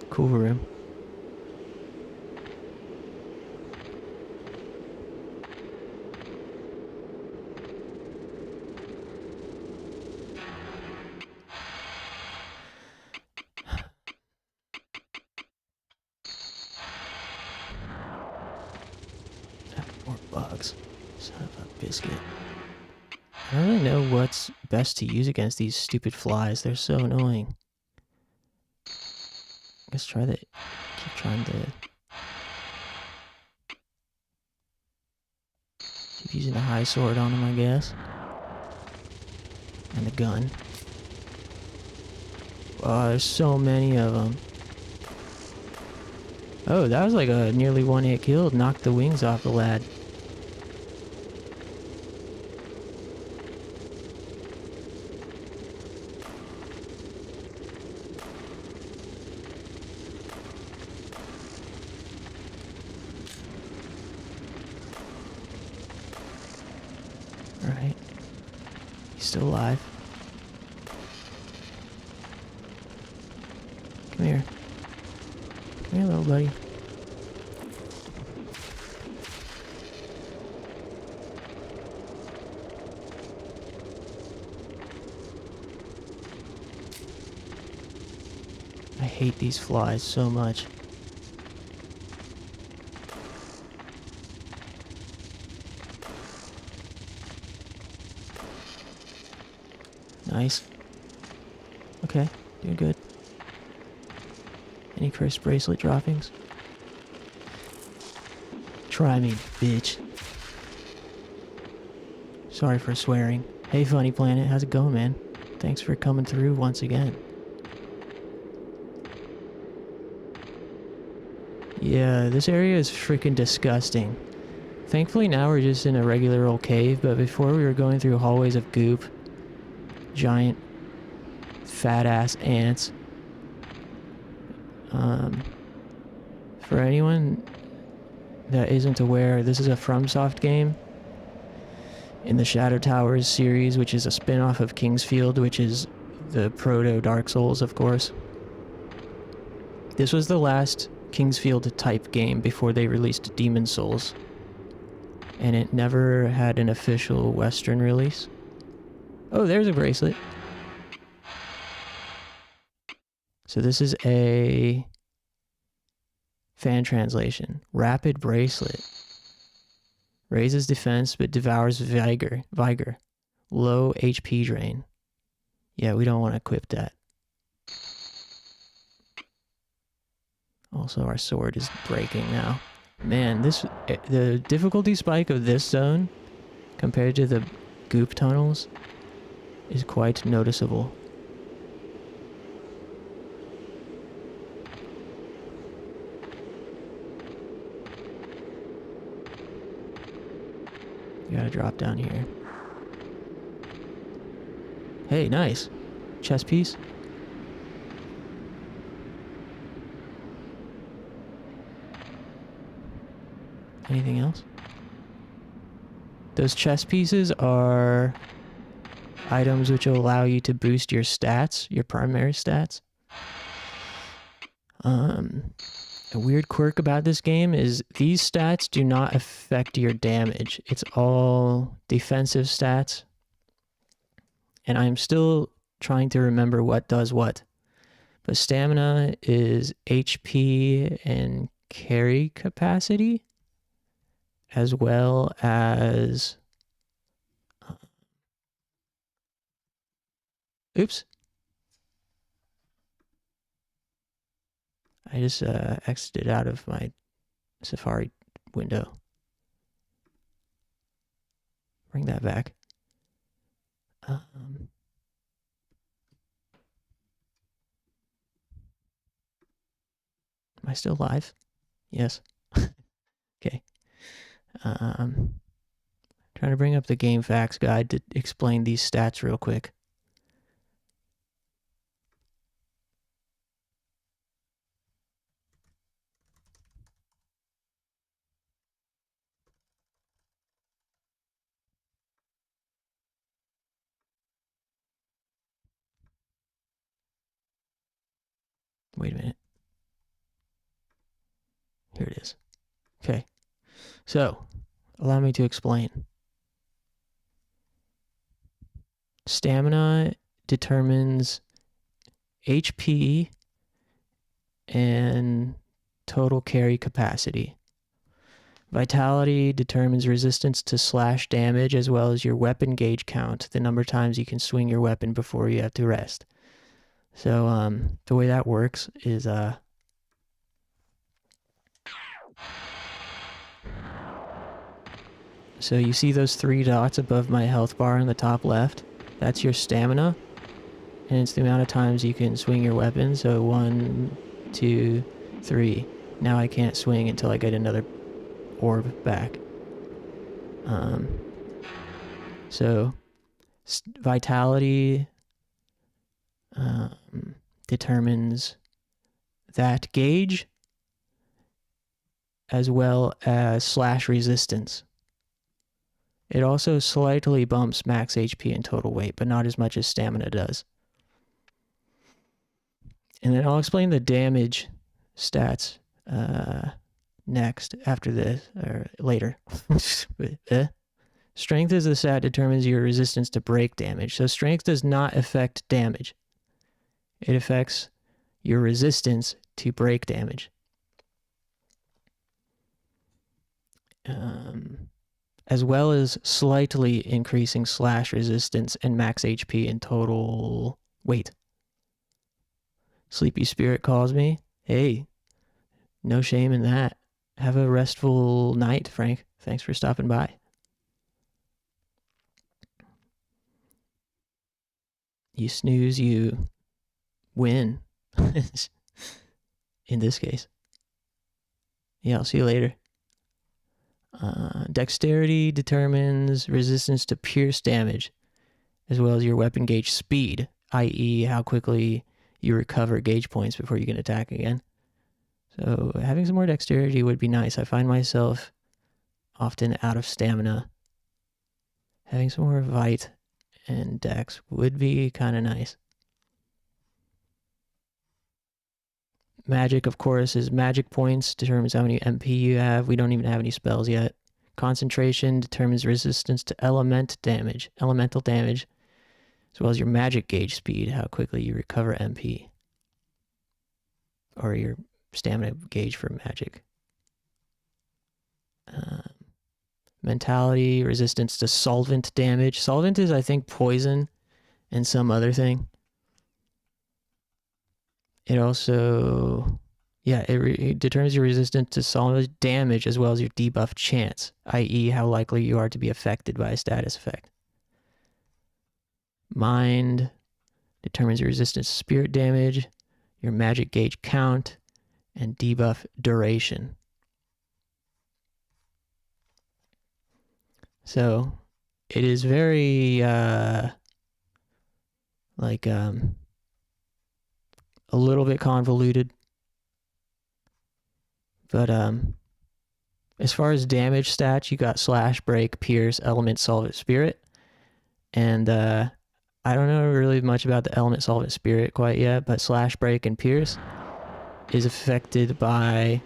Cool room. More bugs. Son of a biscuit. I don't really know what's best to use against these stupid flies. They're so annoying. I guess keep trying to... Keep using the high sword on them, I guess. And the gun. Oh, there's so many of them. Oh, that was like a nearly one-hit kill. Knocked the wings off the lad. Alright. He's still alive. Come here. Come here, little buddy. I hate these flies so much. Nice. Okay, doing good. Any cursed bracelet droppings? Try me, bitch. Sorry for swearing. Hey, Funny Planet, how's it going, man? Thanks for coming through once again. Yeah, this area is freaking disgusting. Thankfully now we're just in a regular old cave, but before we were going through hallways of goop. Giant fat ass ants. For anyone that isn't aware, this is a FromSoft game in the Shadow Towers series, which is a spin-off of Kingsfield, which is the proto Dark Souls, of course. This was the last Kingsfield type game before they released Demon Souls, and it never had an official Western release. Oh, there's a bracelet. So this is a fan translation. Rapid bracelet. Raises defense but devours vigor. Low HP drain. Yeah, we don't want to equip that. Also, our sword is breaking now. Man, the difficulty spike of this zone compared to the goop tunnels is quite noticeable. You gotta drop down here. Hey, nice. Chest piece. Anything else? Those chest pieces are items which will allow you to boost your stats, your primary stats. A weird quirk about this game is these stats do not affect your damage. It's all defensive stats. And I'm still trying to remember what does what. But stamina is HP and carry capacity, as well as... Oops. I just exited out of my Safari window. Bring that back. Am I still live? Yes. Okay. Trying to bring up the game facts guide to explain these stats real quick. Wait a minute. Here it is. Okay. So, allow me to explain. Stamina determines HP and total carry capacity. Vitality determines resistance to slash damage as well as your weapon gauge count, the number of times you can swing your weapon before you have to rest. So the way that works is so you see those 3 dots above my health bar in the top left? That's your stamina, and it's the amount of times you can swing your weapon. So 1, 2, 3. Now I can't swing until I get another orb back. So vitality determines that gauge as well as slash resistance. It also slightly bumps max HP and total weight, but not as much as stamina does. And then I'll explain the damage stats next, after this, or later. Strength is the stat determines your resistance to break damage. So strength does not affect damage. It affects your resistance to break damage. As well as slightly increasing slash resistance and max HP and total weight. Sleepy Spirit calls me. Hey, no shame in that. Have a restful night, Frank. Thanks for stopping by. You snooze, you win. In this case. Yeah, I'll see you later. Dexterity determines resistance to pierce damage, as well as your weapon gauge speed, i.e. how quickly you recover gauge points before you can attack again. So having some more dexterity would be nice. I find myself often out of stamina. Having some more vite and dex would be kind of nice. Magic, of course, is magic points, determines how many MP you have. We don't even have any spells yet. Concentration determines resistance to elemental damage, as well as your magic gauge speed, how quickly you recover MP. Or your stamina gauge for magic. Mentality, resistance to solvent damage. Solvent is, I think, poison and some other thing. It also, yeah, it determines your resistance to solvent damage as well as your debuff chance, i.e. how likely you are to be affected by a status effect. Mind determines your resistance to spirit damage, your magic gauge count, and debuff duration. So it is very a little bit convoluted, but as far as damage stats, you got slash, break, pierce, element, solvent, spirit, and I don't know really much about the element, solvent, spirit quite yet, but slash, break, and pierce is affected by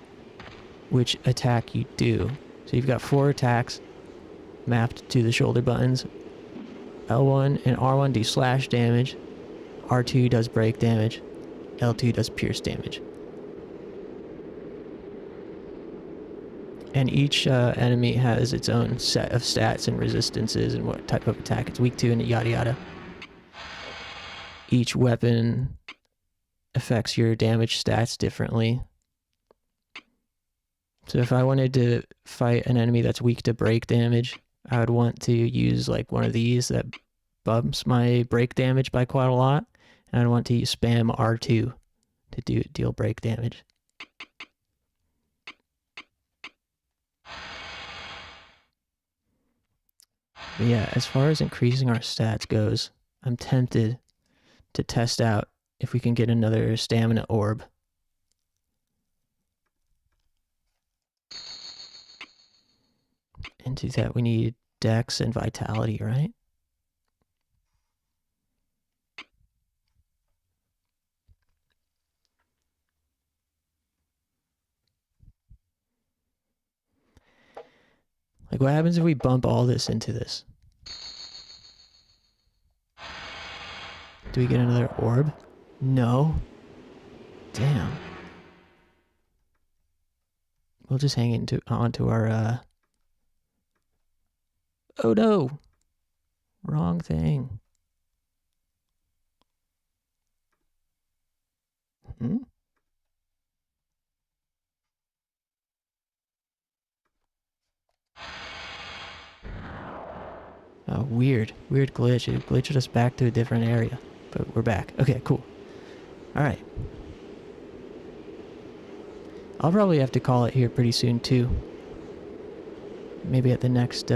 which attack you do. So you've got 4 attacks mapped to the shoulder buttons. L1 and R1 do slash damage, R2 does break damage, L2 does pierce damage. And each enemy has its own set of stats and resistances and what type of attack it's weak to and yada yada. Each weapon affects your damage stats differently. So if I wanted to fight an enemy that's weak to break damage, I would want to use like one of these that bumps my break damage by quite a lot. And I'd want to spam R2 to deal break damage. But yeah, as far as increasing our stats goes, I'm tempted to test out if we can get another stamina orb. And to that we need dex and vitality, right? Like, what happens if we bump all this into this? Do we get another orb? No. Damn. we'll just hang into onto our oh no! Wrong thing. Hmm? Oh, weird glitch. It glitched us back to a different area, but we're back. Okay, cool. All right. I'll probably have to call it here pretty soon too. Maybe at the next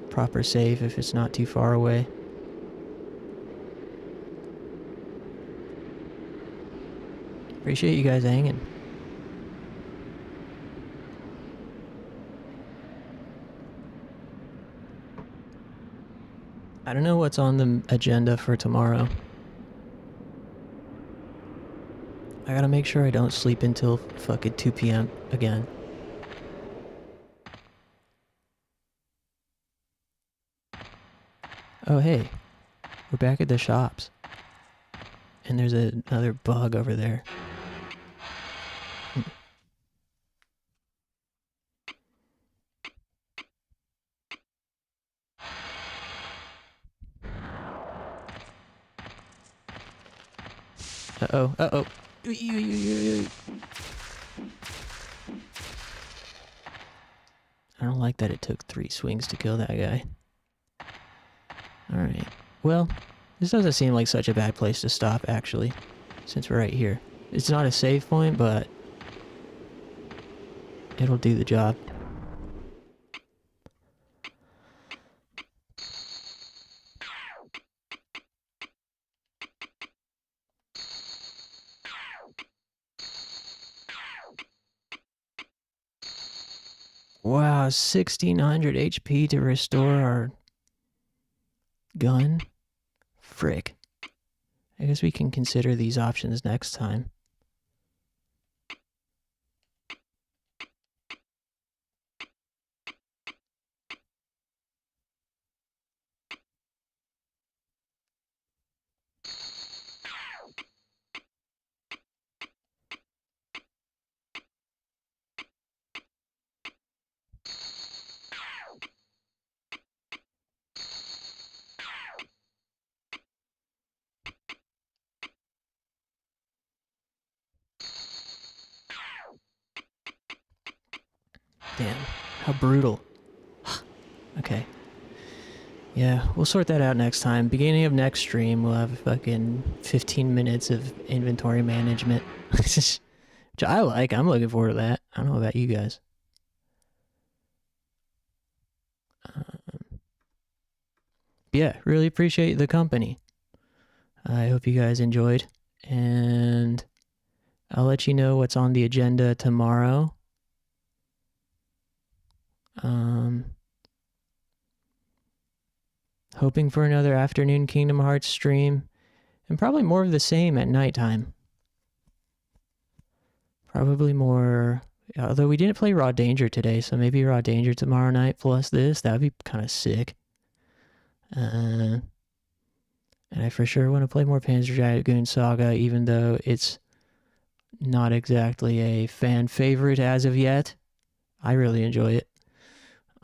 proper save if it's not too far away. Appreciate you guys hanging. I don't know what's on the agenda for tomorrow. I gotta make sure I don't sleep until fucking 2 p.m. again. Oh hey, we're back at the shops. And there's another bug over there. Uh-oh, uh-oh. I don't like that it took 3 swings to kill that guy. Alright. Well, this doesn't seem like such a bad place to stop, actually, since we're right here. It's not a save point, but it'll do the job. Wow, 1600 HP to restore our gun? Frick. I guess we can consider these options next time. Damn, how brutal. Okay. Yeah, we'll sort that out next time. Beginning of next stream, we'll have fucking 15 minutes of inventory management. Which I like. I'm looking forward to that. I don't know about you guys. Yeah, really appreciate the company. I hope you guys enjoyed. And I'll let you know what's on the agenda tomorrow. Hoping for another afternoon Kingdom Hearts stream, and probably more of the same at nighttime. Probably more, although we didn't play Raw Danger today, so maybe Raw Danger tomorrow night plus this. That would be kind of sick. And I for sure want to play more Panzer Dragoon Saga, even though it's not exactly a fan favorite as of yet. I really enjoy it.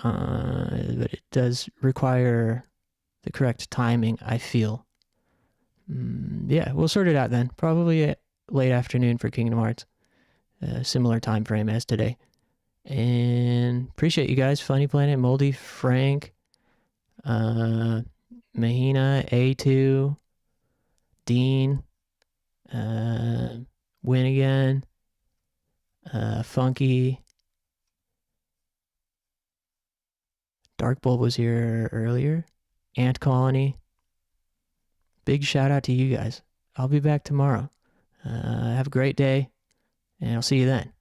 But it does require the correct timing, I feel. Yeah, we'll sort it out then. Probably at late afternoon for Kingdom Hearts. Similar time frame as today. And appreciate you guys. Funny Planet, Moldy, Frank, Mahina, A2, Dean, Win Again, Funky. Dark Bulb was here earlier. Ant Colony. Big shout out to you guys. I'll be back tomorrow. Have a great day, and I'll see you then.